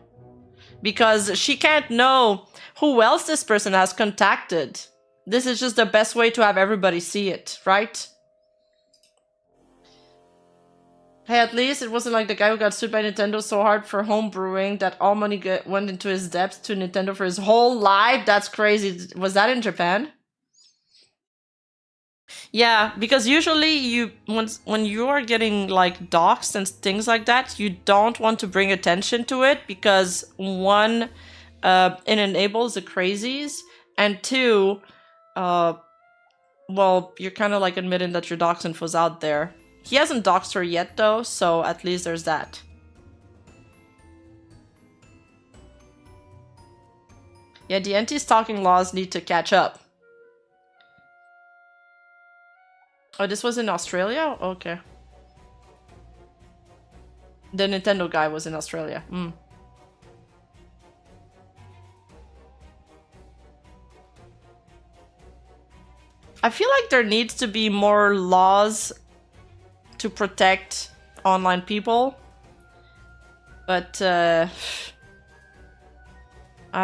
Because she can't know who else this person has contacted. This is just the best way to have everybody see it, right? Hey, at least it wasn't like the guy who got sued by Nintendo so hard for homebrewing that all money went into his debts to Nintendo for his whole life. That's crazy. Was that in Japan? Yeah, because usually when you are getting like doxxed and things like that, you don't want to bring attention to it because one, it enables the crazies, and two, well, you're kind of like admitting that your dox info's out there. He hasn't doxed her yet though, so at least there's that. Yeah, the anti-stalking laws need to catch up. Oh, this was in Australia? Okay. The Nintendo guy was in Australia. I feel like there needs to be more laws to protect online people. But I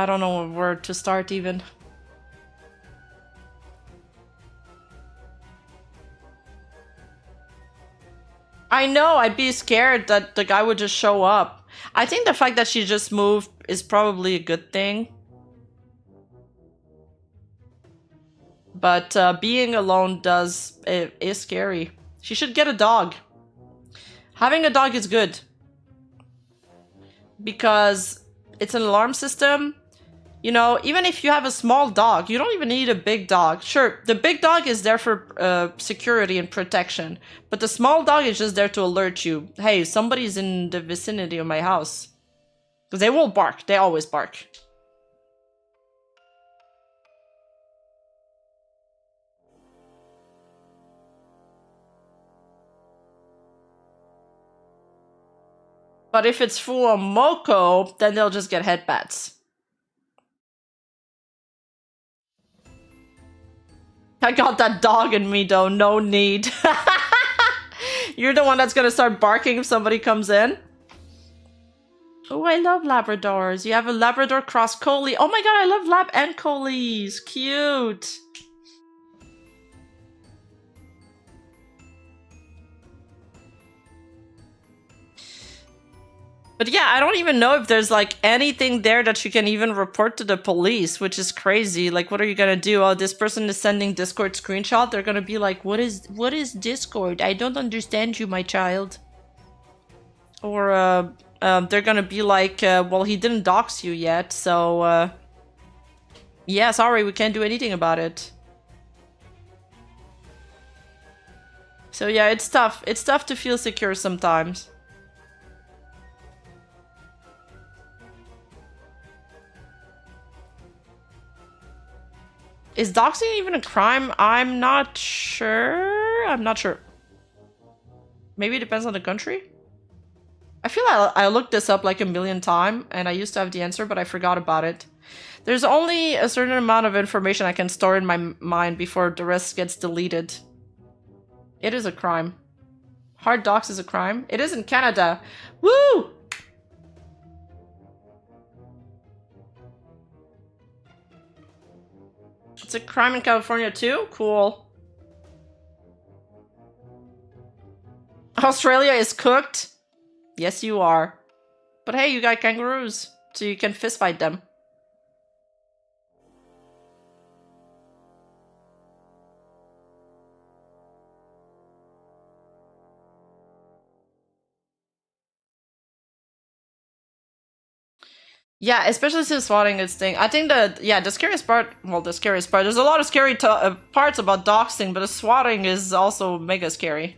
don't know where to start even. I know, I'd be scared that the guy would just show up. I think the fact that she just moved is probably a good thing. But being alone is scary. She should get a dog. Having a dog is good. Because it's an alarm system. You know, even if you have a small dog, you don't even need a big dog. Sure, the big dog is there for security and protection. But the small dog is just there to alert you. Hey, somebody's in the vicinity of my house. Because they will bark. They always bark. But if it's full of Moko, then they'll just get headbats. I got that dog in me though, no need. You're the one that's gonna start barking if somebody comes in? Oh, I love Labradors. You have a Labrador cross Collie. Oh my god, I love Lab and Collies. Cute. But yeah, I don't even know if there's like anything there that you can even report to the police, which is crazy. Like, what are you gonna do? Oh, this person is sending Discord screenshot. They're gonna be like, what is Discord? I don't understand you, my child. Or they're gonna be like, well, he didn't dox you yet, so yeah, sorry, we can't do anything about it. So yeah, it's tough. It's tough to feel secure sometimes. Is doxing even a crime? I'm not sure. I'm not sure. Maybe it depends on the country. I feel like I looked this up like a million times and I used to have the answer, but I forgot about it. There's only a certain amount of information I can store in my mind before the rest gets deleted. It is a crime. Hard dox is a crime. It is in Canada. Woo! It's a crime in California too? Cool. Australia is cooked? Yes, you are. But hey, you got kangaroos, so you can fistfight them. Yeah, especially since swatting is thing. I think that, yeah, the scariest part, well, the scariest part, there's a lot of scary parts about doxing, but the swatting is also mega scary.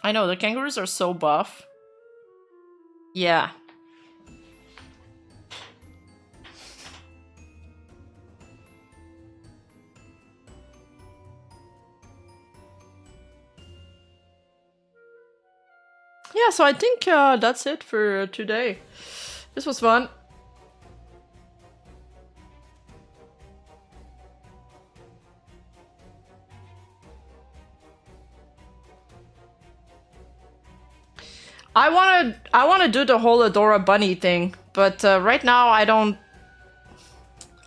I know, the kangaroos are so buff. Yeah. Yeah, so I think that's it for today. This was fun. I wanna do the whole Adora Bunny thing, but right now I don't.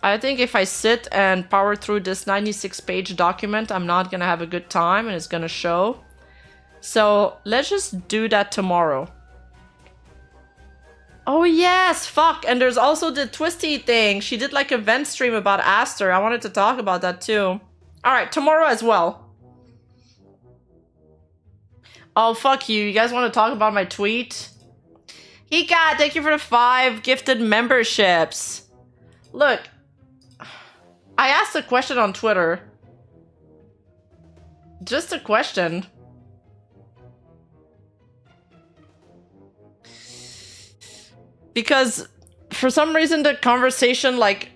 I think if I sit and power through this 96-page document, I'm not gonna have a good time and it's gonna show. So let's just do that tomorrow. Oh yes, fuck. And there's also the Twisty thing. She did like a vent stream about Aster. I wanted to talk about that too. All right, tomorrow as well. Oh, fuck you. You guys want to talk about my tweet? Hika, thank you for the 5 gifted memberships. Look, I asked a question on Twitter. Just a question. Because for some reason the conversation like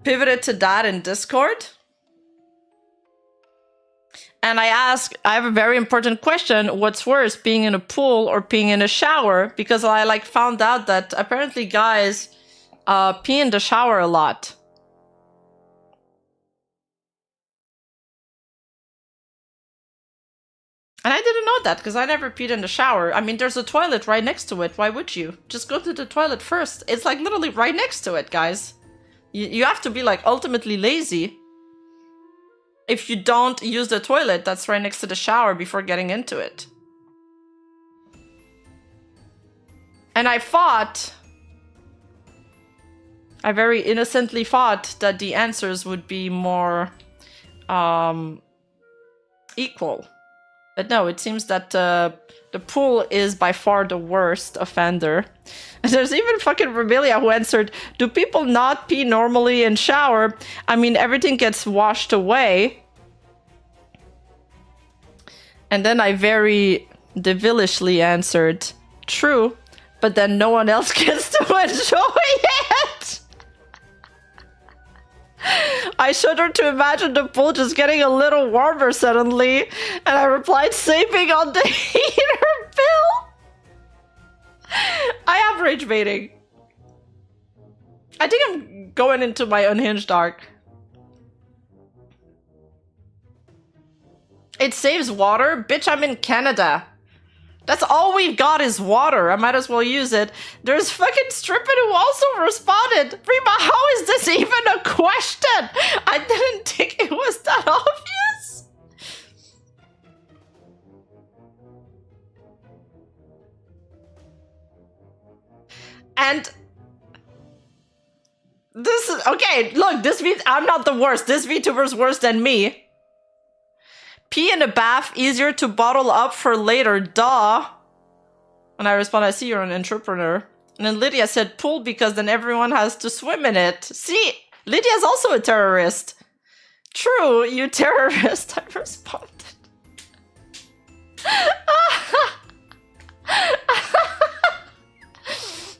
pivoted to that in Discord. And I have a very important question. What's worse, being in a pool or peeing in a shower? Because I like found out that apparently guys pee in the shower a lot. And I didn't know that because I never peed in the shower. I mean, there's a toilet right next to it. Why would you? Just go to the toilet first. It's like literally right next to it, guys. You have to be like ultimately lazy if you don't use the toilet that's right next to the shower before getting into it. And I very innocently thought that the answers would be more equal. But no, it seems that the pool is by far the worst offender. And there's even fucking Vermilia who answered, do people not pee normally in shower? I mean, everything gets washed away. And then I very devilishly answered, true, but then no one else gets to enjoy it. I shuddered to imagine the pool just getting a little warmer suddenly, and I replied, saving on the heater bill. I am rage baiting. I think I'm going into my unhinged arc. It saves water? Bitch, I'm in Canada. That's all we've got is water. I might as well use it. There's fucking Strippin who also responded. Rima, how is this even a question? I didn't think it was that obvious. And this is okay. Look, I'm not the worst. This VTuber's worse than me. Pee in a bath, easier to bottle up for later, duh. And I respond, I see you're an entrepreneur. And then Lydia said pool because then everyone has to swim in it. See, Lydia's also a terrorist. True, you terrorist, I responded.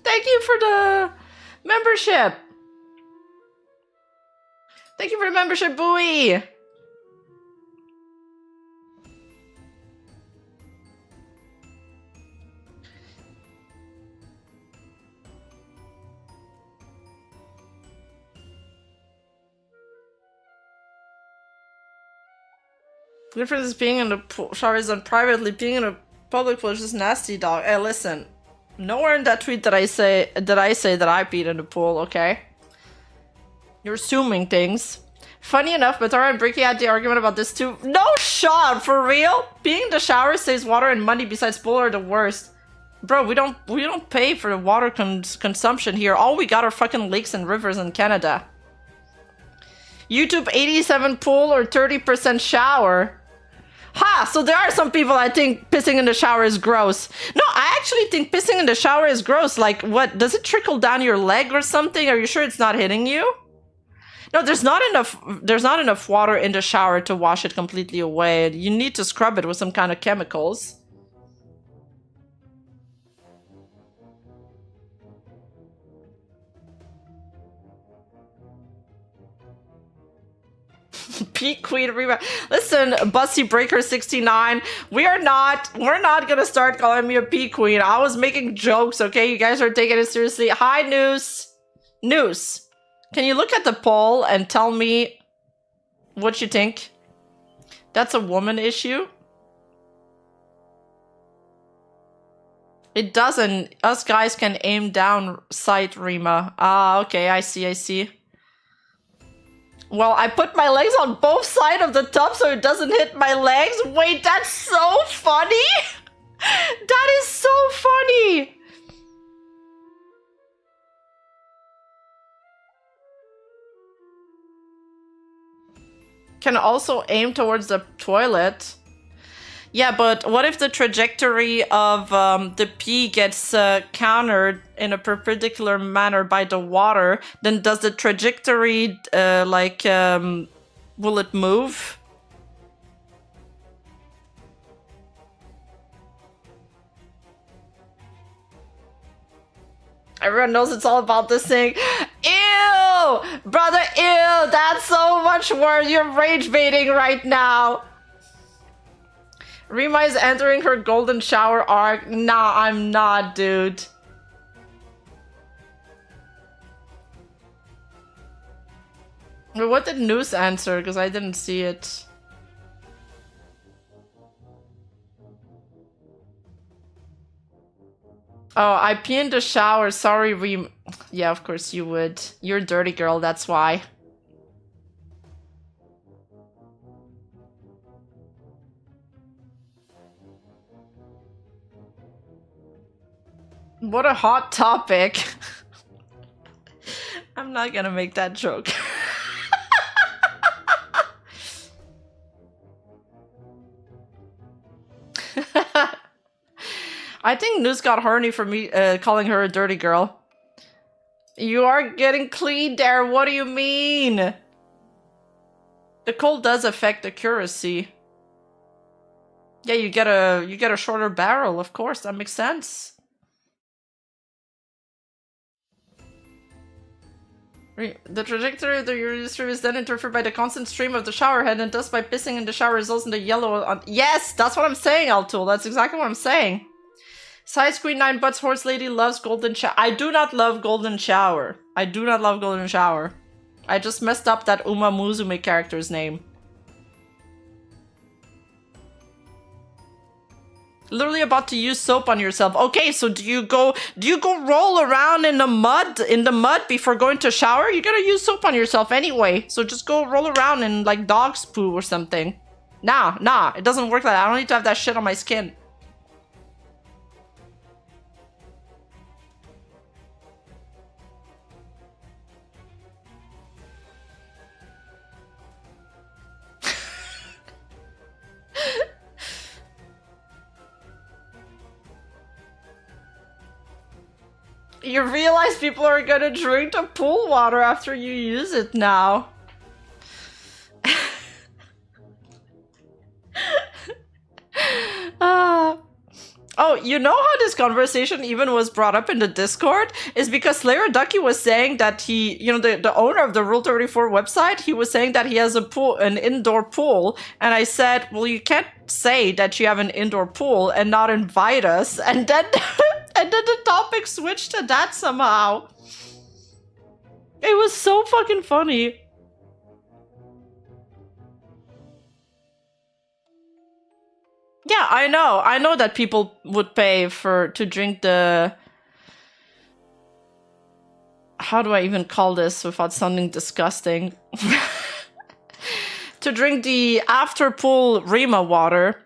Thank you for the membership. Thank you for the membership, Bowie. The difference is being in the pool shower is done privately. Being in a public pool is just nasty, dog. Hey, listen. Nowhere in that tweet that I say that I peed in the pool, okay? You're assuming things. Funny enough, Matara and Bricky had the argument about this too. No shot, for real? Being in the shower saves water and money besides pool are the worst. Bro, we don't pay for the water consumption here. All we got are fucking lakes and rivers in Canada. YouTube 87 pool or 30% shower. Ha! So there are some people that think pissing in the shower is gross. No, I actually think pissing in the shower is gross. Like, what? Does it trickle down your leg or something? Are you sure it's not hitting you? No, there's not enough water in the shower to wash it completely away. You need to scrub it with some kind of chemicals. Pete Queen Reba. Listen, Bussy Breaker 69. We're not gonna start calling me a Pete Queen. I was making jokes, okay? You guys are taking it seriously. Hi, Noose. Noose. Can you look at the poll and tell me what you think? That's a woman issue. It doesn't. Us guys can aim down sight, Rima. Ah, okay, I see. Well, I put my legs on both sides of the tub so it doesn't hit my legs. Wait, that's so funny! That is so funny! Can also aim towards the toilet. Yeah, but what if the trajectory of the pee gets countered in a perpendicular manner by the water? Then does the trajectory, will it move? Everyone knows it's all about this thing. Ew! Brother, ew! That's so much worse. You're rage baiting right now. Rima is entering her golden shower arc. Nah, I'm not, dude. But what did Noose answer? Because I didn't see it. Oh, I pee in the shower. Sorry, yeah, of course you would. You're a dirty girl, that's why. What a hot topic. I'm not gonna make that joke. I think News got horny for me calling her a dirty girl. You are getting clean there, what do you mean? The cold does affect accuracy. Yeah, you get a shorter barrel, of course, that makes sense. The trajectory of the urine stream is then interfered by the constant stream of the shower head, and thus by pissing in the shower results in the yellow on— Yes, that's what I'm saying, Altul. That's exactly what I'm saying. Size Queen 9 Butts Horse Lady loves golden shower. I do not love golden shower. I do not love golden shower. I just messed up that Uma Musume character's name. Literally about to use soap on yourself. Okay, so do you go roll around in the mud before going to shower? You're gonna use soap on yourself anyway. So just go roll around in like dog's poo or something. Nah, it doesn't work like that. I don't need to have that shit on my skin. You realize people are gonna drink the pool water after you use it now. Oh, you know how this conversation even was brought up in the Discord? Is because Slayer Ducky was saying that he, you know, the owner of the Rule 34 website, he was saying that he has a pool, an indoor pool. And I said, well, you can't say that you have an indoor pool and not invite us. And then, and then the topic switched to that somehow. It was so fucking funny. Yeah, I know that people would pay to drink the— how do I even call this without sounding disgusting? To drink the after pool Rima water.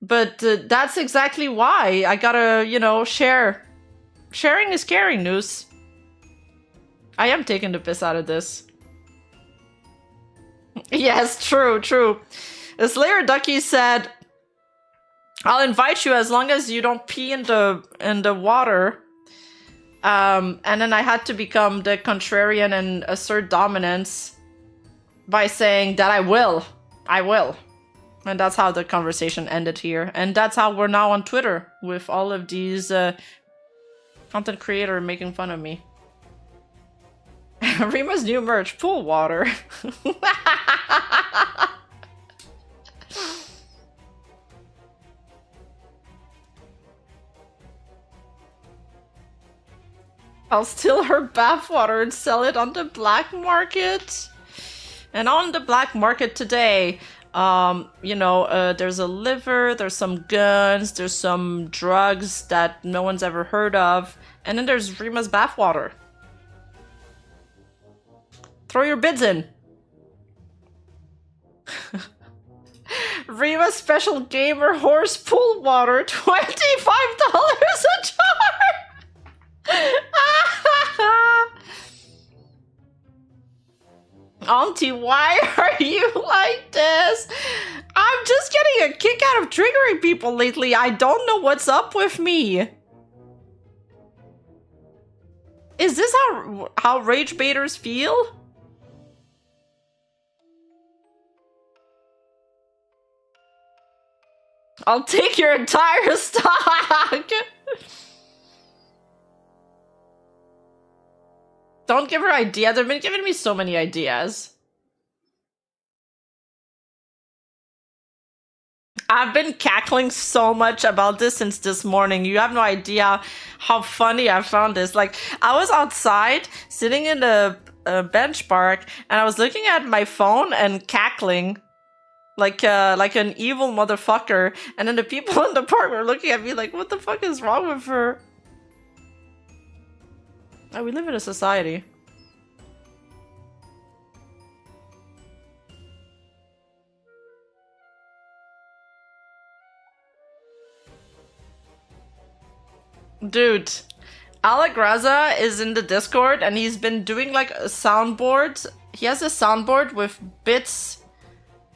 But that's exactly why I gotta, you know, share. Sharing is caring, News. I am taking the piss out of this. Yes, true. Slayer Ducky said, I'll invite you as long as you don't pee in the water. And then I had to become the contrarian and assert dominance by saying that I will. And that's how the conversation ended here. And that's how we're now on Twitter with all of these content creators making fun of me. Rima's new merch, pool water. I'll steal her bathwater and sell it on the black market. And on the black market today, you know, there's a liver, there's some guns, there's some drugs that no one's ever heard of, and then there's Rima's bathwater. Throw your bids in. Rima's special gamer horse pool water, $25 a jar. Auntie, why are you like this? I'm just getting a kick out of triggering people lately. I don't know what's up with me. Is this how rage baiters feel? I'll take your entire stock. Don't give her ideas. They've been giving me so many ideas. I've been cackling so much about this since this morning. You have no idea how funny I found this. Like, I was outside sitting in the bench park and I was looking at my phone and cackling like an evil motherfucker. And then the people in the park were looking at me like, what the fuck is wrong with her? We live in a society. Dude, Alec Raza is in the Discord and he's been doing like a soundboard. He has a soundboard with bits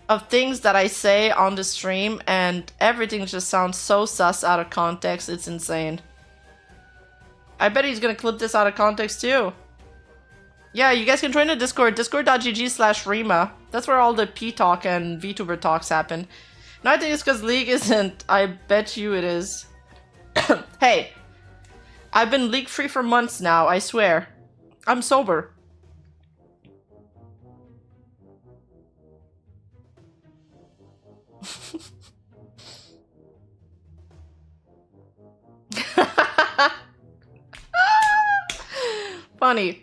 of things that I say on the stream and everything just sounds so sus out of context. It's insane. I bet he's gonna clip this out of context too. Yeah, you guys can join the Discord, discord.gg/Rima. That's where all the P talk and VTuber talks happen. No, I think it's because League isn't. I bet you it is. Hey, I've been leak free for months now, I swear. I'm sober. Funny.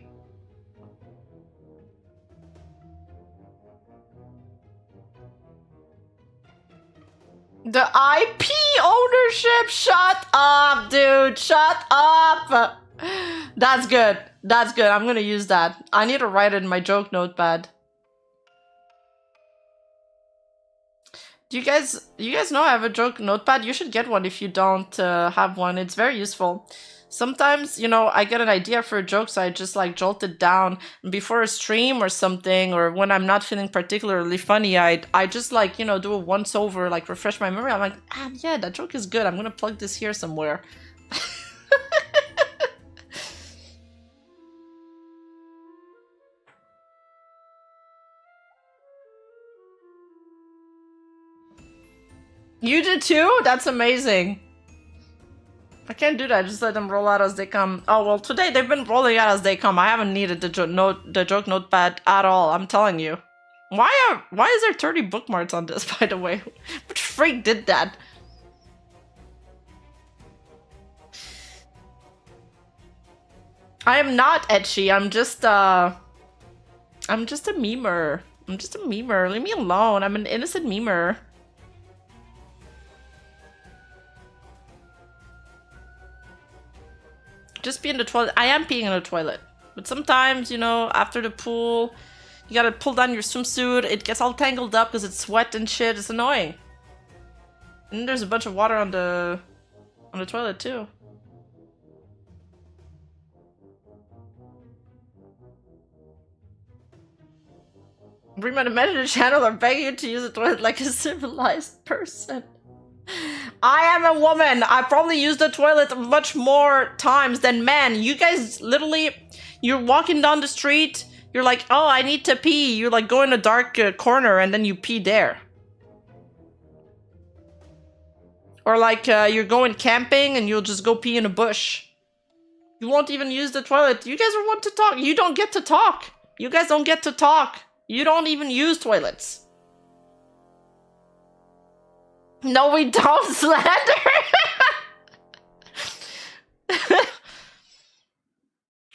The IP ownership? Shut up, dude. Shut up. That's good. That's good. I'm gonna use that. I need to write it in my joke notepad. Do you guys know I have a joke notepad? You should get one if you don't have one. It's very useful. Sometimes, you know, I get an idea for a joke, so I just like jolt it down before a stream or something, or when I'm not feeling particularly funny, I just like, you know, do a once over, like refresh my memory. I'm like, ah, yeah, that joke is good. I'm gonna plug this here somewhere. You do too? That's amazing. I can't do that. Just let them roll out as they come. Oh, well, today they've been rolling out as they come. I haven't needed the joke notepad at all. I'm telling you. Why is there 30 bookmarks on this, by the way? Which freak did that? I am not etchy. I'm just a memer. I'm just a memer. Leave me alone. I'm an innocent memer. Just pee in the toilet. I am peeing in the toilet. But sometimes, you know, after the pool, you gotta pull down your swimsuit. It gets all tangled up because it's wet and shit. It's annoying. And there's a bunch of water on the toilet too. Bring my men in the channel are begging you to use the toilet like a civilized person. I am a woman. I probably use the toilet much more times than men. You guys literally, you're walking down the street, you're like, oh, I need to pee. You like go in a dark corner and then you pee there. Or like you're going camping and you'll just go pee in a bush. You won't even use the toilet. You guys are want to talk. You don't get to talk. You guys don't get to talk. You don't even use toilets. No, we don't, slander.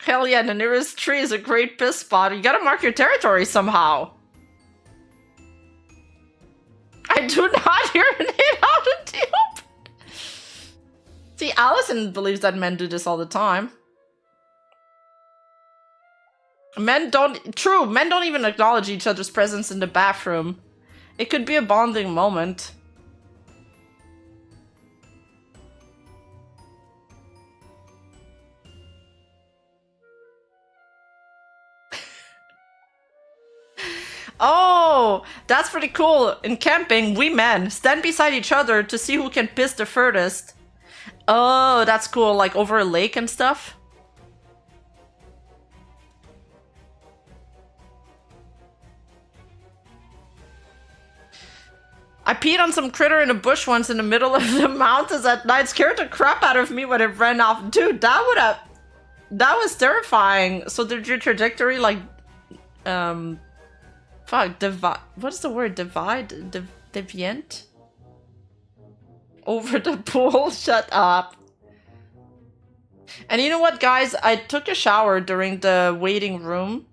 Hell yeah, the nearest tree is a great piss spot. You gotta mark your territory somehow. I do not urinate out of the open. See, Allison believes that men do this all the time. Men don't even acknowledge each other's presence in the bathroom. It could be a bonding moment. Oh, that's pretty cool. In camping, we men stand beside each other to see who can piss the furthest. Oh, that's cool. Like over a lake and stuff. I peed on some critter in a bush once in the middle of the mountains at night. Scared the crap out of me when it ran off. Dude, that was terrifying. So did your trajectory like, fuck, what is the word? Deviant? Over the pool? Shut up. And you know what, guys? I took a shower during the waiting room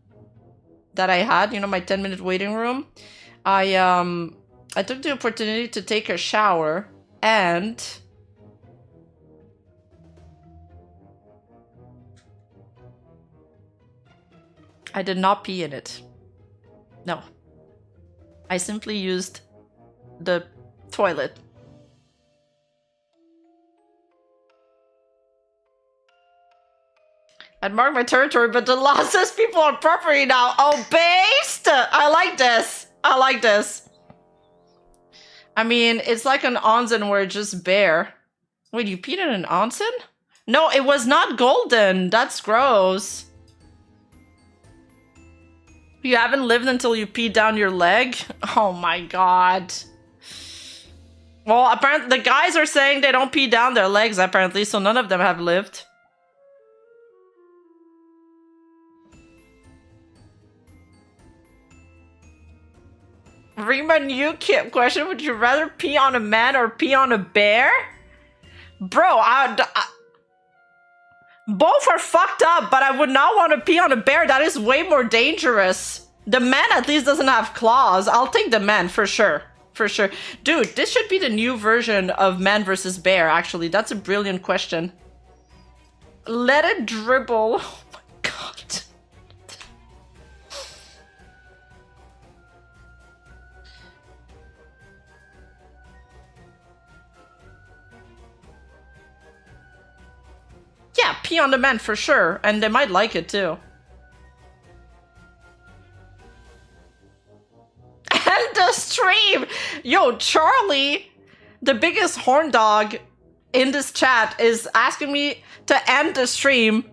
that I had. You know, my 10-minute waiting room. I took the opportunity to take a shower and... I did not pee in it. No. I simply used the toilet. I'd mark my territory, but the law says people are property now. Oh, based! I like this. I like this. I mean, it's like an onsen where it's just bare. Wait, you peed in an onsen? No, it was not golden. That's gross. You haven't lived until you peed down your leg? Oh my god. Well, apparently the guys are saying they don't pee down their legs, apparently, so none of them have lived. Rima new question, would you rather pee on a man or pee on a bear? Bro, both are fucked up, but I would not want to pee on a bear. That is way more dangerous. The man at least doesn't have claws. I'll take the man for sure. For sure. Dude, this should be the new version of man versus bear, actually. That's a brilliant question. Let it dribble. Oh my god. Yeah, pee on the man for sure. And they might like it too. End the stream! Yo, Charlie, the biggest horn dog in this chat, is asking me to end the stream.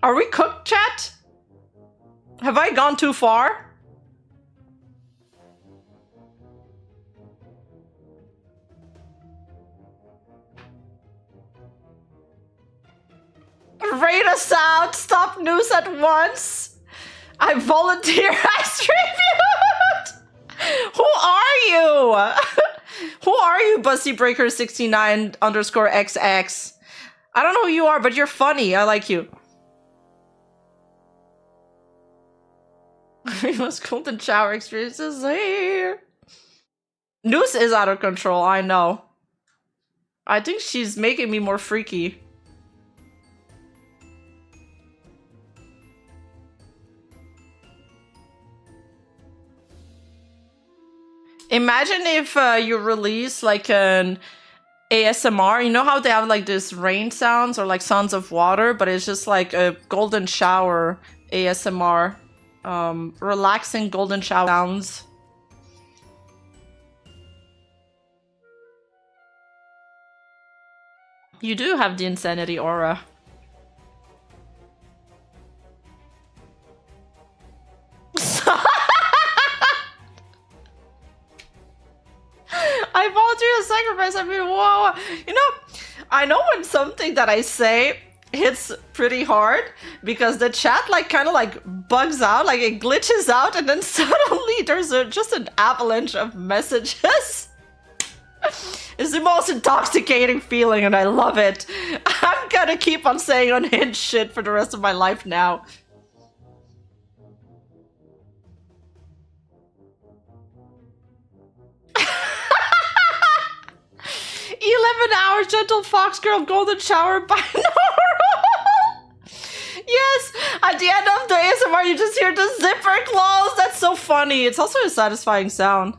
Are we cooked, chat? Have I gone too far? Raid us out! Stop news at once! I volunteer as tribute! Who are you? Who are you, BussyBreaker69 _XX? I don't know who you are, but you're funny. I like you. Most golden shower experiences here. Noose is out of control, I know. I think she's making me more freaky. Imagine if you release like an ASMR. You know how they have like this rain sounds or like sounds of water, but it's just like a golden shower ASMR. Relaxing golden shower sounds. You do have the insanity aura. I volunteer a sacrifice. I mean, whoa. You know, I know when something that I say hits pretty hard because the chat like kind of like bugs out, like it glitches out, and then suddenly there's just an avalanche of messages. It's the most intoxicating feeling, and I love it. I'm gonna keep on saying unhinged shit for the rest of my life now. 11-hour gentle fox girl golden shower binaural. Yes, at the end of the ASMR you just hear the zipper close. That's so funny. It's also a satisfying sound.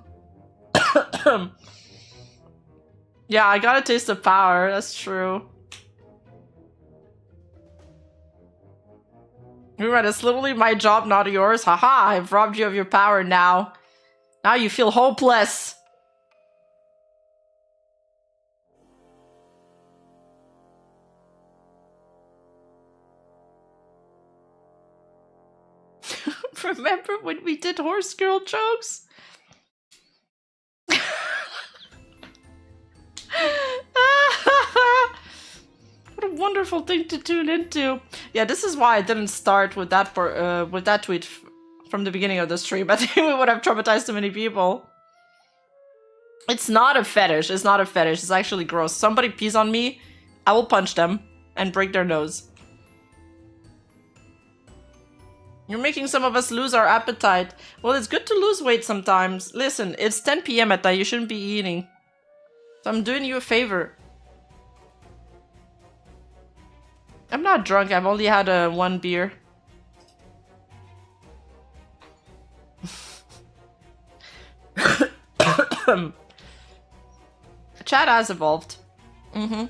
Yeah, I gotta taste the power. That's true. Right, it's literally my job, not yours. Haha, I've robbed you of your power now. Now you feel hopeless. Remember when we did horse girl jokes? What a wonderful thing to tune into. Yeah, this is why I didn't start with that tweet from the beginning of the stream. I think we would have traumatized too many people. It's not a fetish. It's not a fetish. It's actually gross. Somebody pees on me, I will punch them and break their nose. You're making some of us lose our appetite. Well, it's good to lose weight sometimes. Listen, it's 10 PM at night. You shouldn't be eating. So I'm doing you a favor. I'm not drunk. I've only had one beer. Chat has evolved. Mm-hmm.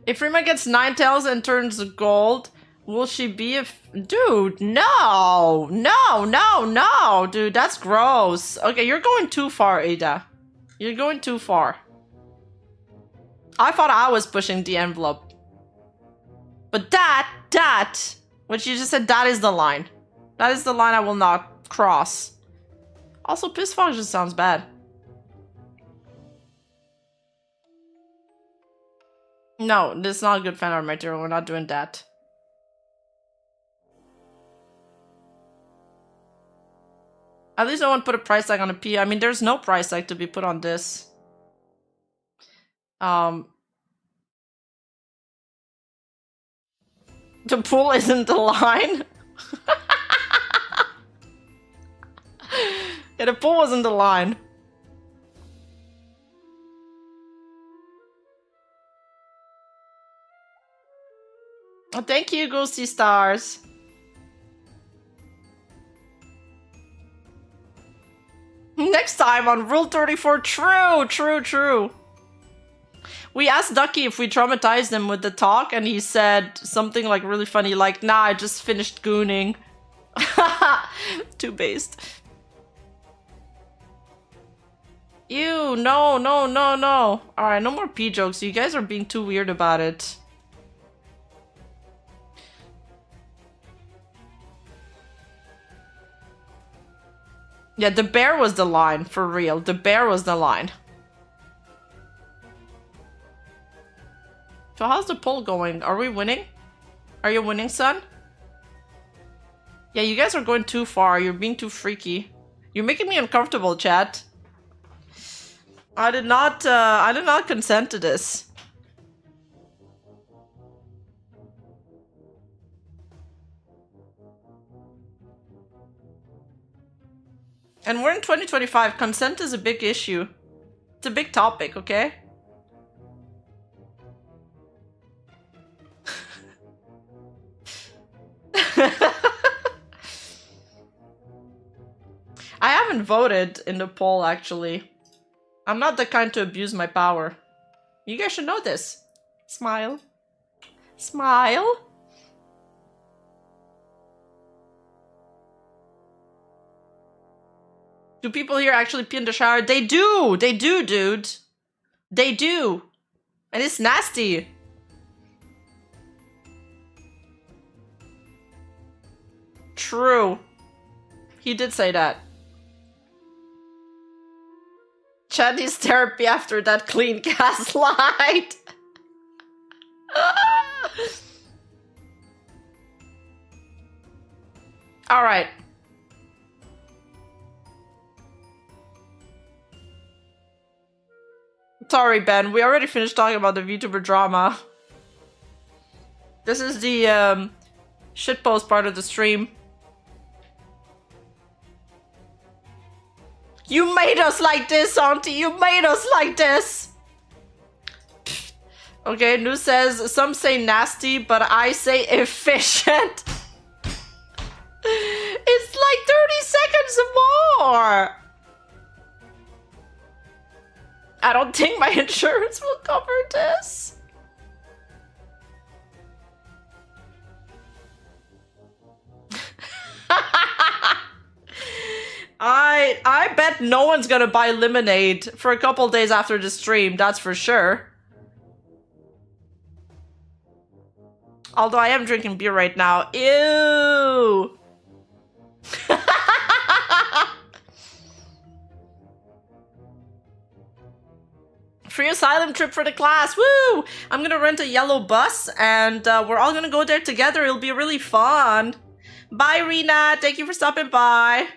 If Rima gets 9 tails and turns gold, will she be a dude? No, no, no, no, dude, that's gross. Okay, you're going too far, Ada. You're going too far. I thought I was pushing the envelope. But that, what you just said, that is the line. That is the line I will not cross. Also, piss fog just sounds bad. No, this is not a good fan art material. We're not doing that. At least no one put a price tag on a P. I mean, there's no price tag to be put on this. The pool isn't the line. Yeah, the pool wasn't the line. Oh, thank you, Ghosty Stars. Next time on Rule 34. True. We asked Ducky if we traumatized him with the talk, and he said something like really funny, like, nah, I just finished gooning. Too based. Ew, no. Alright, no more P jokes. You guys are being too weird about it. Yeah, the bear was the line, for real. The bear was the line. So how's the poll going? Are we winning? Are you winning, son? Yeah, you guys are going too far. You're being too freaky. You're making me uncomfortable, chat. I did not consent to this. And we're in 2025. Consent is a big issue. It's a big topic, okay? I haven't voted in the poll, actually. I'm not the kind to abuse my power. You guys should know this. Smile. Smile. Do people here actually pee in the shower? They do! They do, dude! They do! And it's nasty! True. He did say that. Chad needs therapy after that clean gaslight. Alright. Sorry, Ben. We already finished talking about the VTuber drama. This is the shitpost part of the stream. You made us like this, Auntie! You made us like this! Okay, Nu says, some say nasty, but I say efficient. It's like 30 seconds more! I don't think my insurance will cover this. I bet no one's gonna buy lemonade for a couple days after the stream, that's for sure. Although I am drinking beer right now. Ew! Free asylum trip for the class, woo! I'm gonna rent a yellow bus and we're all gonna go there together. It'll be really fun. Bye, Rena. Thank you for stopping by.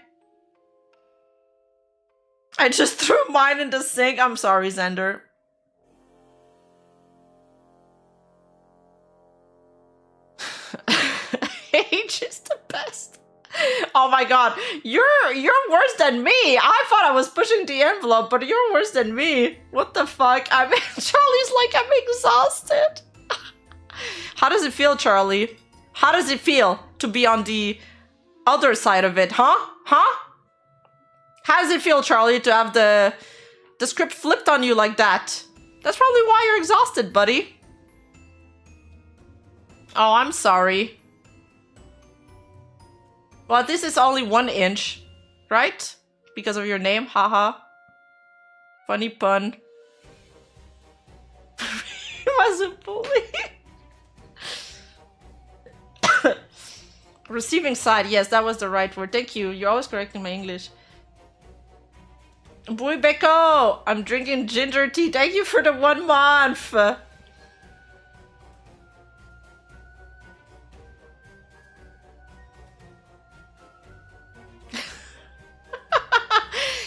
I just threw mine in the sink. I'm sorry, Xander. Cage is the best. Oh my god, you're worse than me. I thought I was pushing the envelope, but you're worse than me. What the fuck? I mean, Charlie's like, I'm exhausted. How does it feel, Charlie? How does it feel to be on the other side of it, huh? Huh? How does it feel, Charlie, to have the script flipped on you like that? That's probably why you're exhausted, buddy. Oh, I'm sorry. Well, this is only 1 inch, right? Because of your name, haha. Funny pun. He was a bully. Receiving side, yes, that was the right word. Thank you. You're always correcting my English. Boy Beko, I'm drinking ginger tea. Thank you for the 1 month.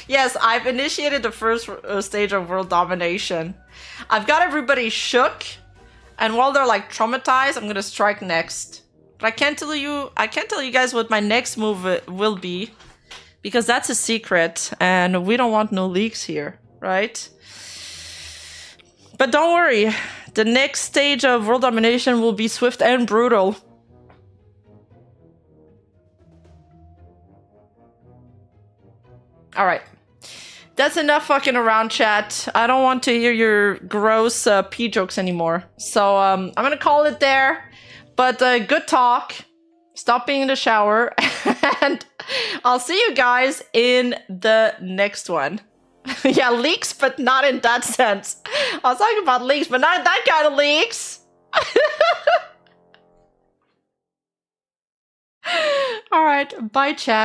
Yes, I've initiated the first stage of world domination. I've got everybody shook, and while they're like traumatized, I'm gonna strike next. But I can't tell you guys what my next move will be, because that's a secret, and we don't want no leaks here, right? But don't worry, the next stage of world domination will be swift and brutal. All right. That's enough fucking around, chat. I don't want to hear your gross pee jokes anymore. So I'm gonna call it there. But good talk. Stop being in the shower. And I'll see you guys in the next one. Yeah, leaks, but not in that sense. I was talking about leaks, but not that kind of leaks. All right, bye, chat.